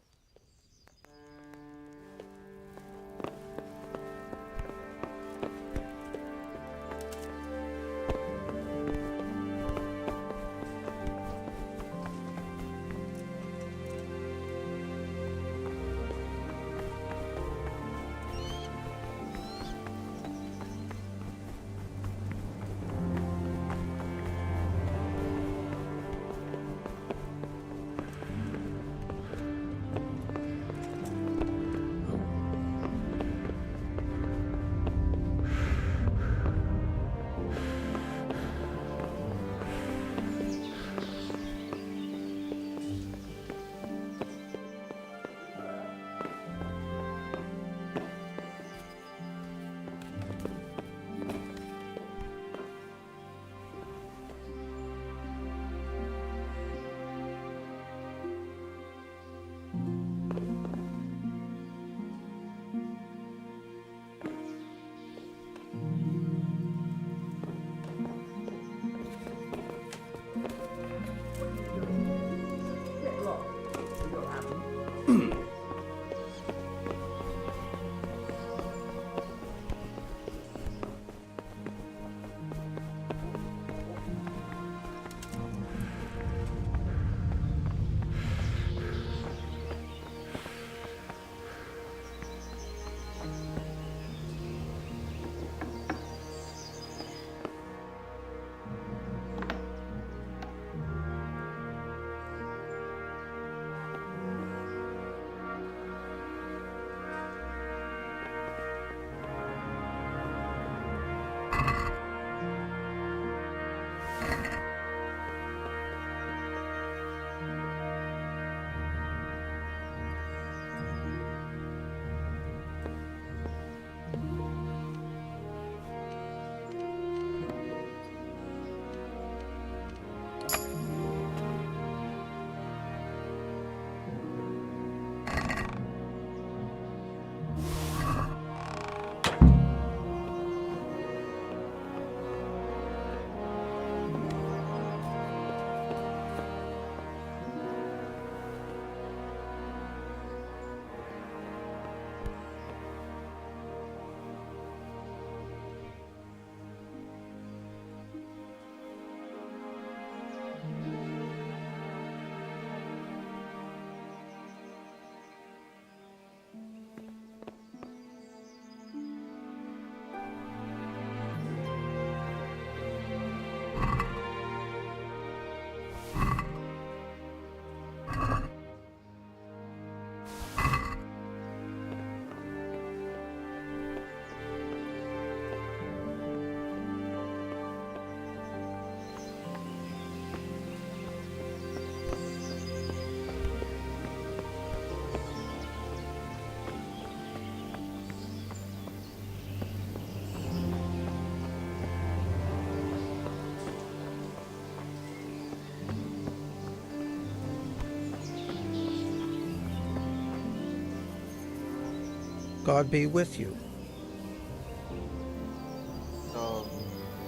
God be with you.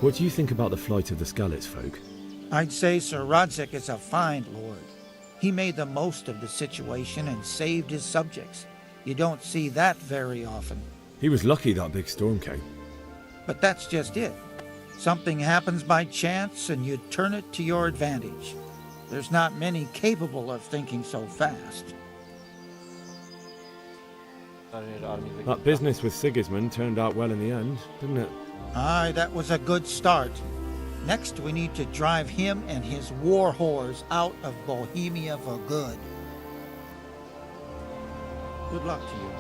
What do you think about the flight of the Skalitz folk? I'd say Sir Radzig is a fine lord. He made the most of the situation and saved his subjects. You don't see that very often. He was lucky that big storm came. But that's just it. Something happens by chance and you turn it to your advantage. There's not many capable of thinking so fast. That business with Sigismund turned out well in the end, didn't it? Aye, that was a good start. Next, we need to drive him and his war whores out of Bohemia for good. Good luck to you.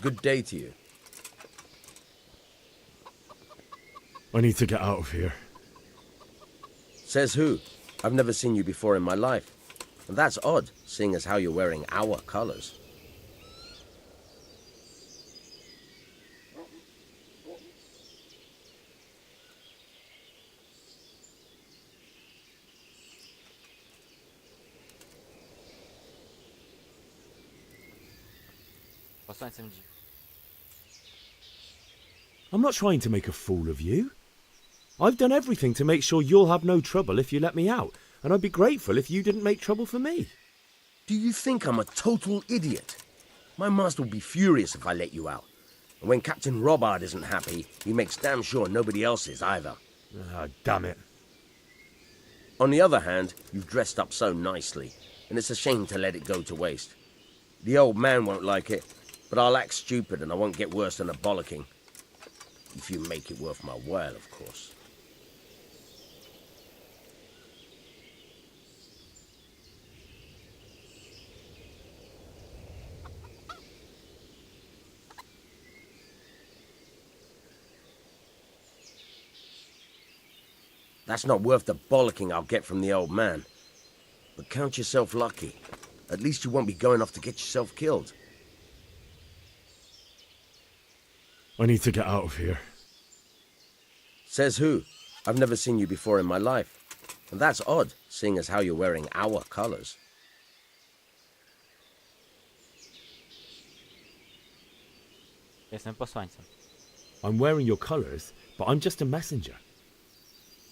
Good day to you. I need to get out of here. Says who? I've never seen you before in my life. And that's odd, seeing as how you're wearing our colors. I'm not trying to make a fool of you. I've done everything to make sure you'll have no trouble if you let me out, and I'd be grateful if you didn't make trouble for me. Do you think I'm a total idiot? My master will be furious if I let you out. And when Captain Robard isn't happy, he makes damn sure nobody else is either. Ah, damn it. On the other hand, you've dressed up so nicely, and it's a shame to let it go to waste. The old man won't like it, but I'll act stupid and I won't get worse than a bollocking. If you make it worth my while, of course. That's not worth the bollocking I'll get from the old man. But count yourself lucky. At least you won't be going off to get yourself killed. I need to get out of here. Says who? I've never seen you before in my life. And that's odd, seeing as how you're wearing our colors. Jestem posłańcem. I'm wearing your colours, but I'm just a messenger.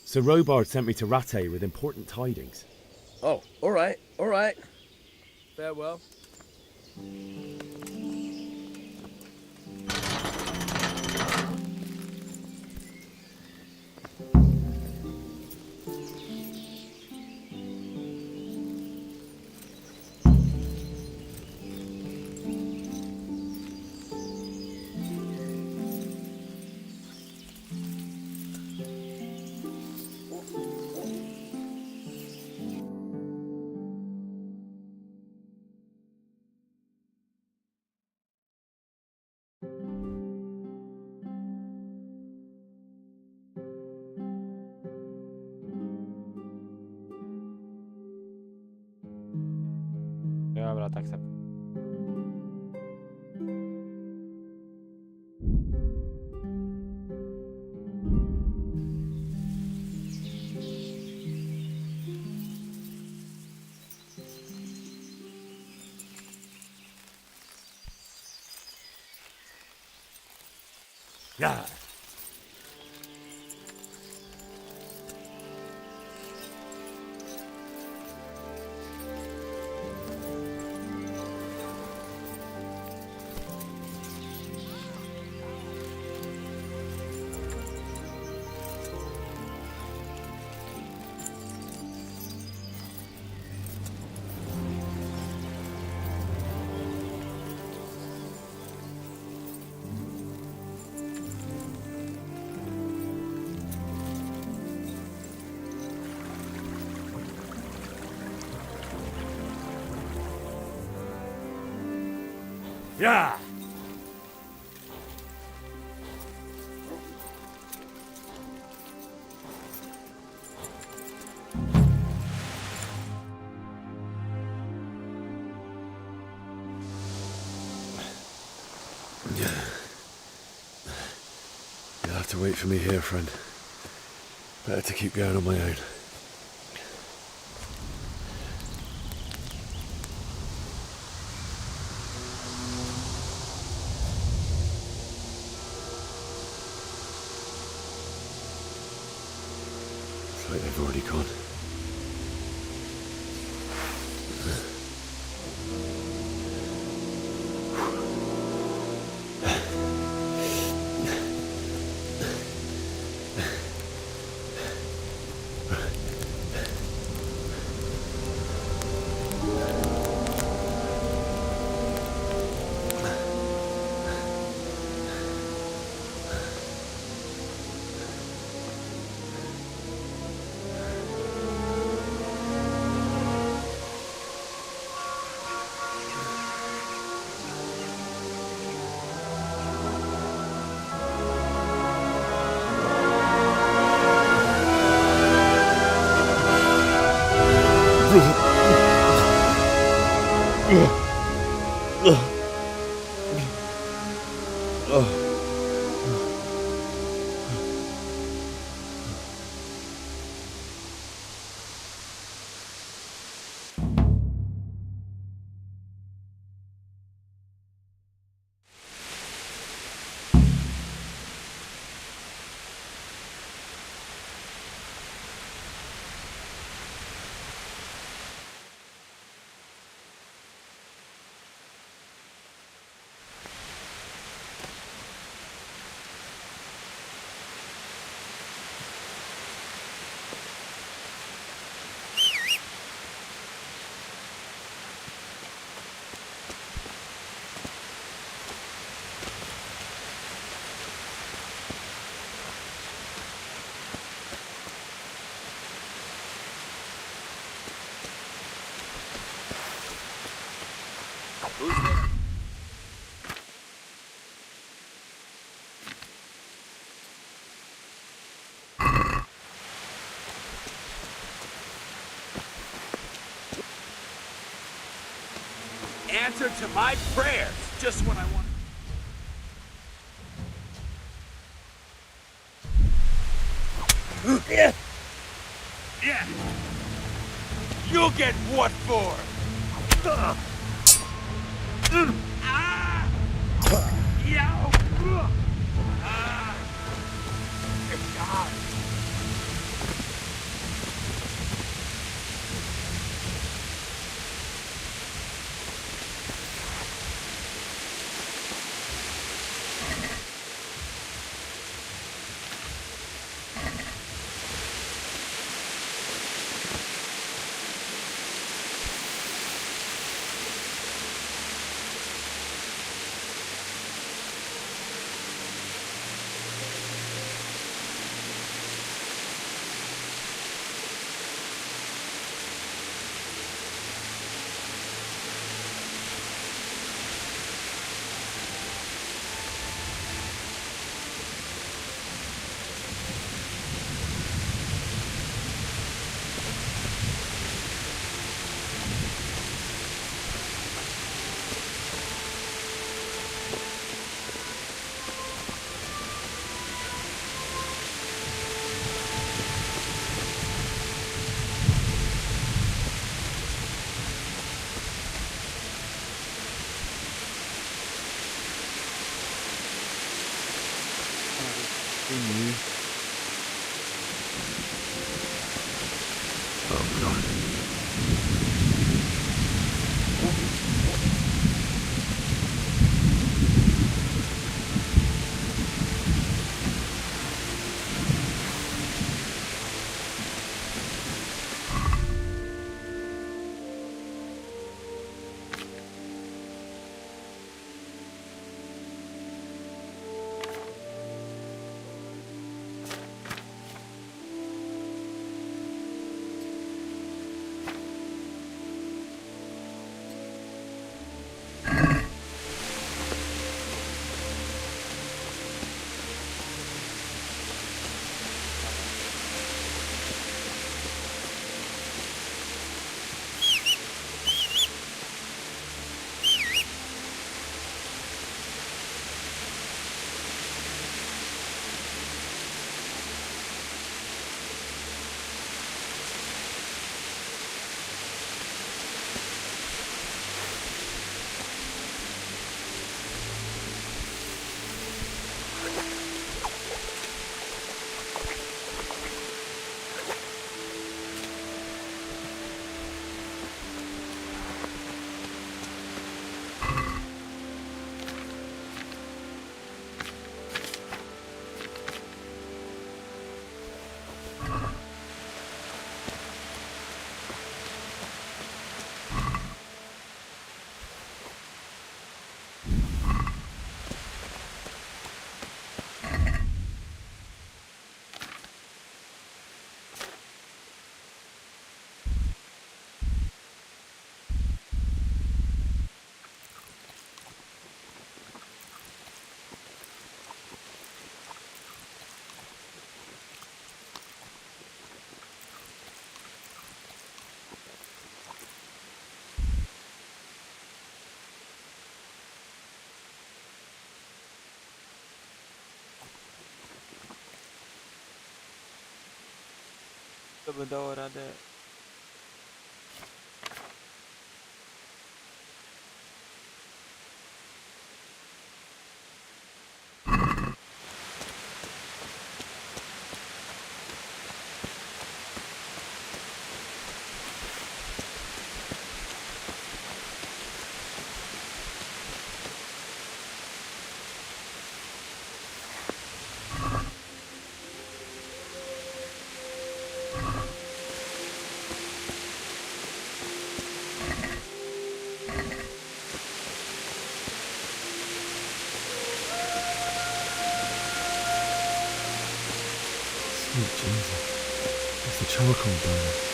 Sir Robard sent me to Rattay with important tidings. Oh, all right, all right. Farewell. Dobra, tak sobie. Yeah. Yeah. You'll have to wait for me here, friend. Better to keep going on my own. It's like they've already gone. Answer to my prayers. Just what I want. Yeah. Yeah. You'll get what for? Ah. Yow. Oh, God. To by dało radę. Sweet Jesus. It's the charcoal burner.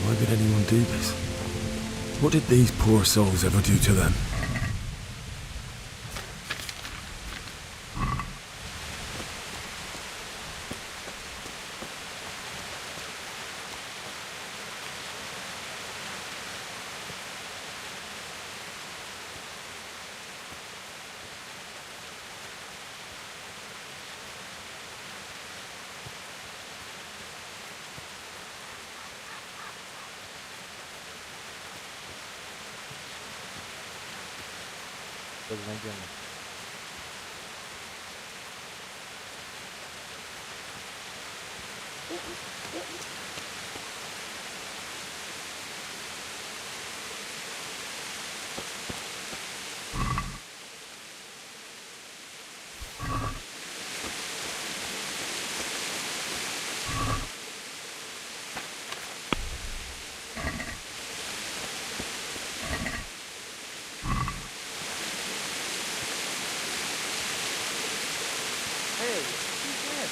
Why would anyone do this? What did these poor souls ever do to them? To znajdziemy. Hey, who's that?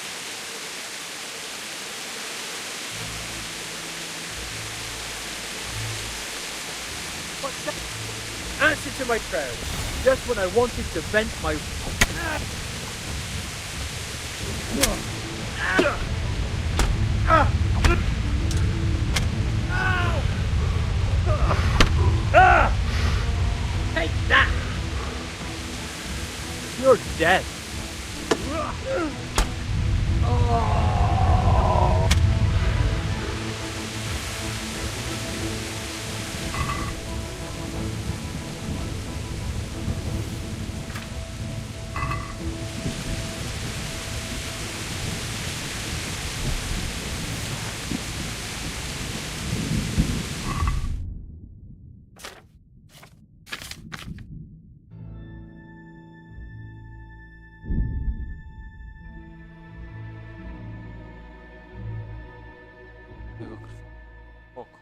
What's that? Answer to my prayers. Just when I wanted to vent my... Take that! You're dead. Jego krwi. Oko.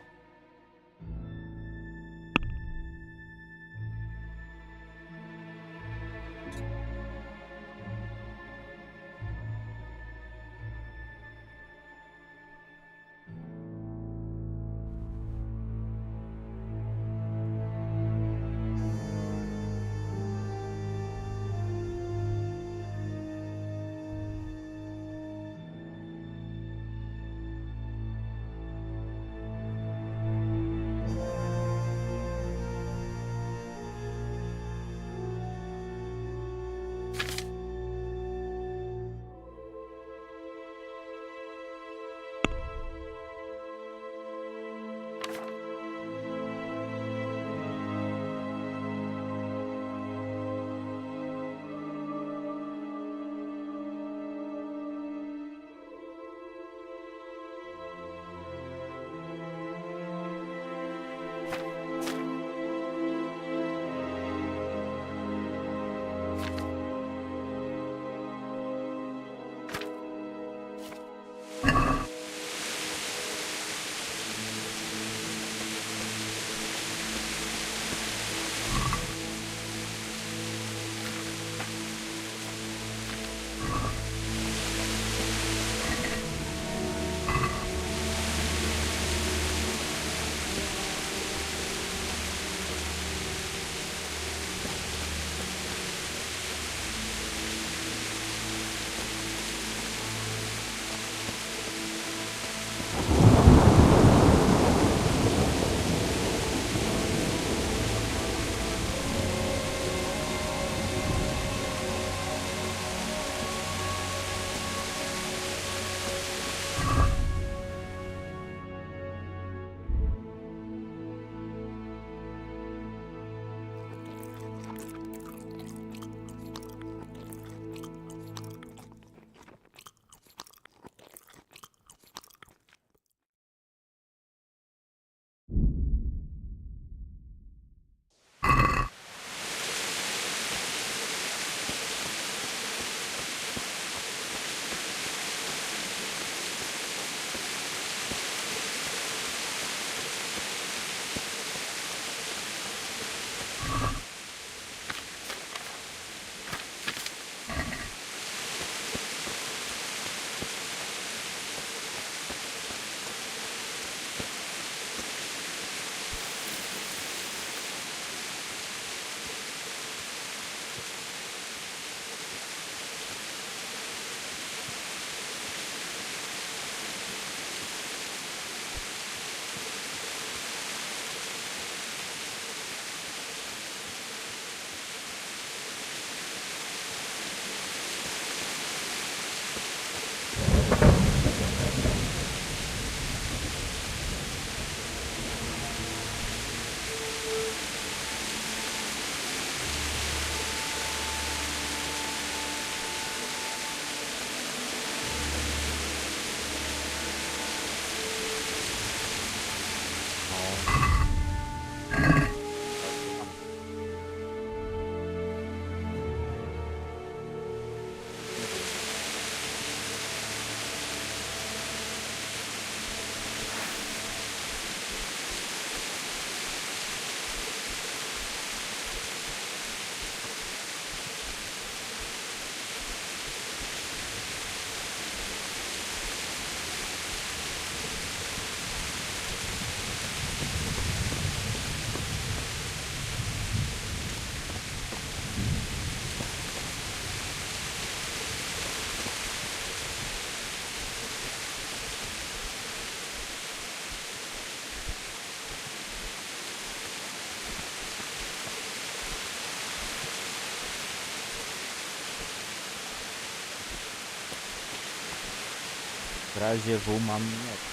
W razie W mam miecz.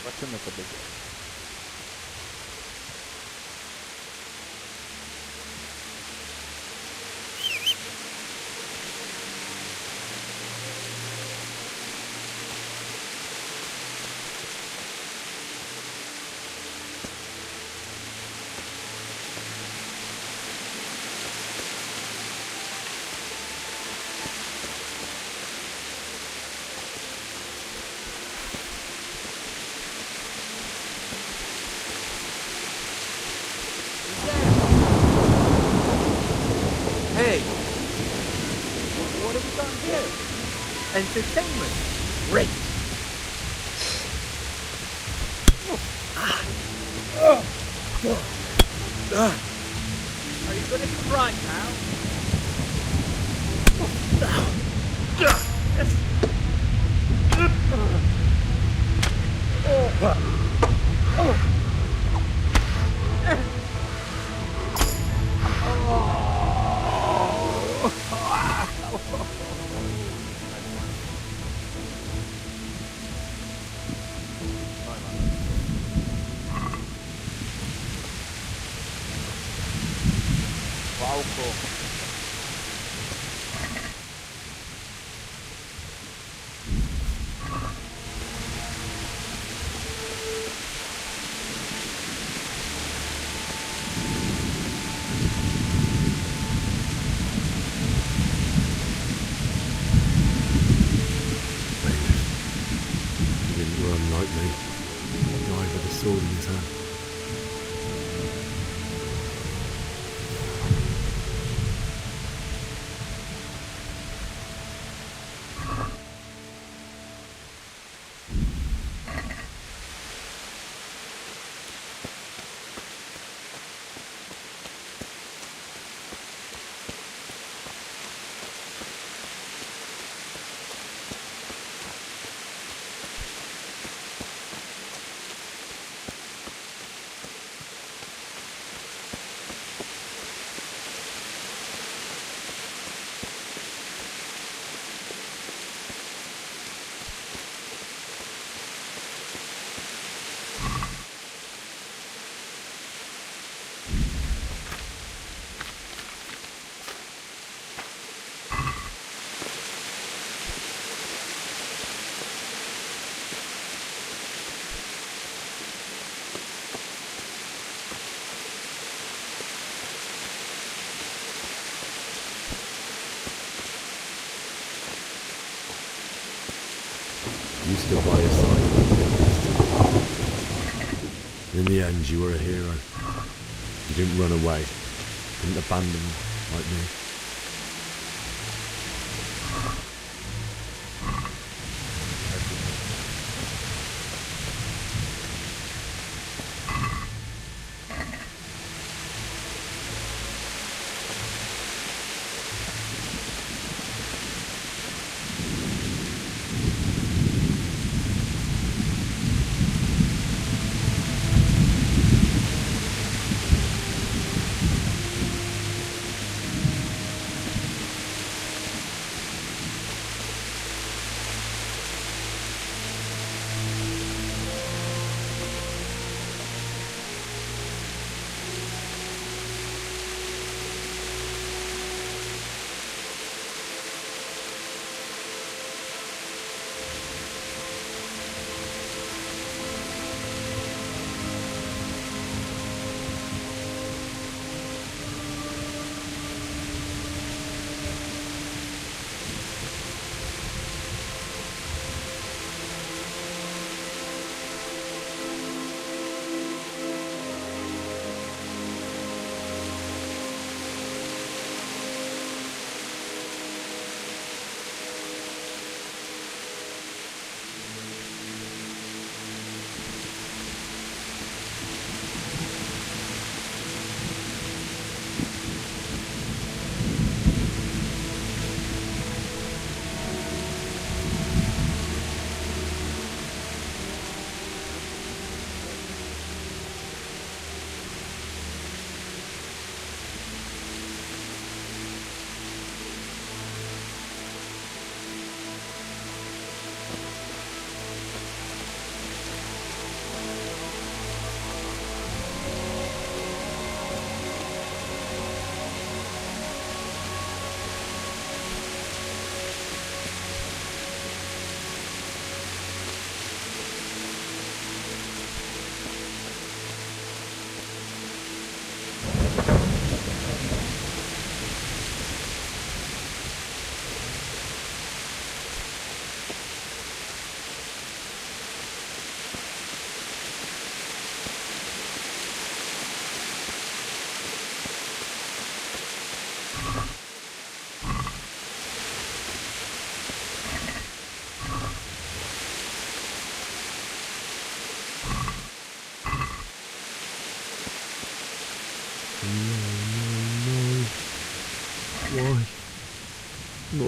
Zobaczymy co będzie. Hey! What have we got here? Entertainment! Great! Are you gonna cry now? Wałko. He didn't run like me. He died with a sword in his hand. You stood by his side. In the end, you were a hero. You didn't run away. Didn't abandon him like me.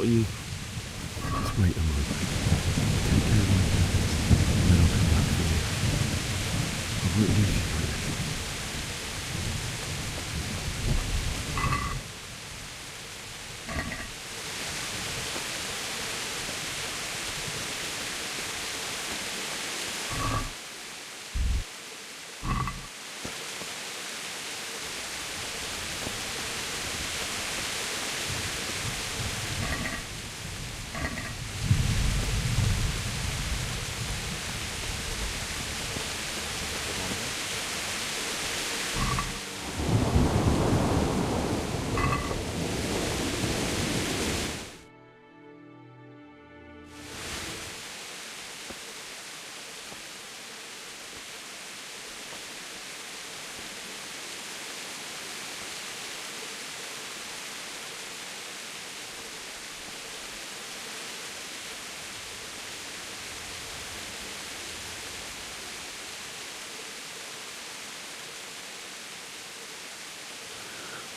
got you. Just wait a moment. Take care of my parents, and then I'll come back for you. I won't leave you like this.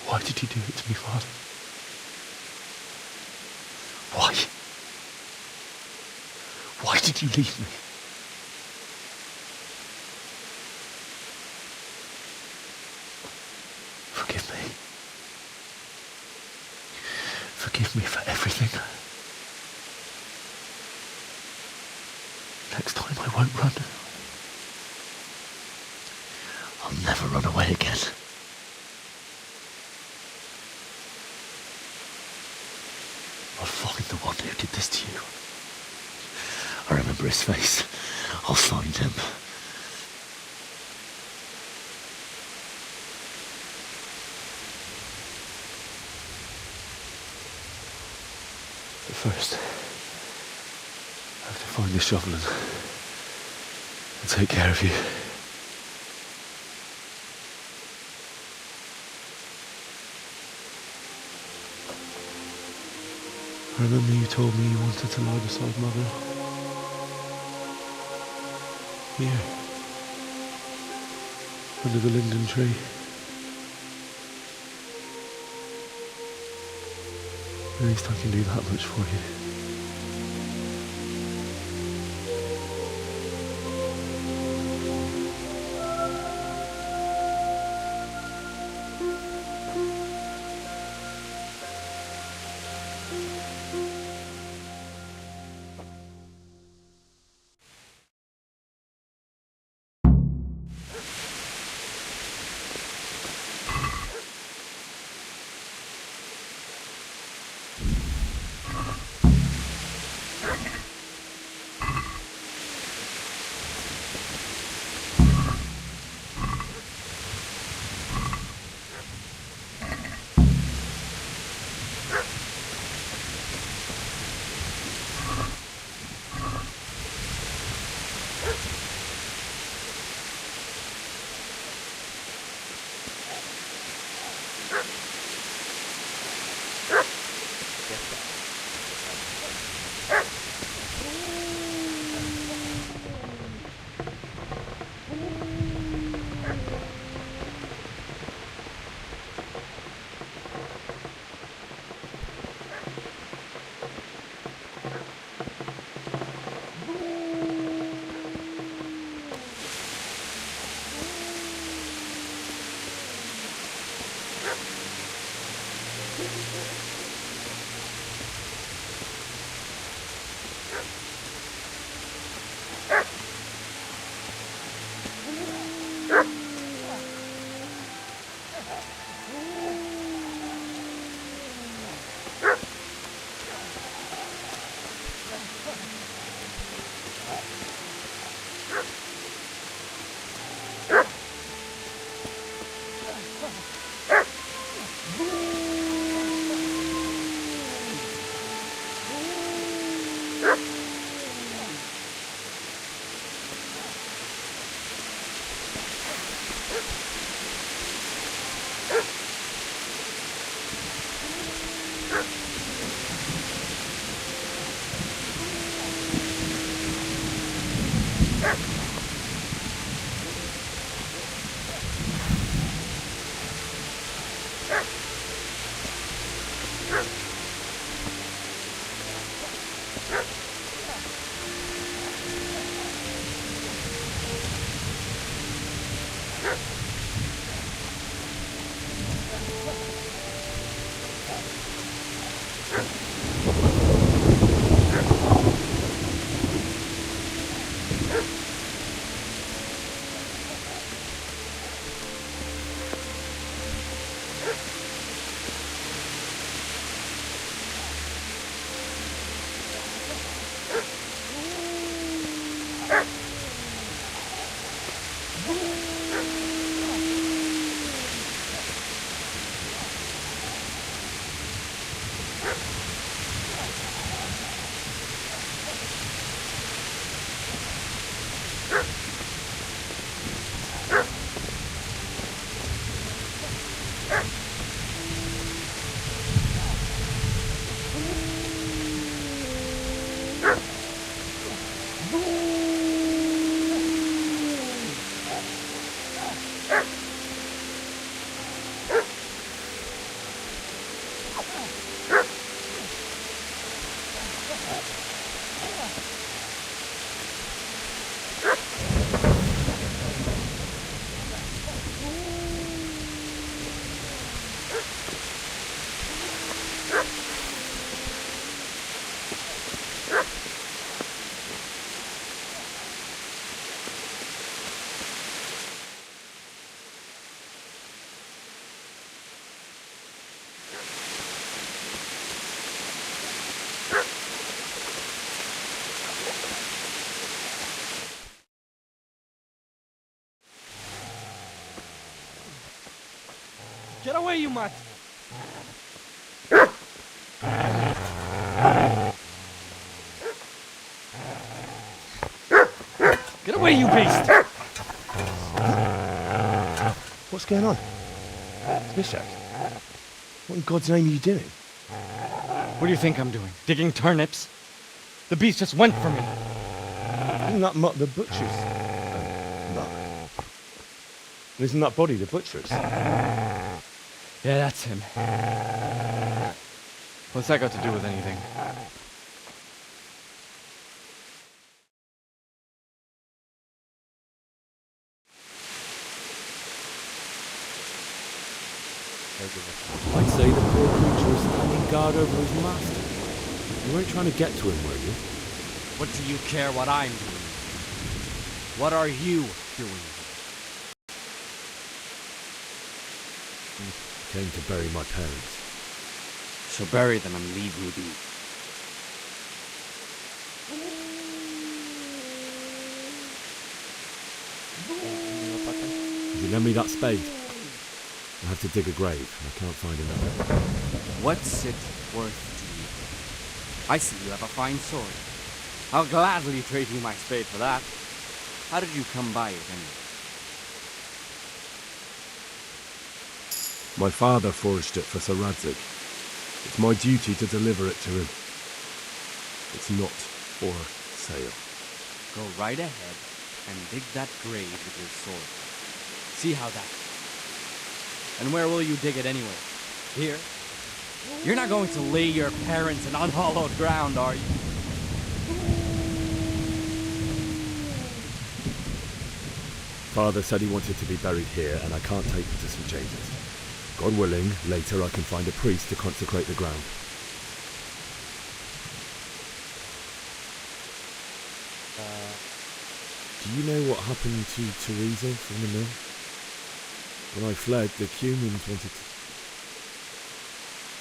Why did you do it to me, Father? Why? Why did you leave me? Forgive me. Forgive me for everything. Next time I won't run. I'll never run away again. I'll find the one who did this to you. I remember his face. I'll find him. But first, I have to find the shovel and take care of you. I remember you told me you wanted to lie beside Mother. Here. Under the linden tree. At least I can do that much for you. Get away, you mutt! Get away, you beast! What's going on? Mishak, what in God's name are you doing? What do you think I'm doing? Digging turnips? The beast just went for me. Isn't that Mutt the butcher's? Mutt. Isn't that body the butcher's? Yeah, that's him. What's that got to do with anything? I'd say the poor creature was standing guard over his master. You weren't trying to get to him, were you? What do you care what I'm doing? What are you doing? Came to bury my parents. So bury them and leave me be. Could you lend me that spade? I have to dig a grave. I can't find another. What's it worth to you? I see you have a fine sword. I'll gladly trade you my spade for that. How did you come by it anyway? My father forged it for Sir Radzig. It's my duty to deliver it to him. It's not for sale. Go right ahead and dig that grave with your sword. See how that goes. And where will you dig it anyway? Here? You're not going to lay your parents in unhallowed ground, are you? Father said he wanted to be buried here, and I can't take him to St. James's. God willing, later I can find a priest to consecrate the ground. Do you know what happened to Teresa from the mill? When I fled, the Cumans wanted to...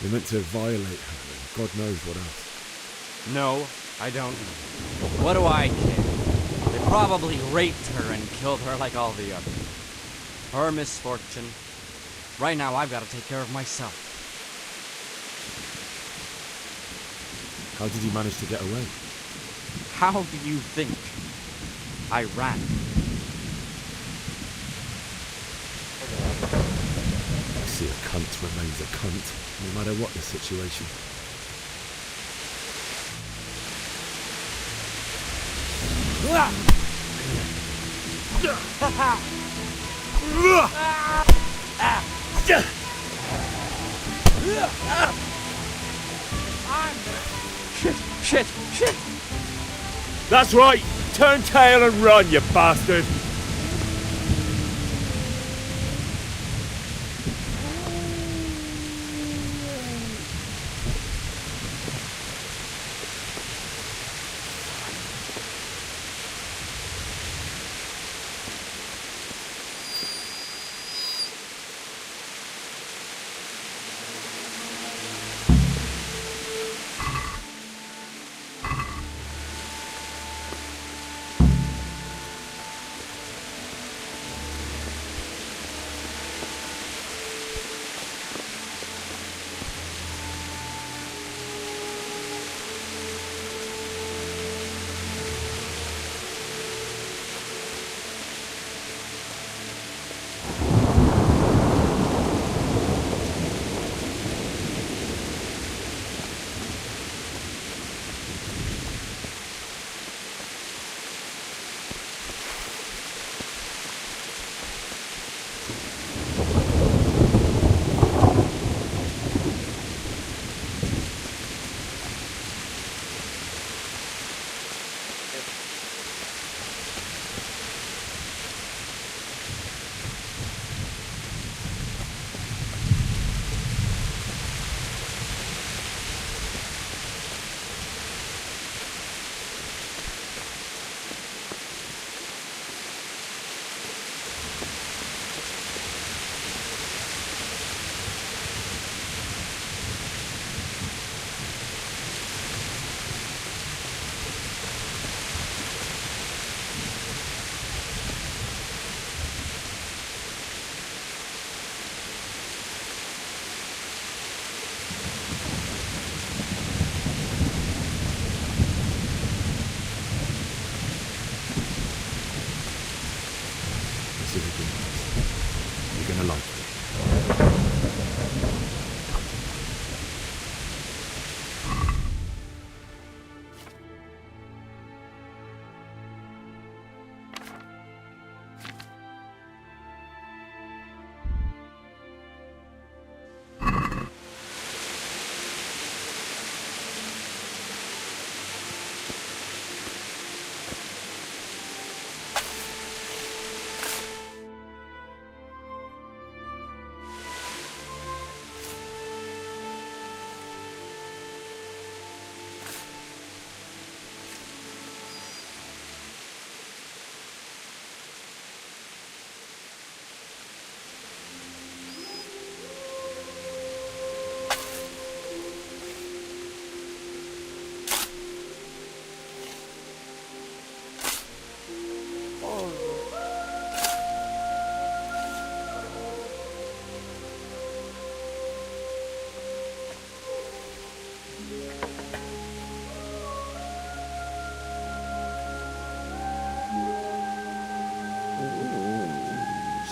They meant to violate her, and God knows what else. No, I don't. What do I care? They probably raped her and killed her like all the others. Her misfortune. Right now, I've got to take care of myself. How did you manage to get away? How do you think? I ran. I see a cunt remains a cunt, no matter what the situation. Shit! That's right! Turn tail and run, you bastard!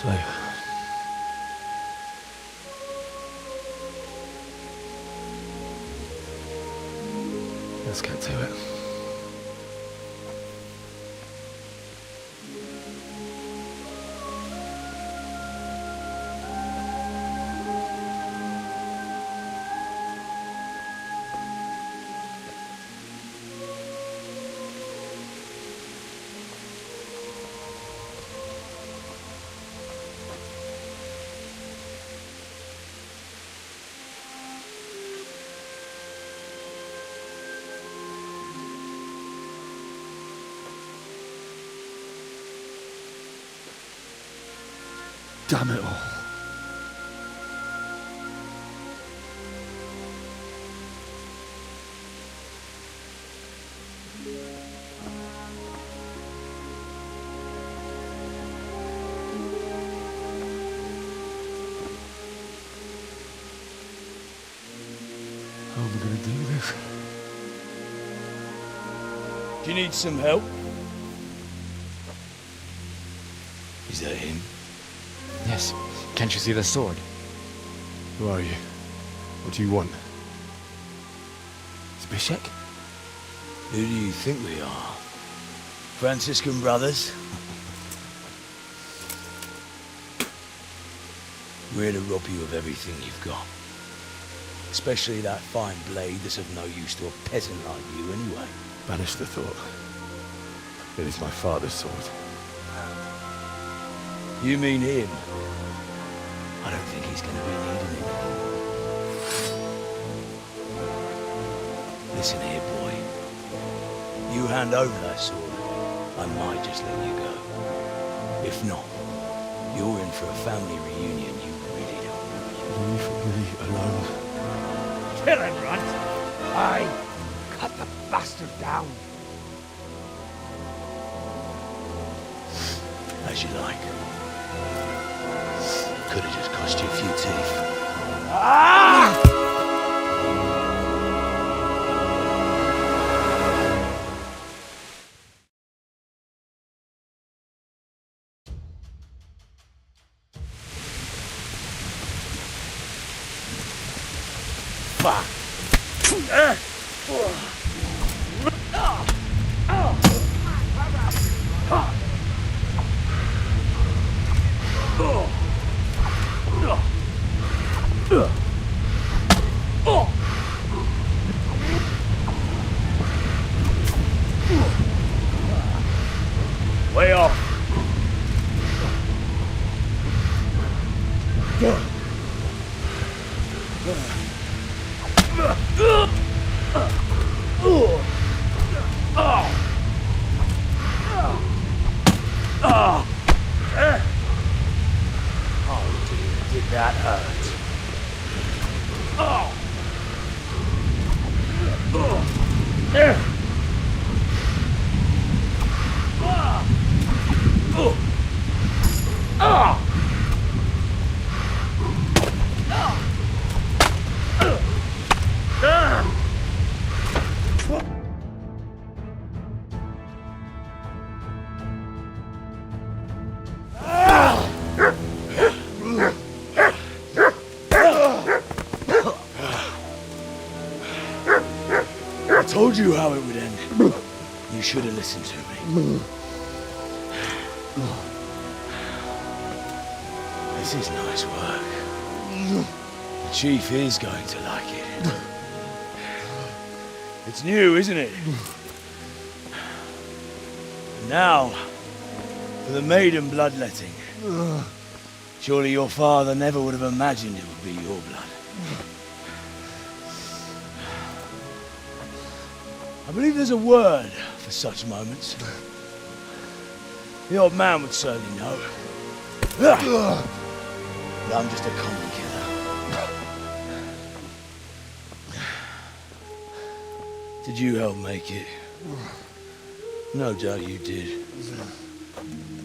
Slave. Let's get to it. Damn it all. How am I going to do this? Do you need some help? Is that him? Yes. Can't you see the sword? Who are you? What do you want? Zbyszek? Who do you think we are? Franciscan brothers? We're here to rob you of everything you've got. Especially that fine blade that's of no use to a peasant like you anyway. Banish the thought. It is my father's sword. You mean him? I don't think he's going to be needing it. Listen here, boy. You hand over that sword, I might just let you go. If not, you're in for a family reunion you really don't want. Leave me alone. Kill him, Runt! Aye, cut the bastard down. As you like. Could have just cost you a few teeth. Ah! Fuck! Way off. Oh dear, did that hurt? I told you how it would end. You should have listened to me. This is nice work. The chief is going to like it. It's new, isn't it? Now, for the maiden bloodletting. Surely your father never would have imagined it would be your blood. I believe there's a word for such moments. The old man would certainly know. But I'm just a common killer. Did you help make it? No doubt you did.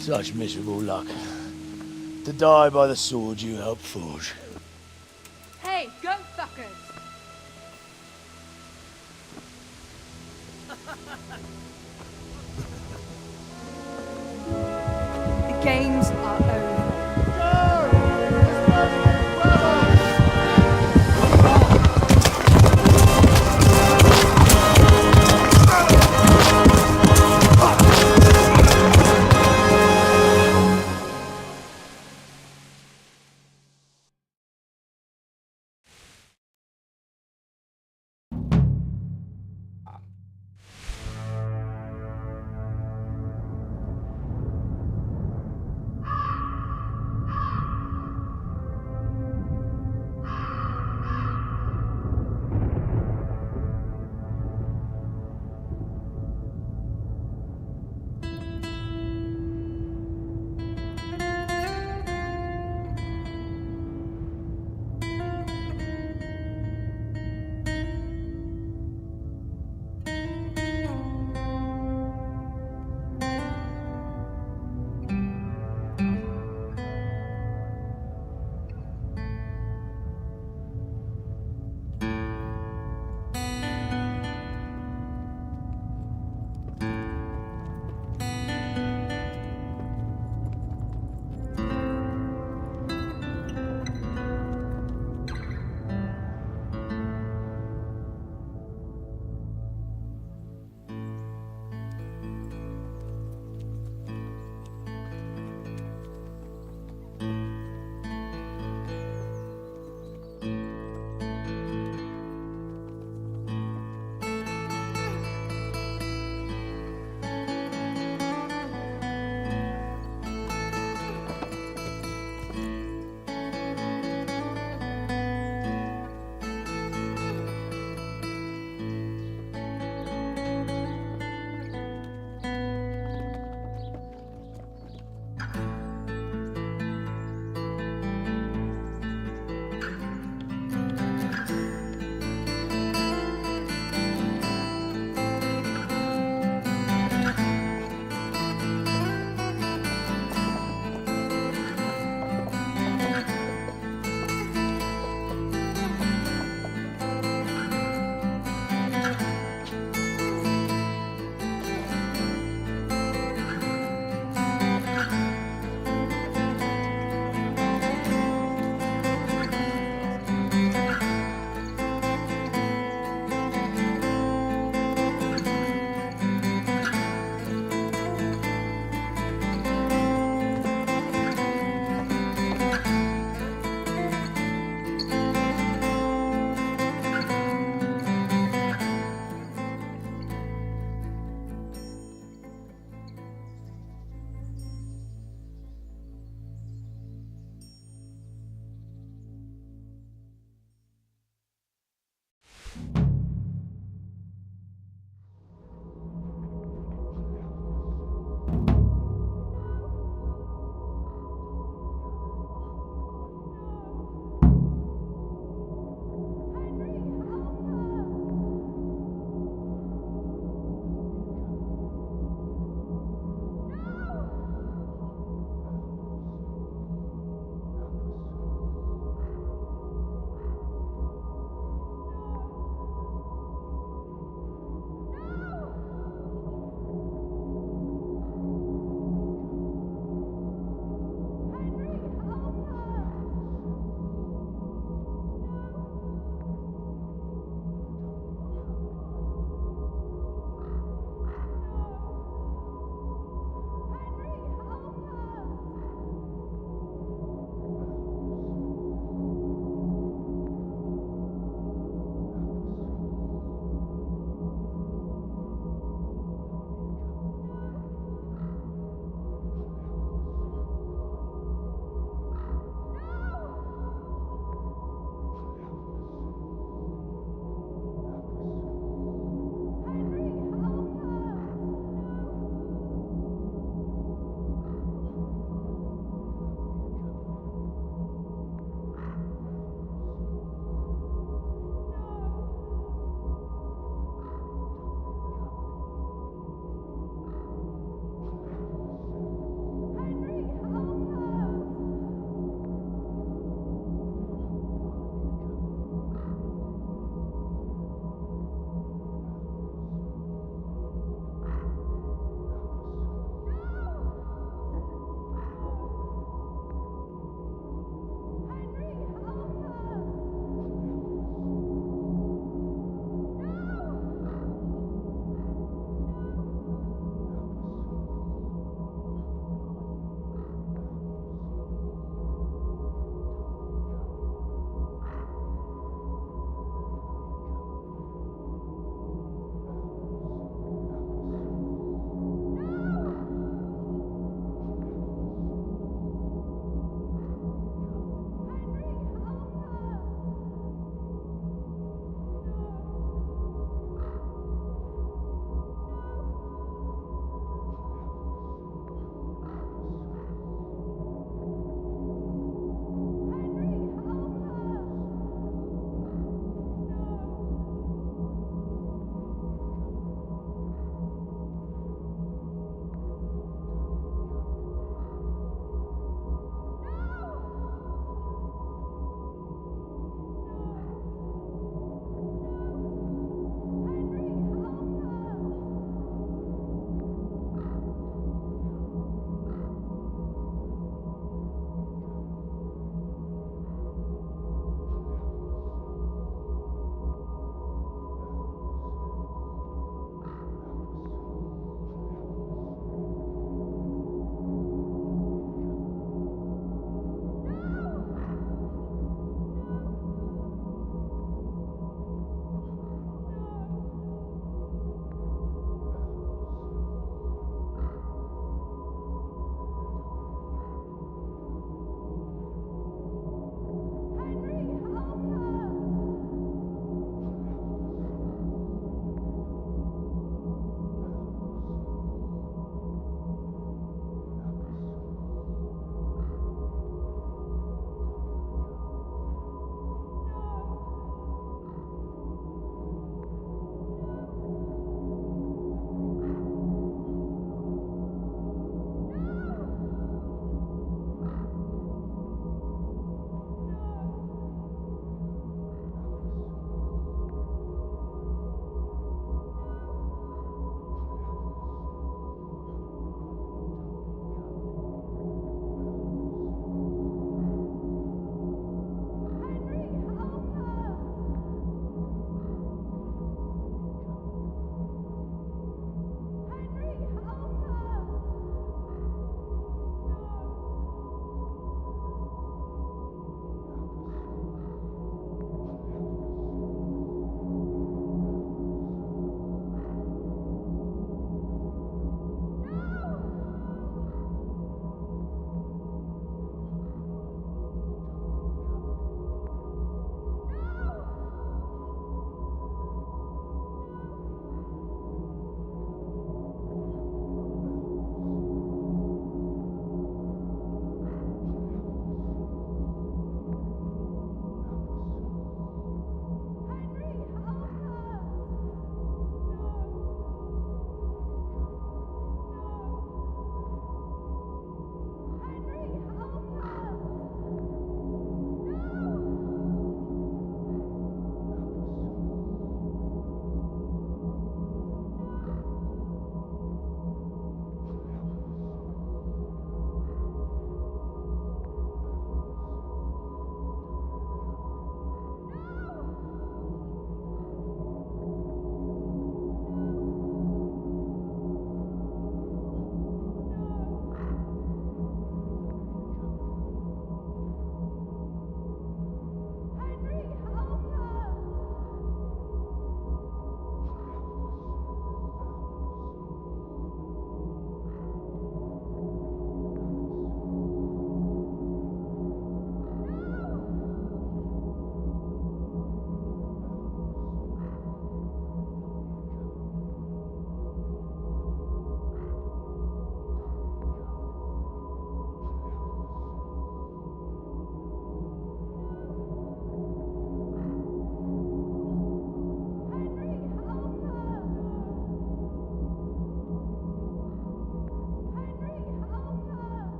Such miserable luck. To die by the sword you helped forge. Hey, goat fuckers! The games are over.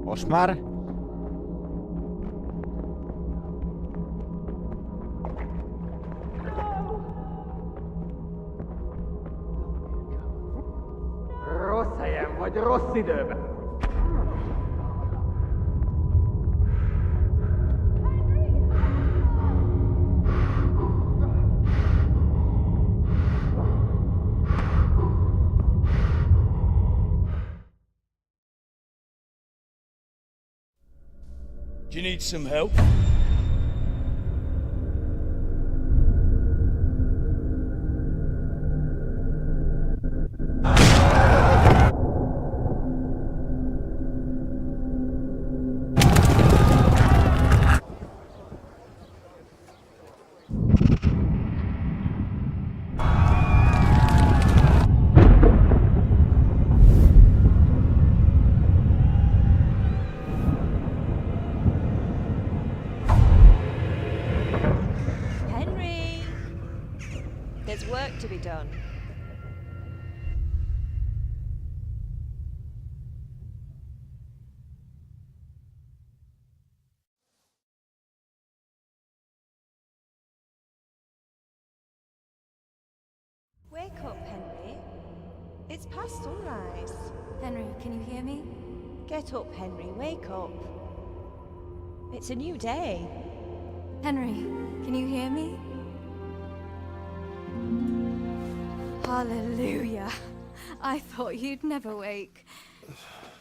Koszmar? Rossz helyen vagy, rossz időben. Do you need some help? Henry! There's work to be done. Wake up, Henry. It's past sunrise. Henry, can you hear me? Get up, Henry. Wake up. It's a new day. Henry, can you hear me? Hallelujah. I thought you'd never wake.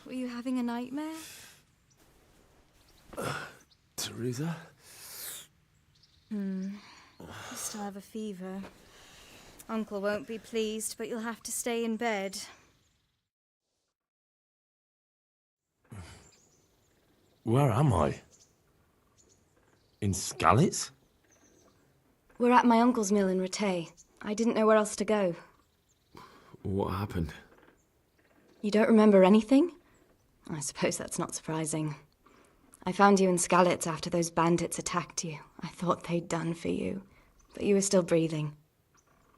Were you having a nightmare? Teresa? You still have a fever. Uncle won't be pleased, but you'll have to stay in bed. Where am I? In Skalitz? We're at my uncle's mill in Rattay. I didn't know where else to go. What happened? You don't remember anything? I suppose that's not surprising. I found you in Skalitz after those bandits attacked you. I thought they'd done for you, but you were still breathing.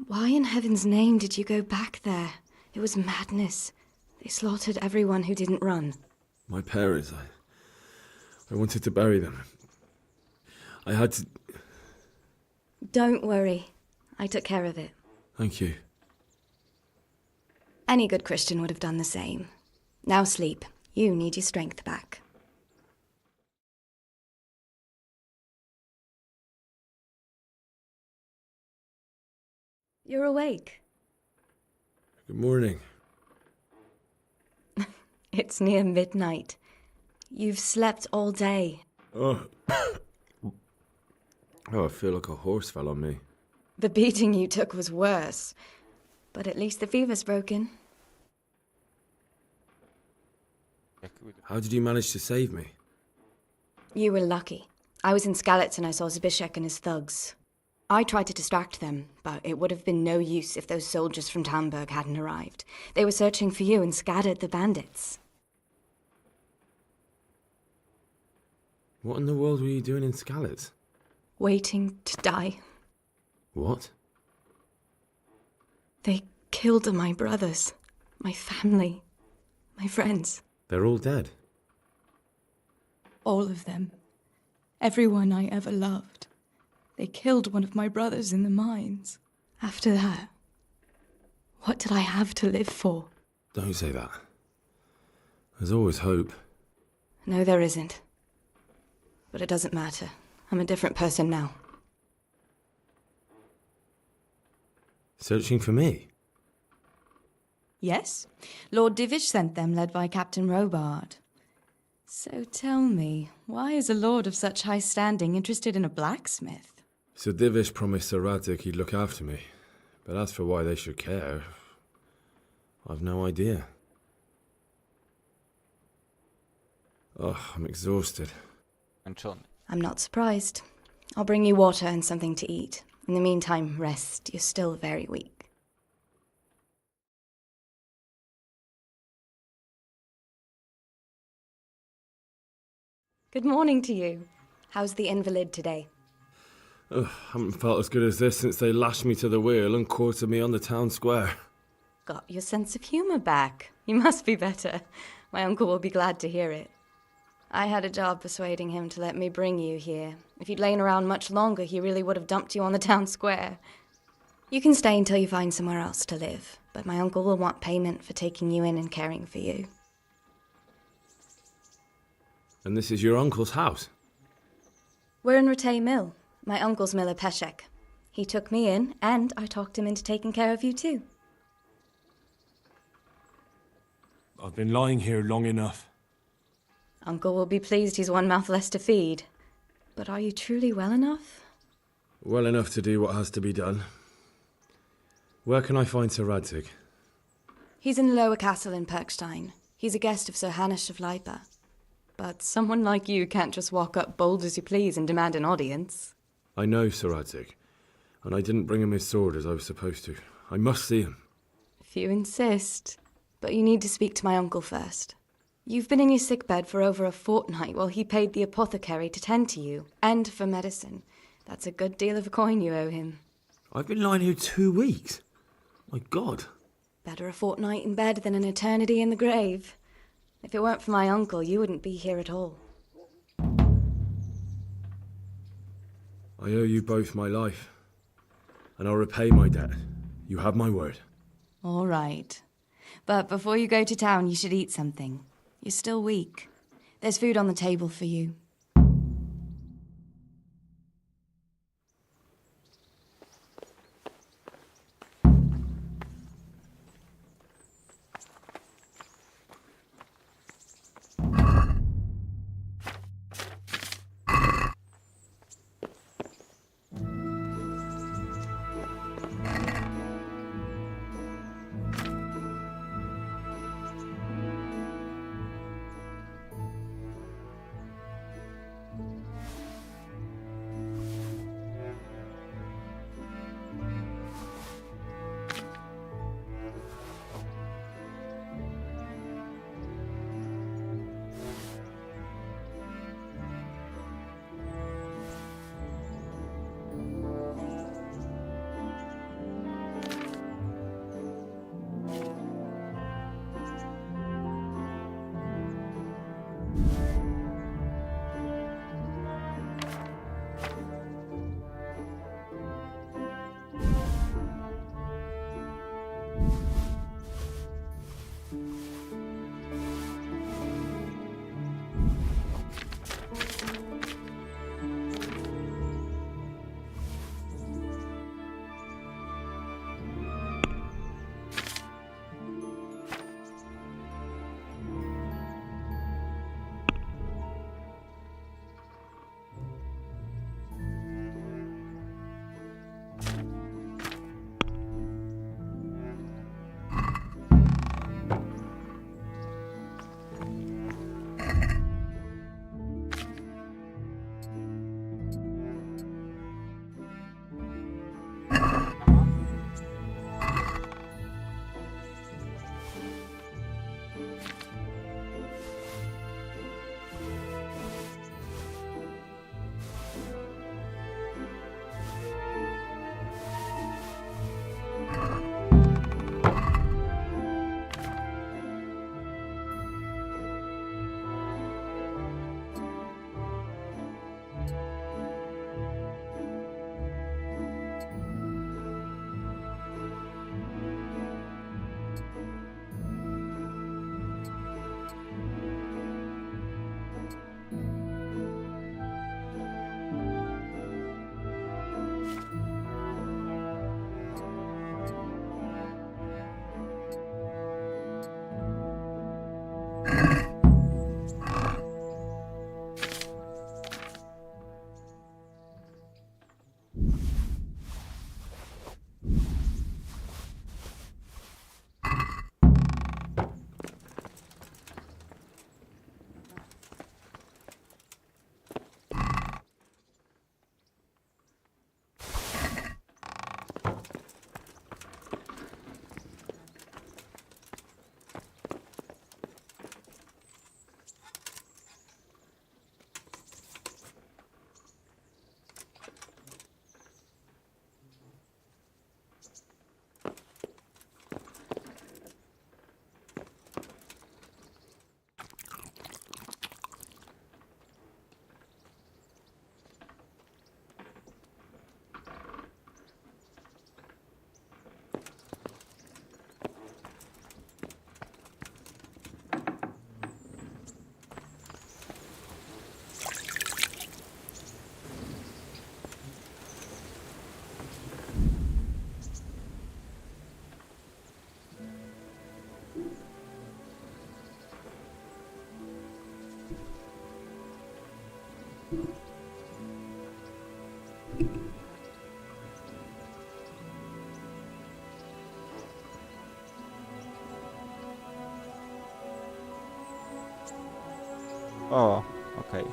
Why in heaven's name did you go back there? It was madness. They slaughtered everyone who didn't run. My parents, I wanted to bury them. I had to... Don't worry. I took care of it. Thank you. Any good Christian would have done the same. Now sleep. You need your strength back. You're awake. Good morning. It's near midnight. You've slept all day. Oh. Oh, I feel like a horse fell on me. The beating you took was worse. But at least the fever's broken. How did you manage to save me? You were lucky. I was in Skalitz and I saw Zbyszek and his thugs. I tried to distract them, but it would have been no use if those soldiers from Tamburg hadn't arrived. They were searching for you and scattered the bandits. What in the world were you doing in Skalitz? Waiting to die. What? They killed my brothers, my family, my friends. They're all dead. All of them. Everyone I ever loved. They killed one of my brothers in the mines. After that, what did I have to live for? Don't say that. There's always hope. No, there isn't. But it doesn't matter. I'm a different person now. Searching for me? Yes. Lord Divish sent them, led by Captain Robard. So tell me, why is a lord of such high standing interested in a blacksmith? So Divish promised Sir Radzig he'd look after me. But as for why they should care, I've no idea. Oh, I'm exhausted. I'm not surprised. I'll bring you water and something to eat. In the meantime, rest. You're still very weak. Good morning to you. How's the invalid today? Ugh, haven't felt as good as this since they lashed me to the wheel and quartered me on the town square. Got your sense of humour back. You must be better. My uncle will be glad to hear it. I had a job persuading him to let me bring you here. If you'd lain around much longer, he really would have dumped you on the town square. You can stay until you find somewhere else to live, but my uncle will want payment for taking you in and caring for you. And this is your uncle's house? We're in Rattay Mill, my uncle's mill at Peshek. He took me in, and I talked him into taking care of you too. I've been lying here long enough. Uncle will be pleased he's one mouth less to feed. But are you truly well enough? Well enough to do what has to be done. Where can I find Sir Radzig? He's in the lower castle in Perkstein. He's a guest of Sir Hanush of Leipa. But someone like you can't just walk up bold as you please and demand an audience. I know Sir Radzig, and I didn't bring him his sword as I was supposed to. I must see him. If you insist. But you need to speak to my uncle first. You've been in your sickbed for over a fortnight while he paid the apothecary to tend to you, and for medicine. That's a good deal of a coin you owe him. I've been lying here 2 weeks. My God. Better a fortnight in bed than an eternity in the grave. If it weren't for my uncle, you wouldn't be here at all. I owe you both my life, and I'll repay my debt. You have my word. All right. But before you go to town, you should eat something. You're still weak. There's food on the table for you. O, okej.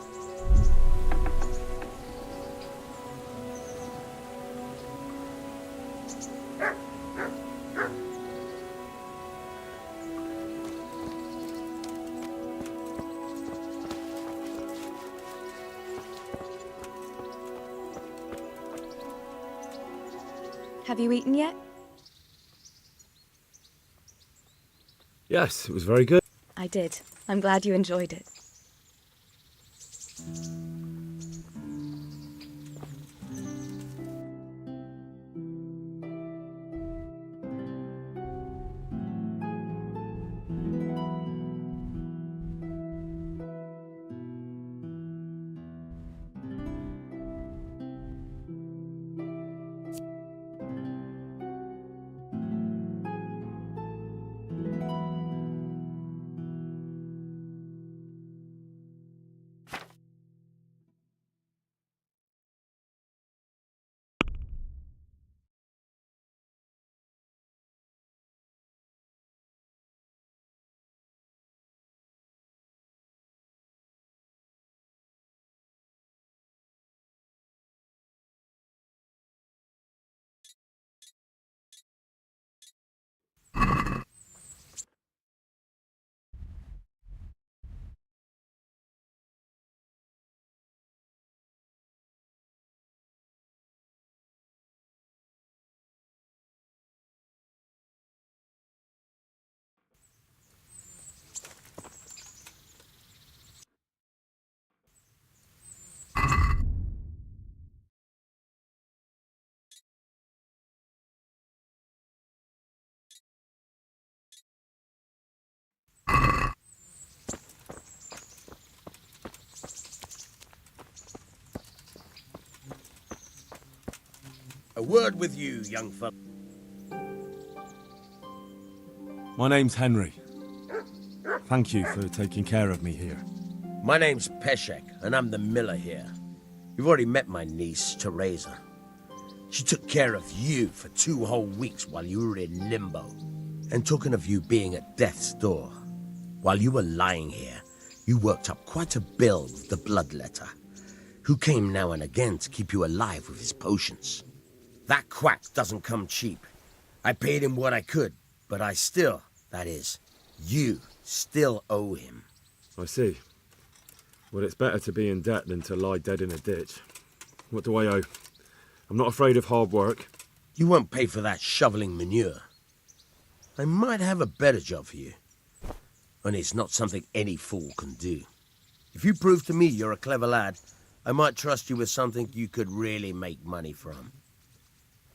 Have you eaten yet? Yes, it was very good. I did. I'm glad you enjoyed it. A word with you, young fellow. My name's Henry. Thank you for taking care of me here. My name's Peshek, and I'm the miller here. You've already met my niece, Teresa. She took care of you for 2 whole weeks while you were in limbo. And talking of you being at death's door, while you were lying here, you worked up quite a bill with the bloodletter, who came now and again to keep you alive with his potions. That quack doesn't come cheap. I paid him what I could, but I still, that is, you still owe him. I see. Well, it's better to be in debt than to lie dead in a ditch. What do I owe? I'm not afraid of hard work. You won't pay for that shoveling manure. I might have a better job for you. And it's not something any fool can do. If you prove to me you're a clever lad, I might trust you with something you could really make money from.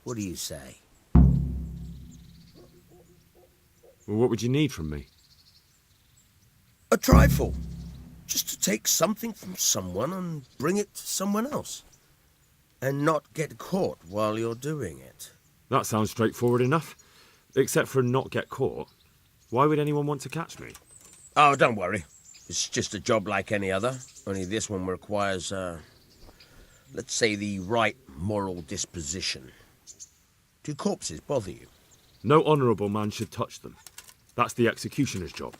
What do you say? Well, what would you need from me? A trifle. Just to take something from someone and bring it to someone else. And not get caught while you're doing it. That sounds straightforward enough. Except for not get caught. Why would anyone want to catch me? Oh, don't worry. It's just a job like any other. Only this one requires, let's say, the right moral disposition. Do corpses bother you? No honourable man should touch them. That's the executioner's job.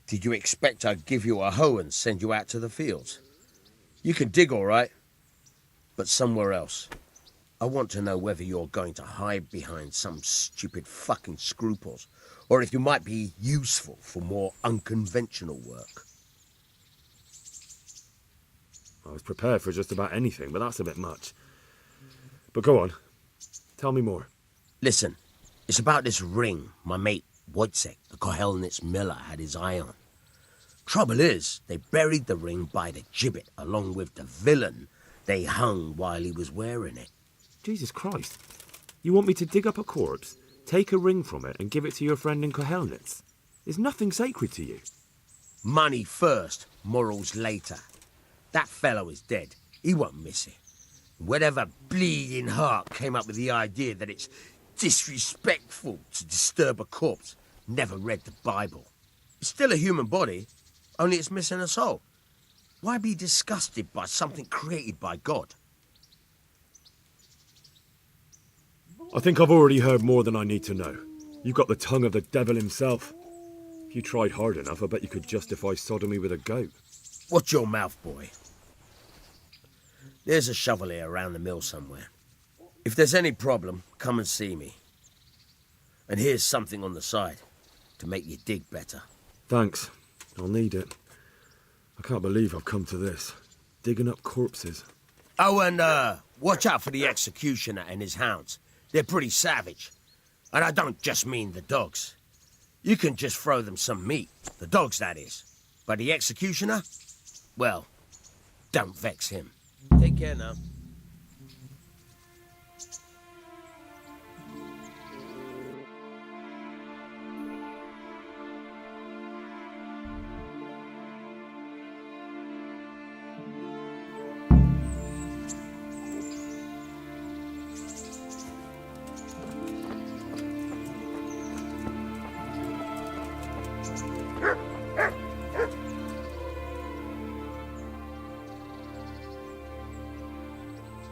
Did you expect I'd give you a hoe and send you out to the fields? You can dig all right, but somewhere else. I want to know whether you're going to hide behind some stupid fucking scruples, or if you might be useful for more unconventional work. I was prepared for just about anything, but that's a bit much. But go on. Tell me more. Listen, it's about this ring my mate Wojciech, the Kohelnitz miller, had his eye on. Trouble is, they buried the ring by the gibbet along with the villain they hung while he was wearing it. Jesus Christ. You want me to dig up a corpse, take a ring from it, and give it to your friend in Kohelnitz? Is nothing sacred to you? Money first, morals later. That fellow is dead. He won't miss it. Whatever bleeding heart came up with the idea that it's disrespectful to disturb a corpse never read the Bible. It's still a human body, only it's missing a soul. Why be disgusted by something created by God? I think I've already heard more than I need to know. You've got the tongue of the devil himself. If you tried hard enough, I bet you could justify sodomy with a goat. Watch your mouth, boy. There's a shovel here around the mill somewhere. If there's any problem, come and see me. And here's something on the side to make you dig better. Thanks. I'll need it. I can't believe I've come to this. Digging up corpses. Oh, and watch out for the executioner and his hounds. They're pretty savage. And I don't just mean the dogs. You can just throw them some meat. The dogs, that is. But the executioner? Well, don't vex him. Take care now.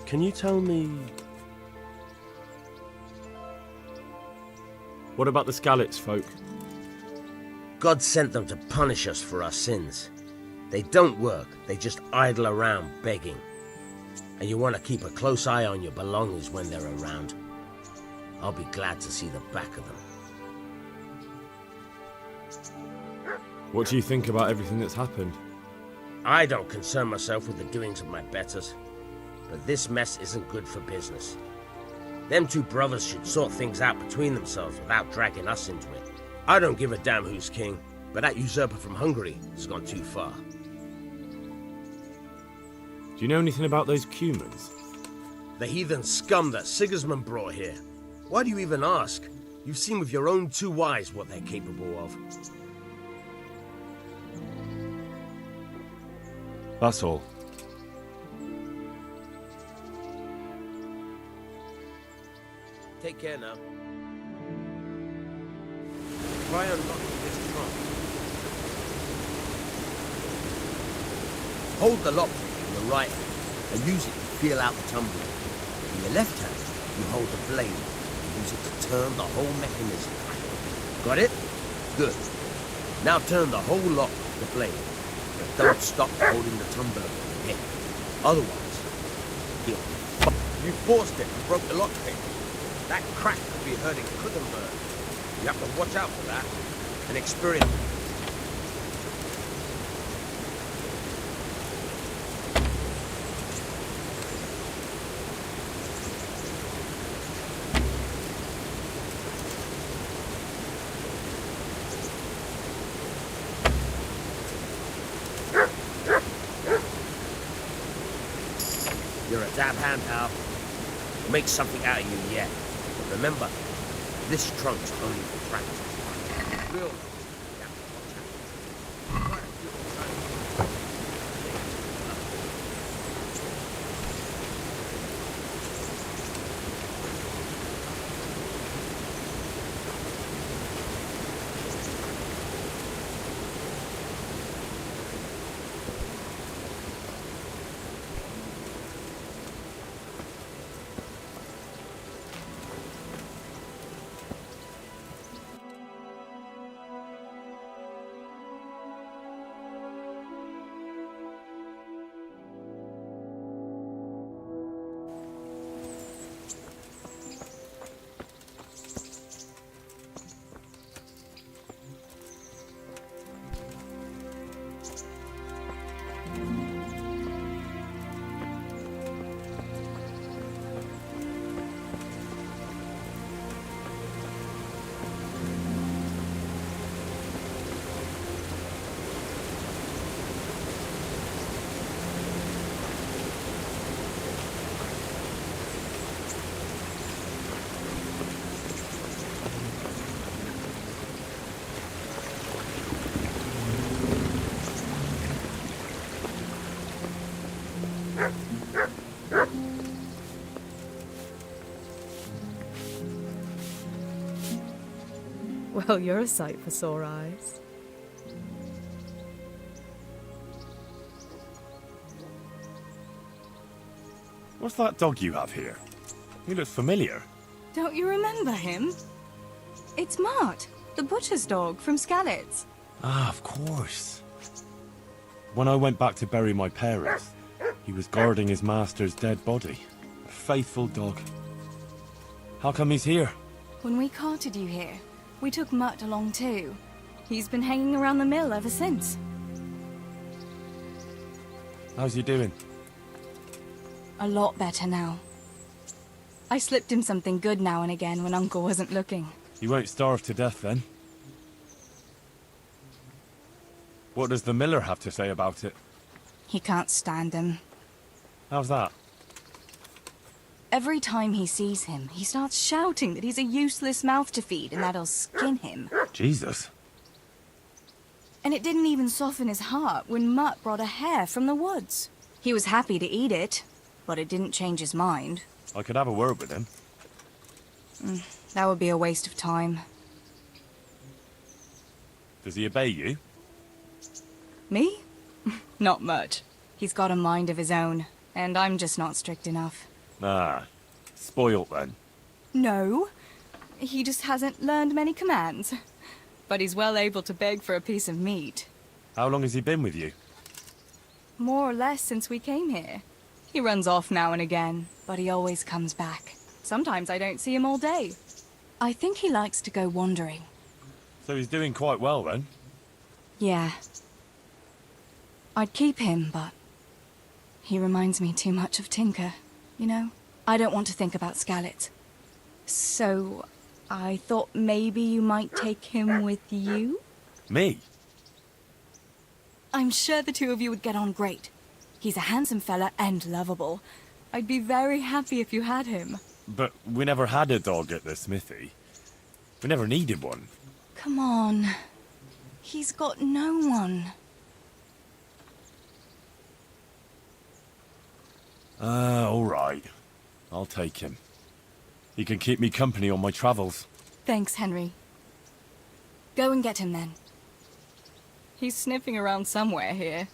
Can you tell me... What about the Skalitz folk? God sent them to punish us for our sins. They don't work, they just idle around begging. And you want to keep a close eye on your belongings when they're around. I'll be glad to see the back of them. What do you think about everything that's happened? I don't concern myself with the doings of my betters. But this mess isn't good for business. Them two brothers should sort things out between themselves without dragging us into it. I don't give a damn who's king, but that usurper from Hungary has gone too far. Do you know anything about those Cumans? The heathen scum that Sigismund brought here. Why do you even ask? You've seen with your own two eyes what they're capable of. That's all. Take care now. Try unlocking this trunk. Hold the lockpick in your right hand and use it to feel out the tumbler. In your left hand, you hold the blade and use it to turn the whole mechanism. Got it? Good. Now turn the whole lock with the blade, but don't stop holding the tumbler with your hip. Otherwise, you forced it and broke the lockpick. That crack could be hurting Kuttenberg. You have to watch out for that and experience. You're a dab hand, pal. Make something out of you yet. Remember, this trunk's only for practice. Real. Well, you're a sight for sore eyes. What's that dog you have here? He looks familiar. Don't you remember him? It's Mart, the butcher's dog from Skalitz. Ah, of course. When I went back to bury my parents, he was guarding his master's dead body. A faithful dog. How come he's here? When we carted you here, we took Mutt along too. He's been hanging around the mill ever since. How's he doing? A lot better now. I slipped him something good now and again when Uncle wasn't looking. He won't starve to death then. What does the miller have to say about it? He can't stand him. How's that? Every time he sees him, he starts shouting that he's a useless mouth to feed and that he'll skin him. Jesus. And it didn't even soften his heart when Mutt brought a hare from the woods. He was happy to eat it, but it didn't change his mind. I could have a word with him. That would be a waste of time. Does he obey you? Me? Not much. He's got a mind of his own, and I'm just not strict enough. Ah, spoilt then. No, he just hasn't learned many commands. But he's well able to beg for a piece of meat. How long has he been with you? More or less since we came here. He runs off now and again, but he always comes back. Sometimes I don't see him all day. I think he likes to go wandering. So he's doing quite well then? Yeah. I'd keep him, but he reminds me too much of Tinker, you know? I don't want to think about Skalitz. So I thought maybe you might take him with you? Me? I'm sure the two of you would get on great. He's a handsome fella and lovable. I'd be very happy if you had him. But we never had a dog at the smithy. We never needed one. Come on. He's got no one. All right. I'll take him. He can keep me company on my travels. Thanks, Henry. Go and get him then. He's sniffing around somewhere here.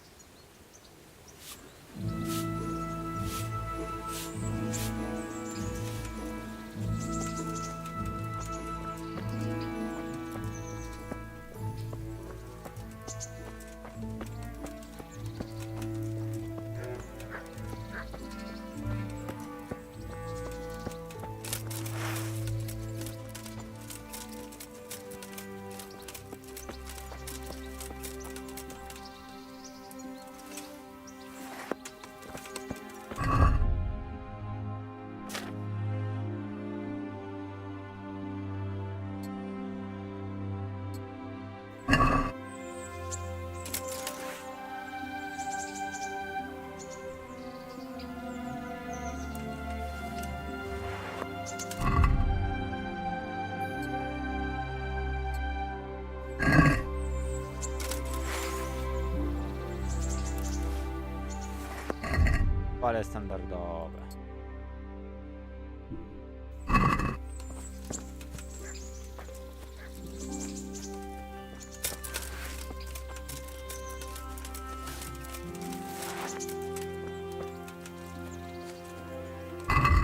Quale standardowe?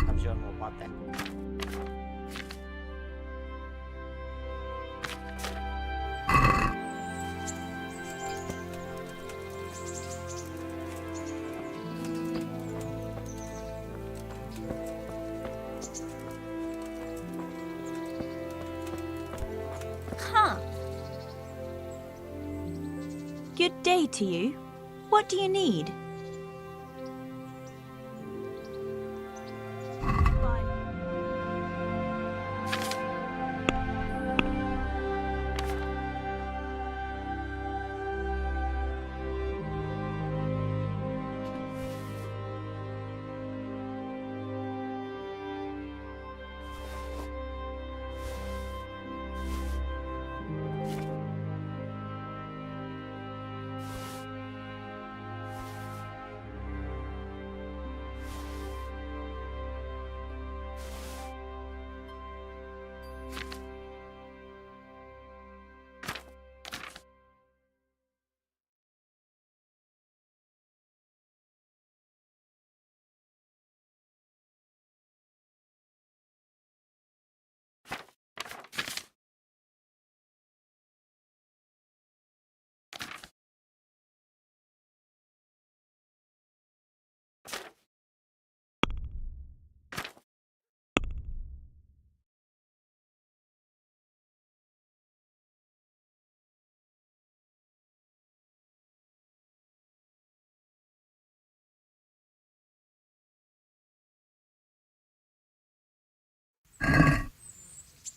A wziąłem łopatę. Huh. Good day to you. What do you need?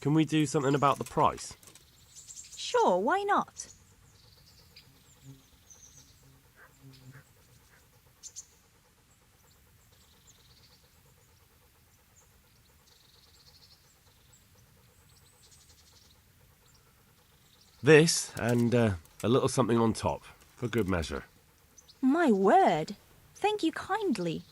Can we do something about the price? Sure, why not? This, and a little something on top, for good measure. My word. Thank you kindly.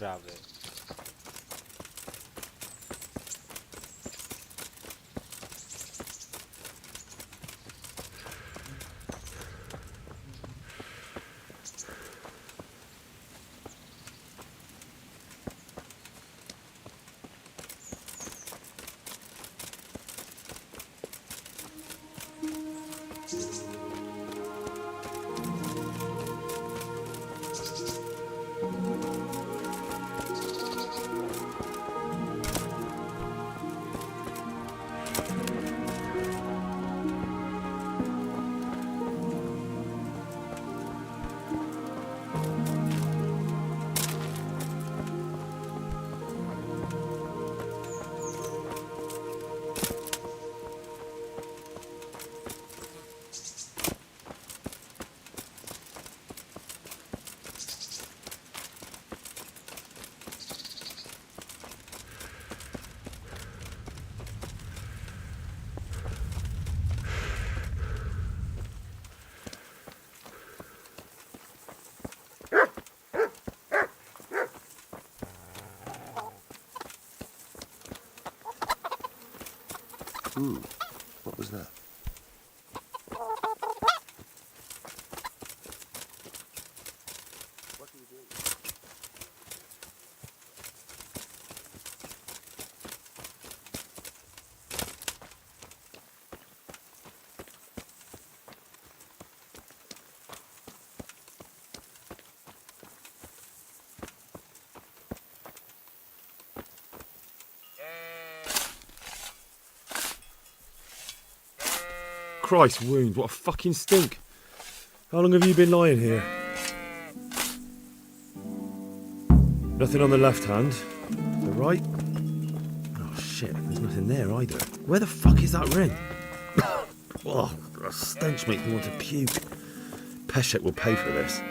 sprawy. What was that? Christ wound, what a fucking stink. How long have you been lying here? Nothing on the left hand. The right? Oh shit, there's nothing there either. Where the fuck is that ring? Oh, the stench makes me want to puke. Peshek will pay for this.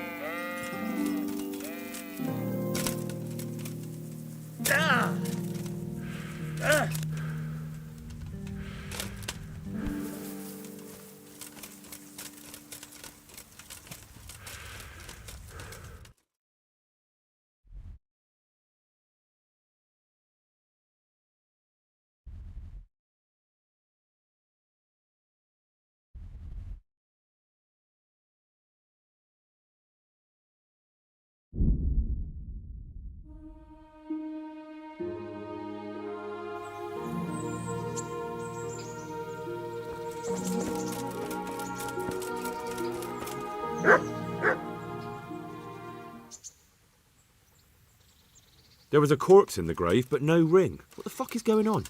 There was a corpse in the grave, but no ring. What the fuck is going on?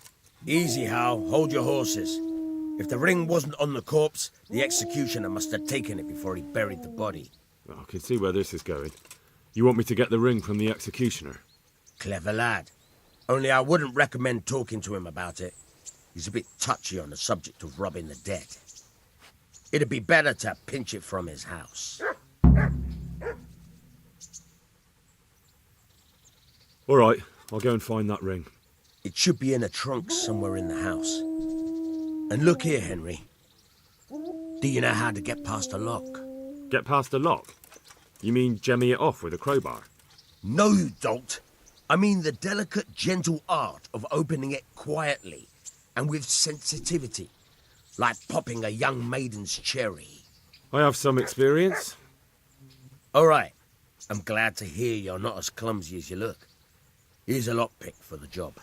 Easy, Hal. Hold your horses. If the ring wasn't on the corpse, the executioner must have taken it before he buried the body. Oh, I can see where this is going. You want me to get the ring from the executioner? Clever lad. Only I wouldn't recommend talking to him about it. He's a bit touchy on the subject of robbing the dead. It'd be better to pinch it from his house. All right, I'll go and find that ring. It should be in a trunk somewhere in the house. And look here, Henry. Do you know how to get past a lock? Get past a lock? You mean jemmy it off with a crowbar? No, you don't. I mean the delicate, gentle art of opening it quietly and with sensitivity, like popping a young maiden's cherry. I have some experience. All right. I'm glad to hear you're not as clumsy as you look. Here's a lockpick for the job.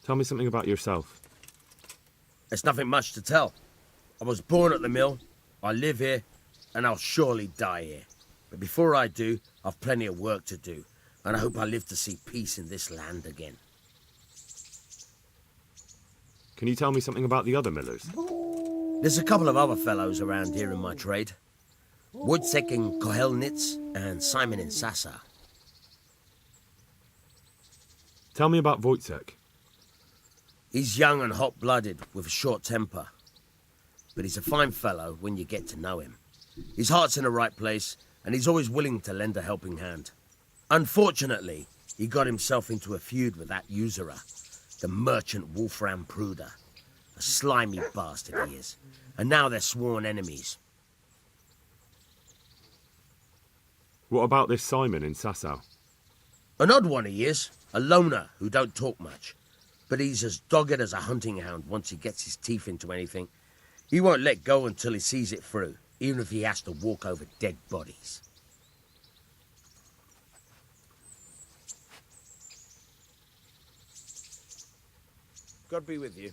Tell me something about yourself. There's nothing much to tell. I was born at the mill, I live here, and I'll surely die here. But before I do, I've plenty of work to do, and I hope I live to see peace in this land again. Can you tell me something about the other millers? There's a couple of other fellows around here in my trade. Wojciech in Kohelnitz and Simon in Sasa. Tell me about Wojciech. He's young and hot-blooded with a short temper. But he's a fine fellow when you get to know him. His heart's in the right place, and he's always willing to lend a helping hand. Unfortunately, he got himself into a feud with that usurer, the merchant Wolfram Pruder. A slimy bastard he is, and now they're sworn enemies. What about this Simon in Sasau? An odd one he is. A loner who don't talk much. But he's as dogged as a hunting hound once he gets his teeth into anything. He won't let go until he sees it through, even if he has to walk over dead bodies. God be with you.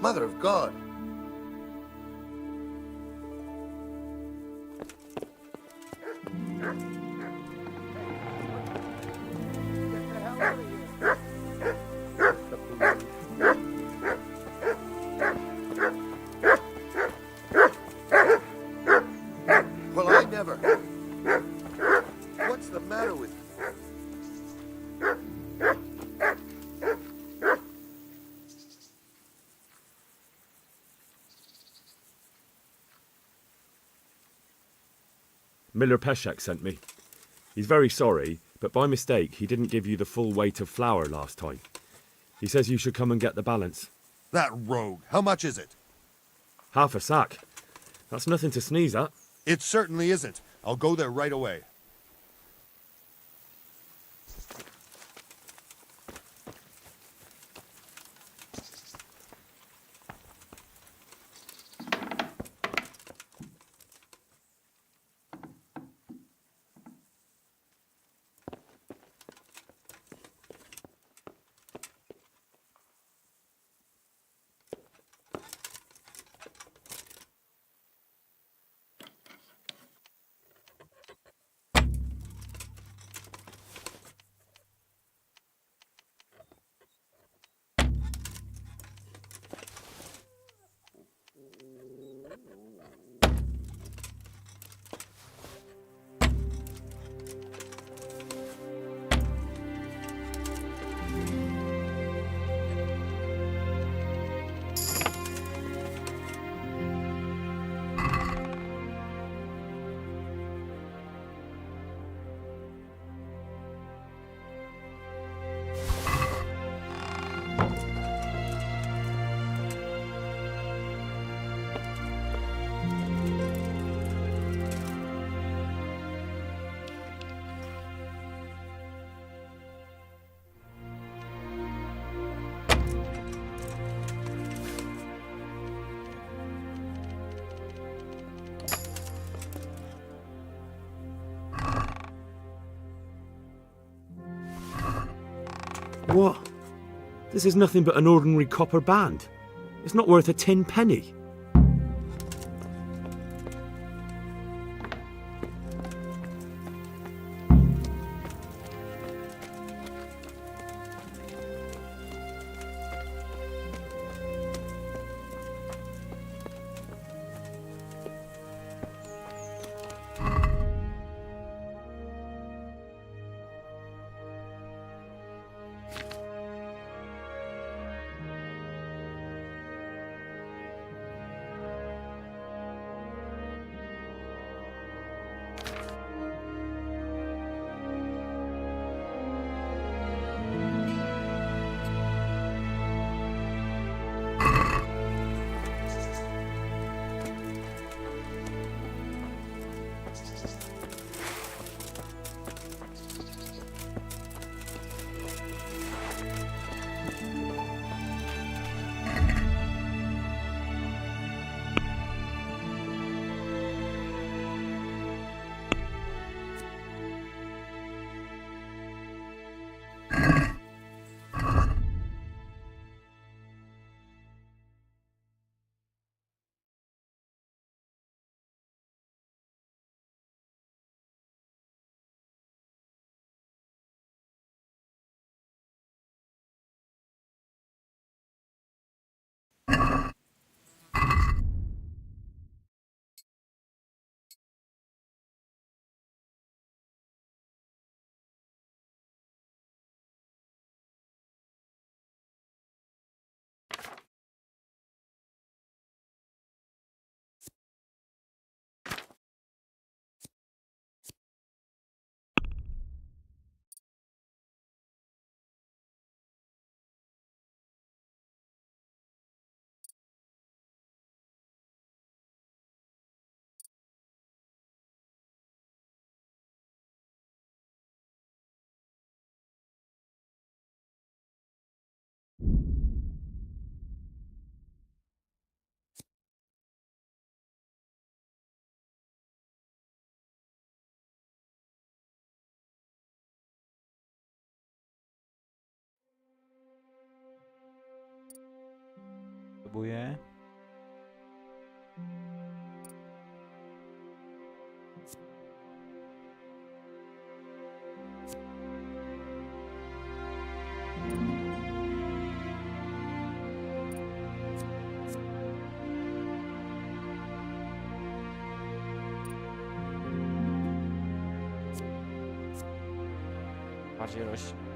Mother of God. Well, I never. What's the matter with you? Miller Peshek sent me. He's very sorry, but by mistake he didn't give you the full weight of flour last time. He says you should come and get the balance. That rogue. How much is it? Half a sack. That's nothing to sneeze at. It certainly isn't. I'll go there right away. What? This is nothing but an ordinary copper band. It's not worth a 10 penny. Próbuję. Bardziej rośnie.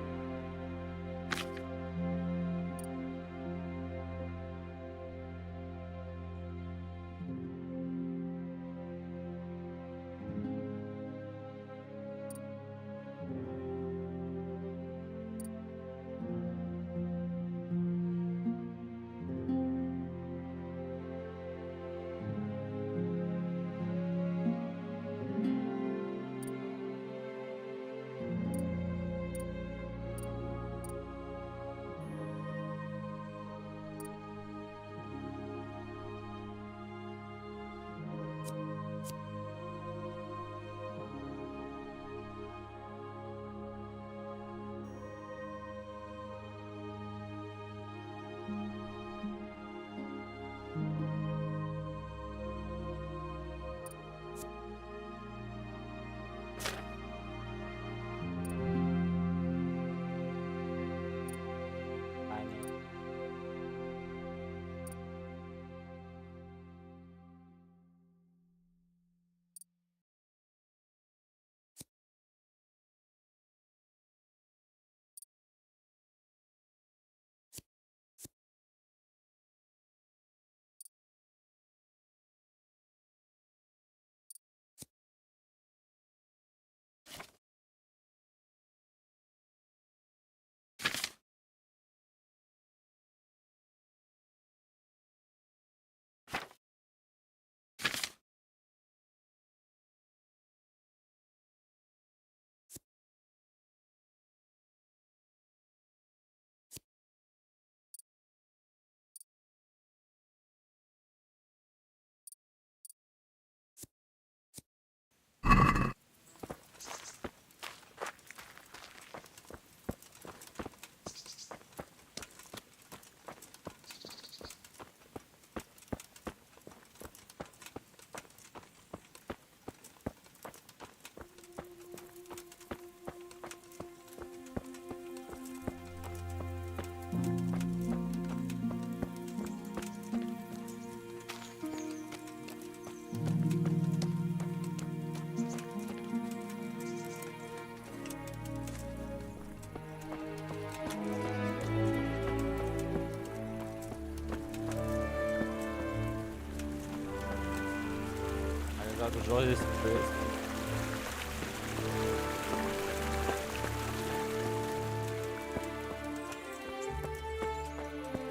Tak żołysty.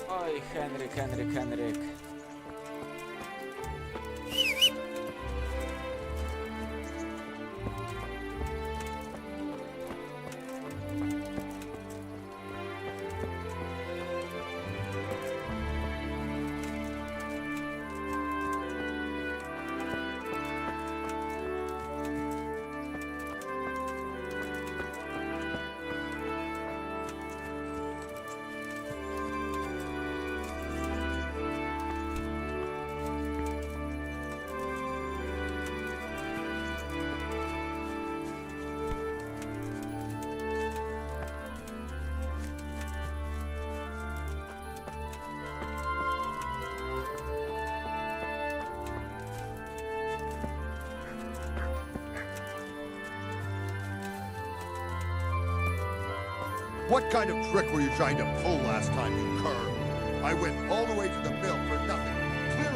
Oj, Henryk. What kind of trick were you trying to pull last time, you cur? I went all the way to the mill for nothing. Clear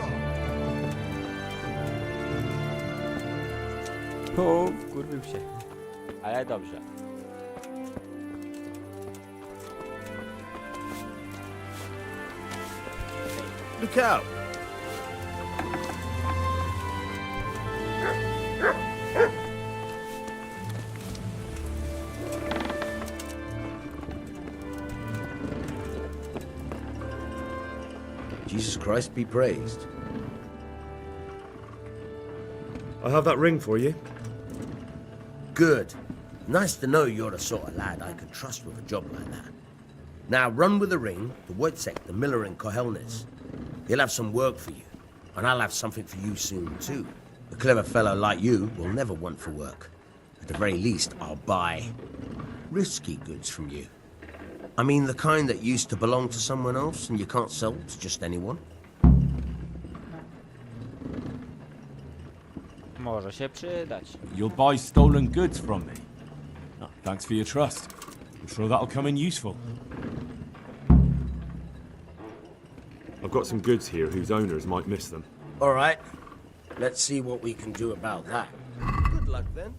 off! O, kurwił się. Ale dobrze. Look out! Jesus Christ be praised. I have that ring for you. Good. Nice to know you're the sort of lad I could trust with a job like that. Now run with the ring to Wojciech, the miller in Kohelnis. He'll have some work for you, and I'll have something for you soon too. A clever fellow like you will never want for work. At the very least, I'll buy risky goods from you. I mean the kind that used to belong to someone else and you can't sell to just anyone. Może się przydać. You'll buy stolen goods from me. Oh, thanks for your trust. I'm sure that'll come in useful. I've got some goods here whose owners might miss them. All right. Let's see what we can do about that. Good luck then.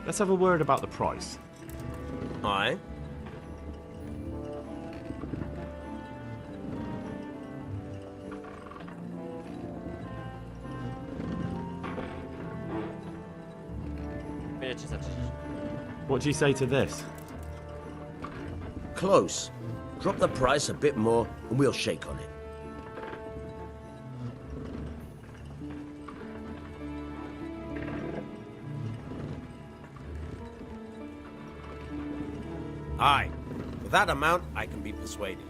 Let's have a word about the price. Aye. What do you say to this? Close. Drop the price a bit more and we'll shake on it. Aye. With that amount, I can be persuaded.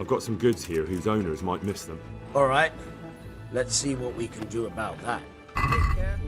I've got some goods here whose owners might miss them. All right. Let's see what we can do about that. Take care.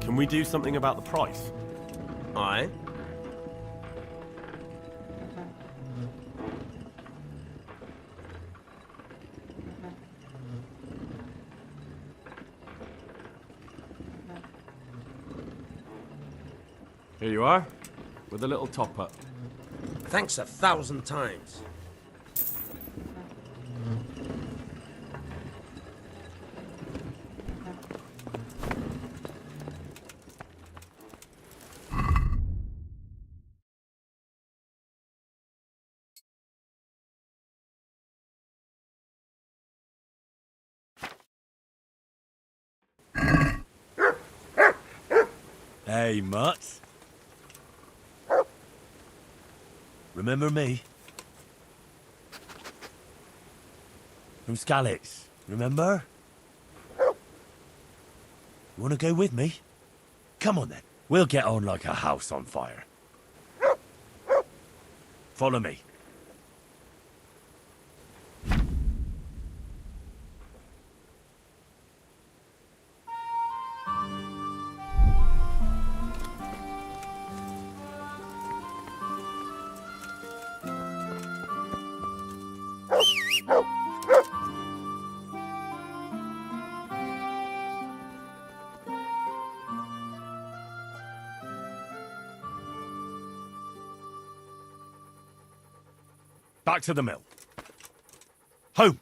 Can we do something about the price? Aye. Here you are, with a little top up. Thanks 1,000 times. Hey, mutt. Remember me? From Skalitz, remember? You want to go with me? Come on then. We'll get on like a house on fire. Follow me. Back to the mill. Home!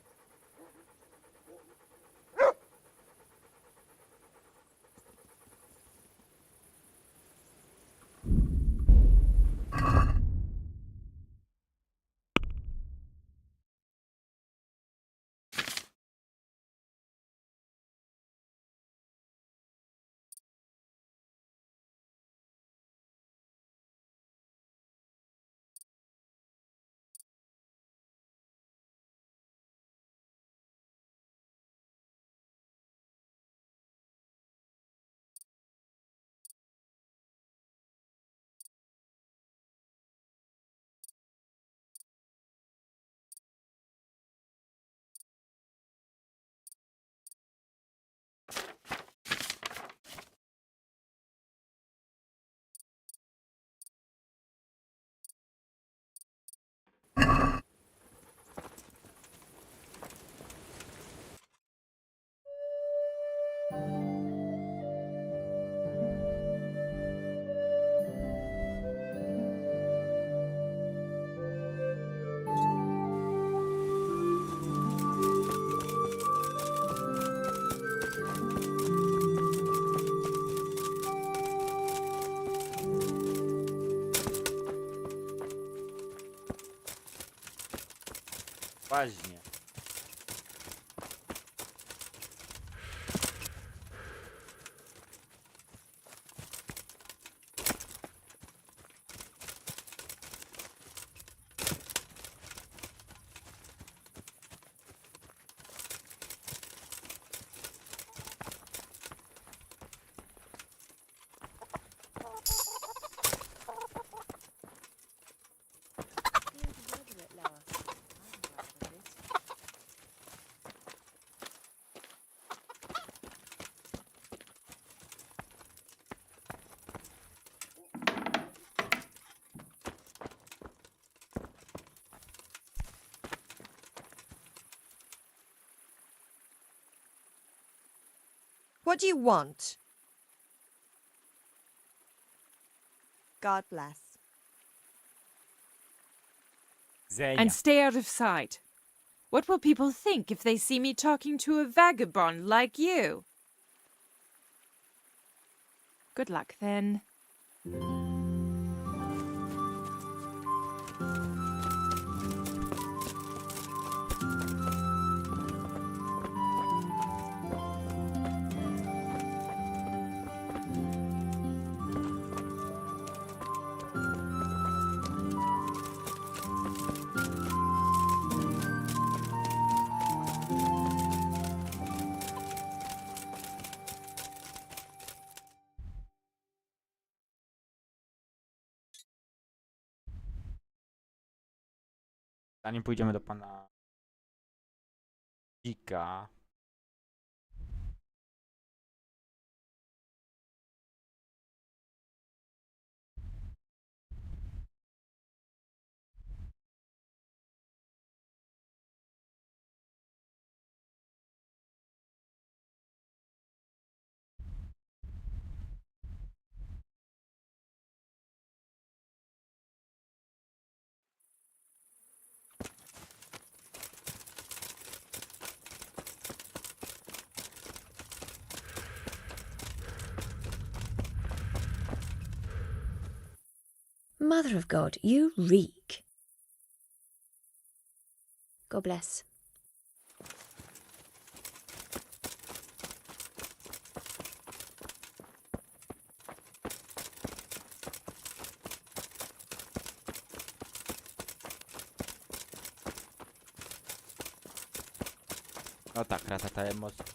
Łaźnie. What do you want? God bless. And stay out of sight. What will people think if they see me talking to a vagabond like you? Good luck, then. Zanim pójdziemy do pana Dzika. Mother of God, you reek. God bless. No tak, ratata emocji.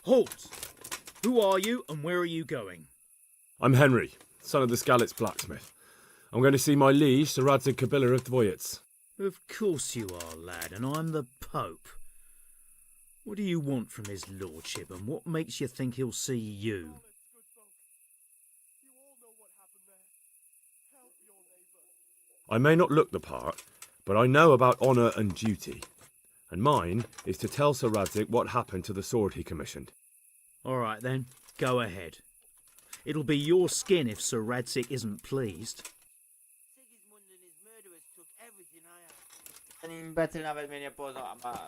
Halt! Who are you and where are you going? I'm Henry, son of the Skalitz blacksmith. I'm going to see my liege, Sir Radzig Kabila of Dvoyets. Of course you are, lad, and I'm the Pope. What do you want from his lordship, and what makes you think he'll see you? I may not look the part, but I know about honour and duty. And mine is to tell Sir Radzig what happened to the sword he commissioned. All right then, go ahead. It'll be your skin if Sir Radzig isn't pleased. Ten imbecyl nawet mnie nie poznał, a ma...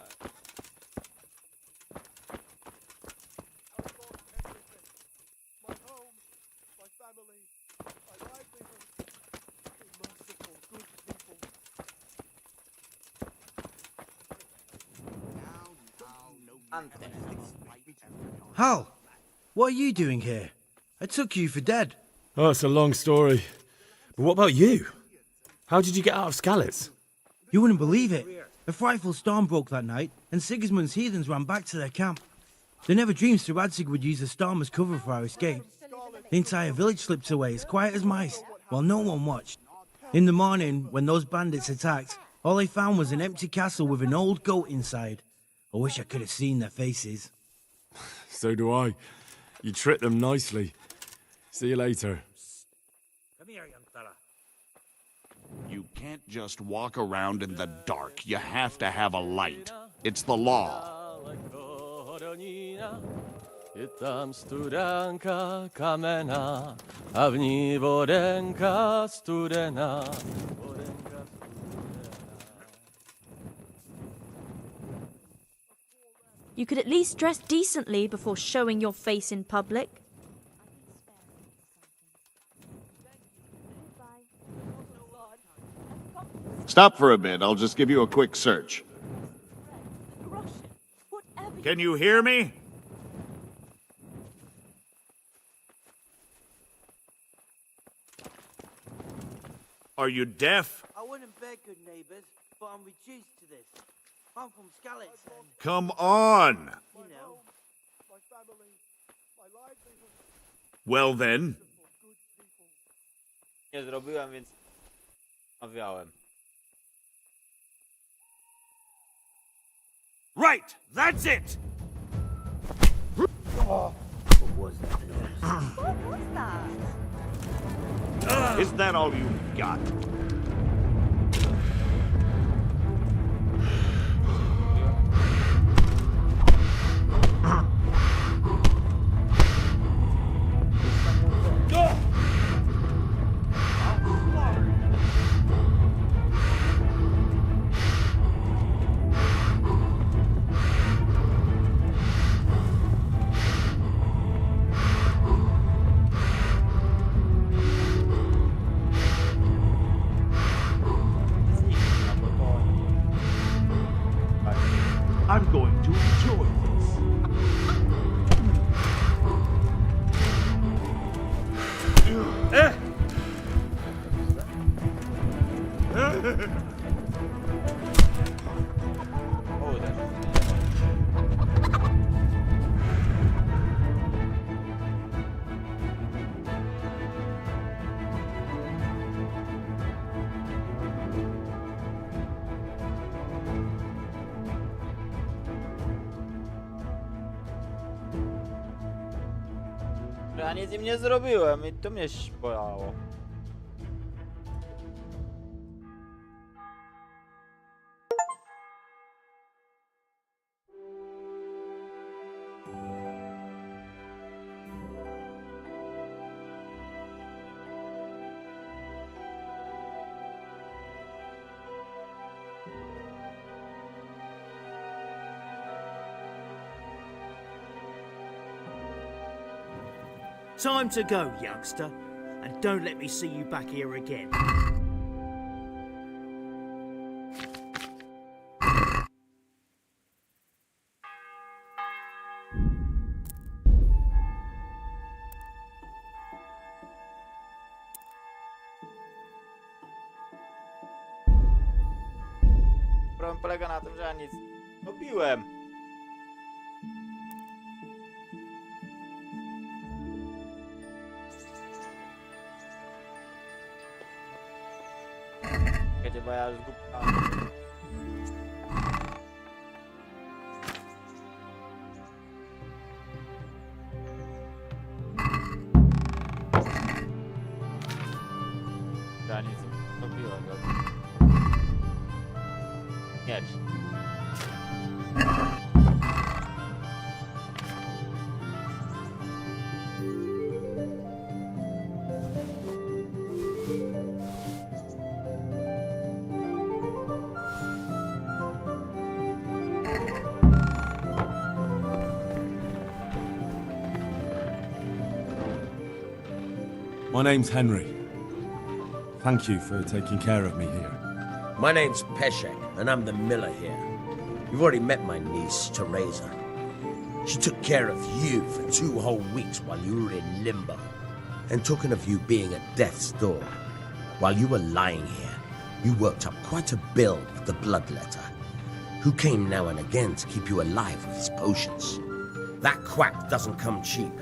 Hal, what are you doing here? I took you for dead. Oh, it's a long story. But what about you? How did you get out of Skalitz? You wouldn't believe it. A frightful storm broke that night, and Sigismund's heathens ran back to their camp. They never dreamed Sir Radzig would use the storm as cover for our escape. The entire village slipped away as quiet as mice, while no one watched. In the morning, when those bandits attacked, all they found was an empty castle with an old goat inside. I wish I could have seen their faces. So do I. You tricked them nicely. See you later. Come here, young fella. You can't just walk around in the dark. You have to have a light. It's the law. Tam studenka kamena, a w niej wodenka studena. You could at least dress decently before showing your face in public. Stop for a bit. I'll just give you a quick search. Can you hear me? Are you deaf? I wouldn't beg good neighbours, but I'm reduced to this. I'm from Skalitz and, Come on! you know. Well then, Nie zrobiłem, więc mawiałem. right! That's it! What was that noise? What was that? Is that all you got? I'm going to enjoy this. Oh, that's... Ja nic im nie zrobiłem i to mnie bolało. Time to go, youngster. And don't let me see you back here again. Problem polega na tym, że ja nic nie robiłem. Czekajcie, bo ja już zgubiłem. Ja nic nie robiłem. Miecz. My name's Henry. Thank you for taking care of me here. My name's Peshek, and I'm the miller here. You've already met my niece, Teresa. She took care of you for 2 whole weeks while you were in limbo. And talking of you being at death's door, while you were lying here, you worked up quite a bill with the bloodletter, who came now and again to keep you alive with his potions. That quack doesn't come cheap.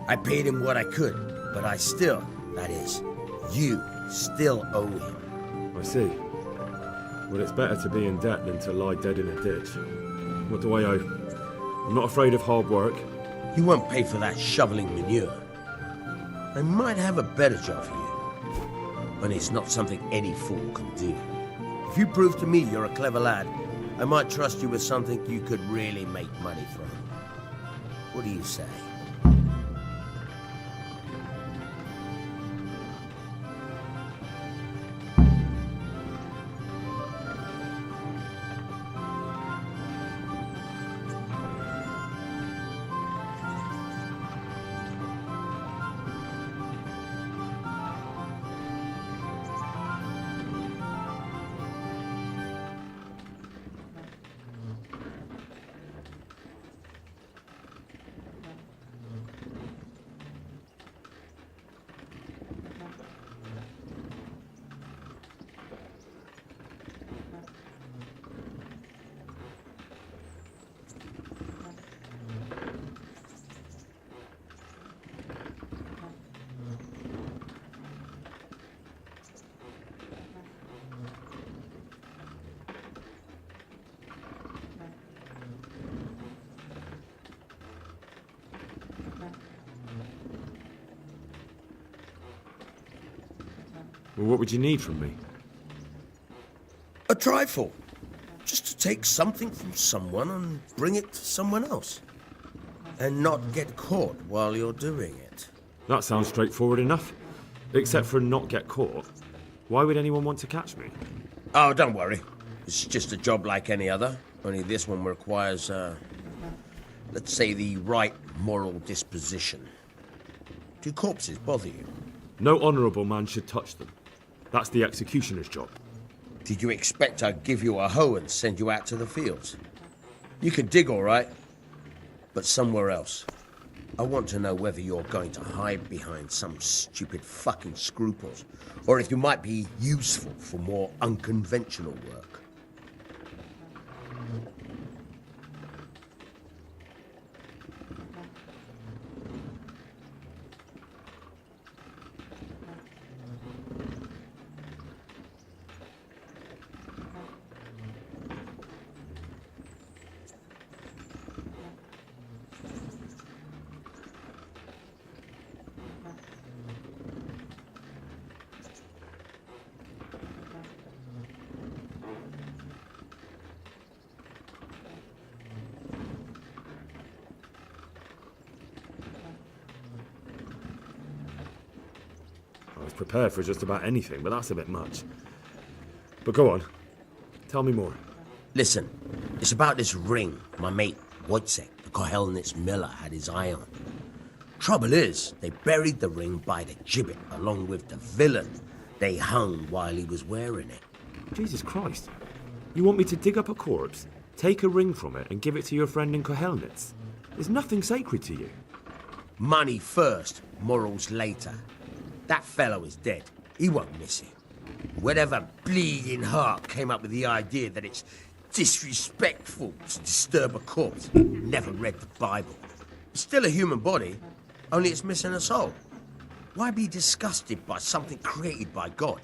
I paid him what I could, but I still, that is, you still owe him. I see. Well, it's better to be in debt than to lie dead in a ditch. What do I owe? I'm not afraid of hard work. You won't pay for that shoveling manure. I might have a better job for you, but it's not something any fool can do. If you prove to me you're a clever lad, I might trust you with something you could really make money from. What do you say? Well, what would you need from me? A trifle. Just to take something from someone and bring it to someone else. And not get caught while you're doing it. That sounds straightforward enough. Except for not get caught. Why would anyone want to catch me? Oh, don't worry. It's just a job like any other. Only this one requires, let's say, the right moral disposition. Do corpses bother you? No honourable man should touch them. That's the executioner's job. Did you expect I'd give you a hoe and send you out to the fields? You can dig all right, but somewhere else. I want to know whether you're going to hide behind some stupid fucking scruples, or if you might be useful for more unconventional work. I was prepared for just about anything, but that's a bit much. But go on. Tell me more. Listen, it's about this ring my mate Wojciech, the Kohelnitz miller, had his eye on. Trouble is, they buried the ring by the gibbet along with the villain they hung while he was wearing it. Jesus Christ. You want me to dig up a corpse, take a ring from it, and give it to your friend in Kohelnitz? There's nothing sacred to you. Money first, morals later. That fellow is dead. He won't miss it. Whatever bleeding heart came up with the idea that it's disrespectful to disturb a corpse never read the Bible. It's still a human body, only it's missing a soul. Why be disgusted by something created by God?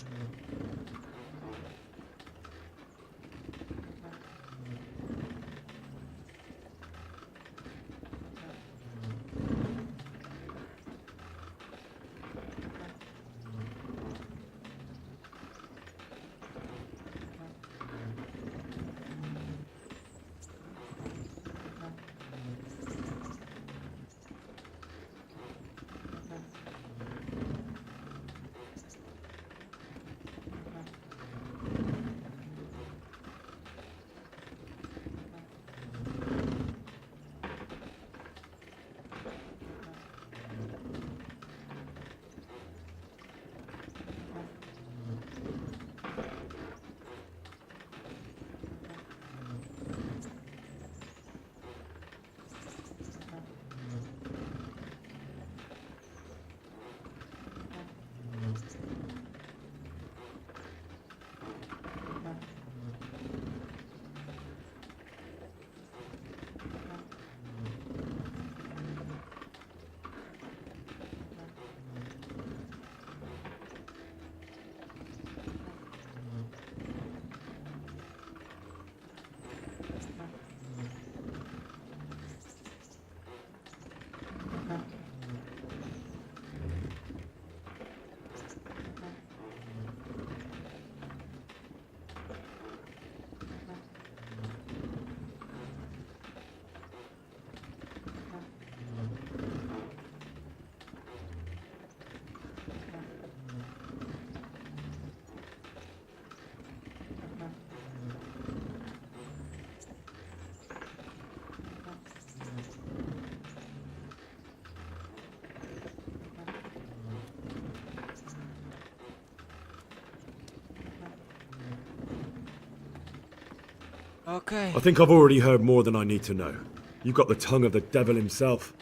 Okay. I think I've already heard more than I need to know. You've got the tongue of the devil himself.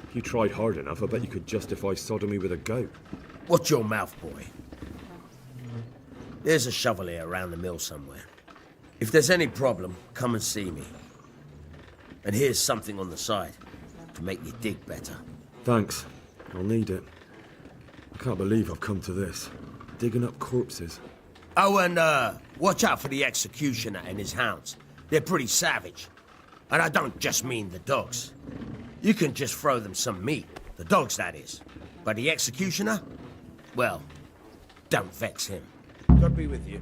If you tried hard enough, I bet you could justify sodomy with a goat. Watch your mouth, boy. There's a shovel here around the mill somewhere. If there's any problem, come and see me. And here's something on the side to make you dig better. Thanks. I'll need it. I can't believe I've come to this. Digging up corpses. Oh, and watch out for the executioner and his hounds. They're pretty savage. And I don't just mean the dogs. You can just throw them some meat. The dogs, that is. But the executioner? Well, Don't vex him. God be with you.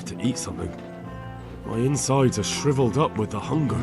To eat something. My insides are shriveled up with the hunger.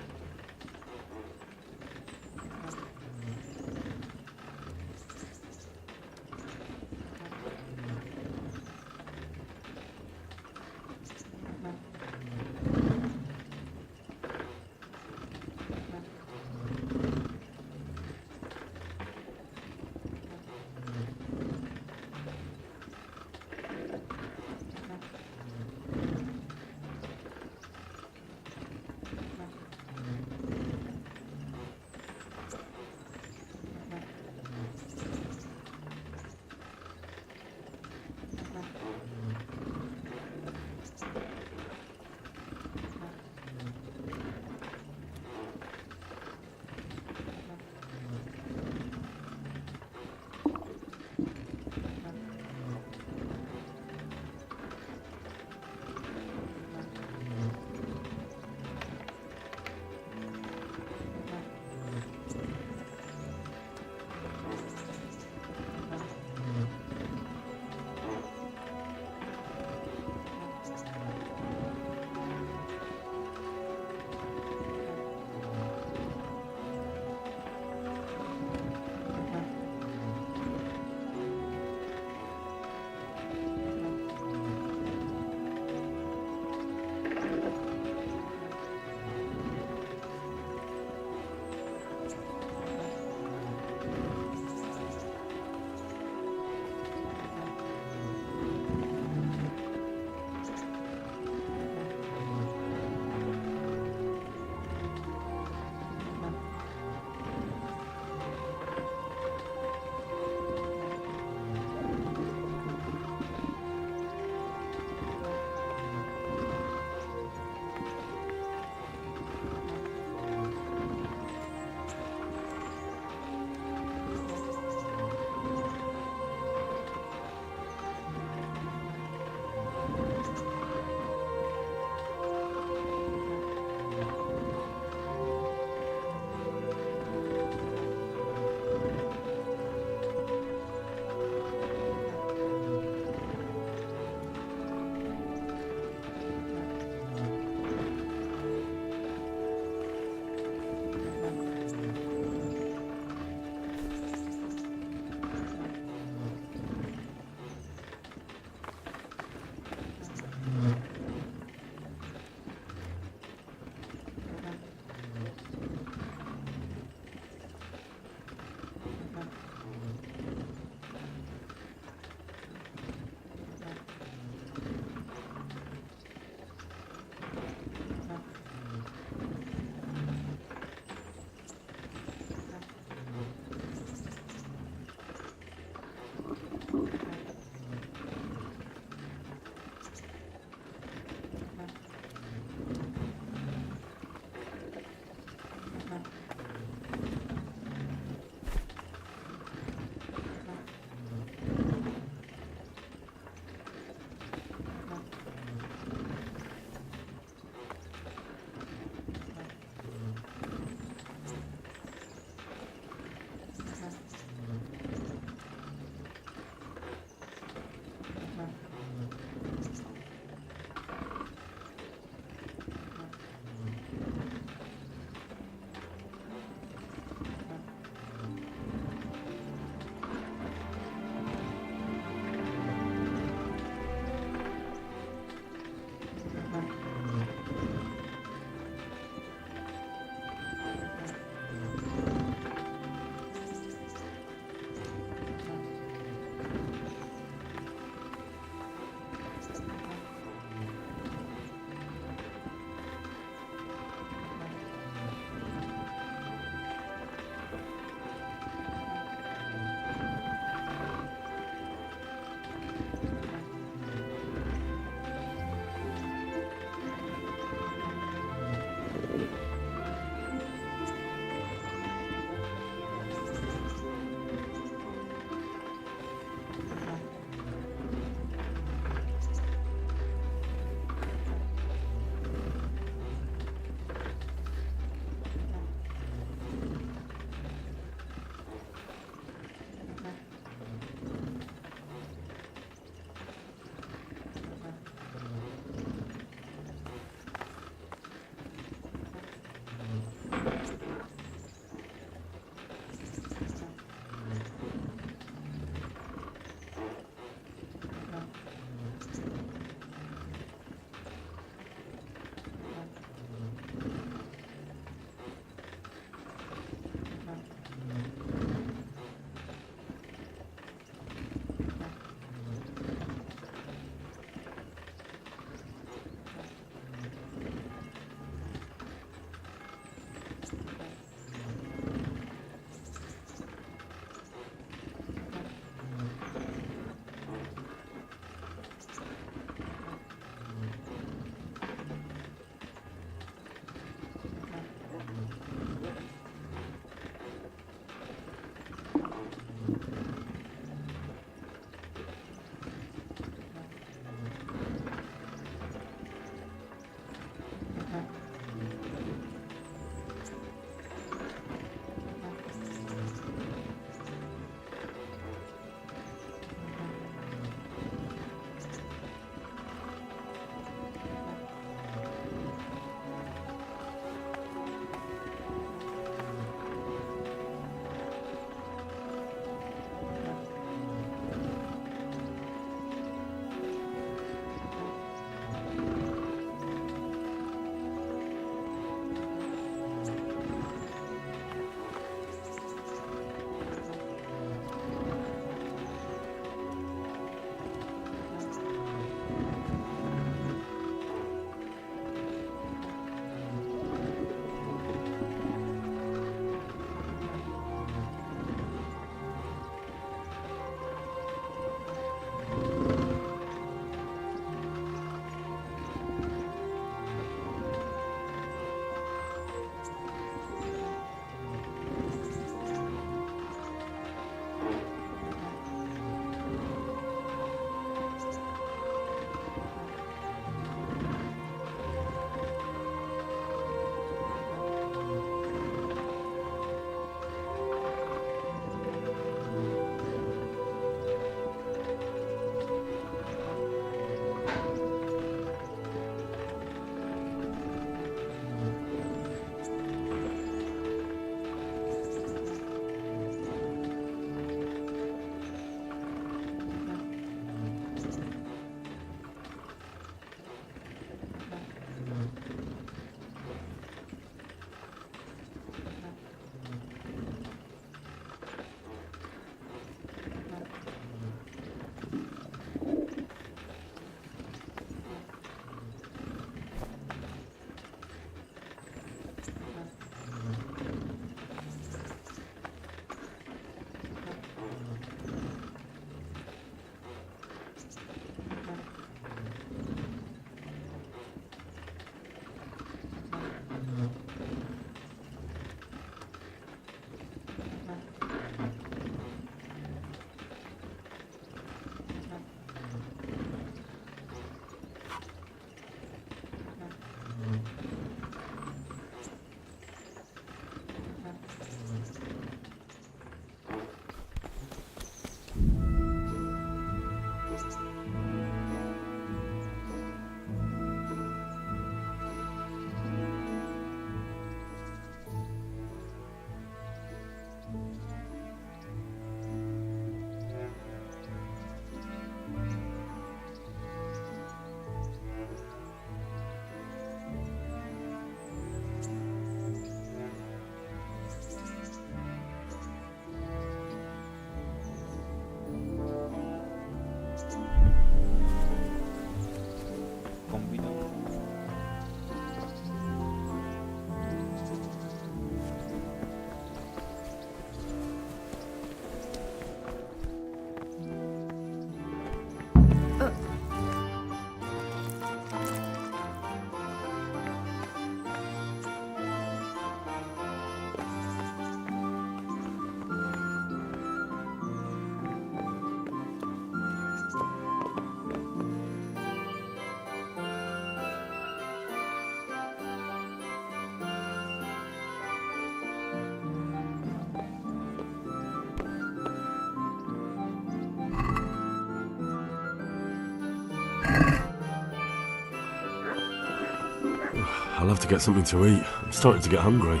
I'll have to get something to eat. I'm starting to get hungry.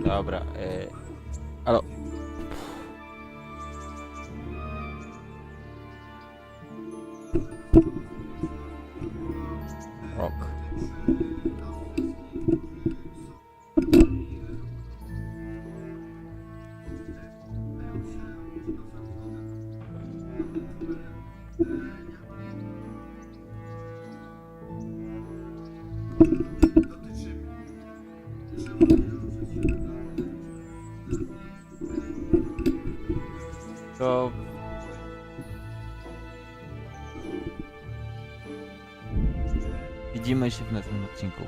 Dobra, Halo. Rok. To... Widzimy się w następnym odcinku.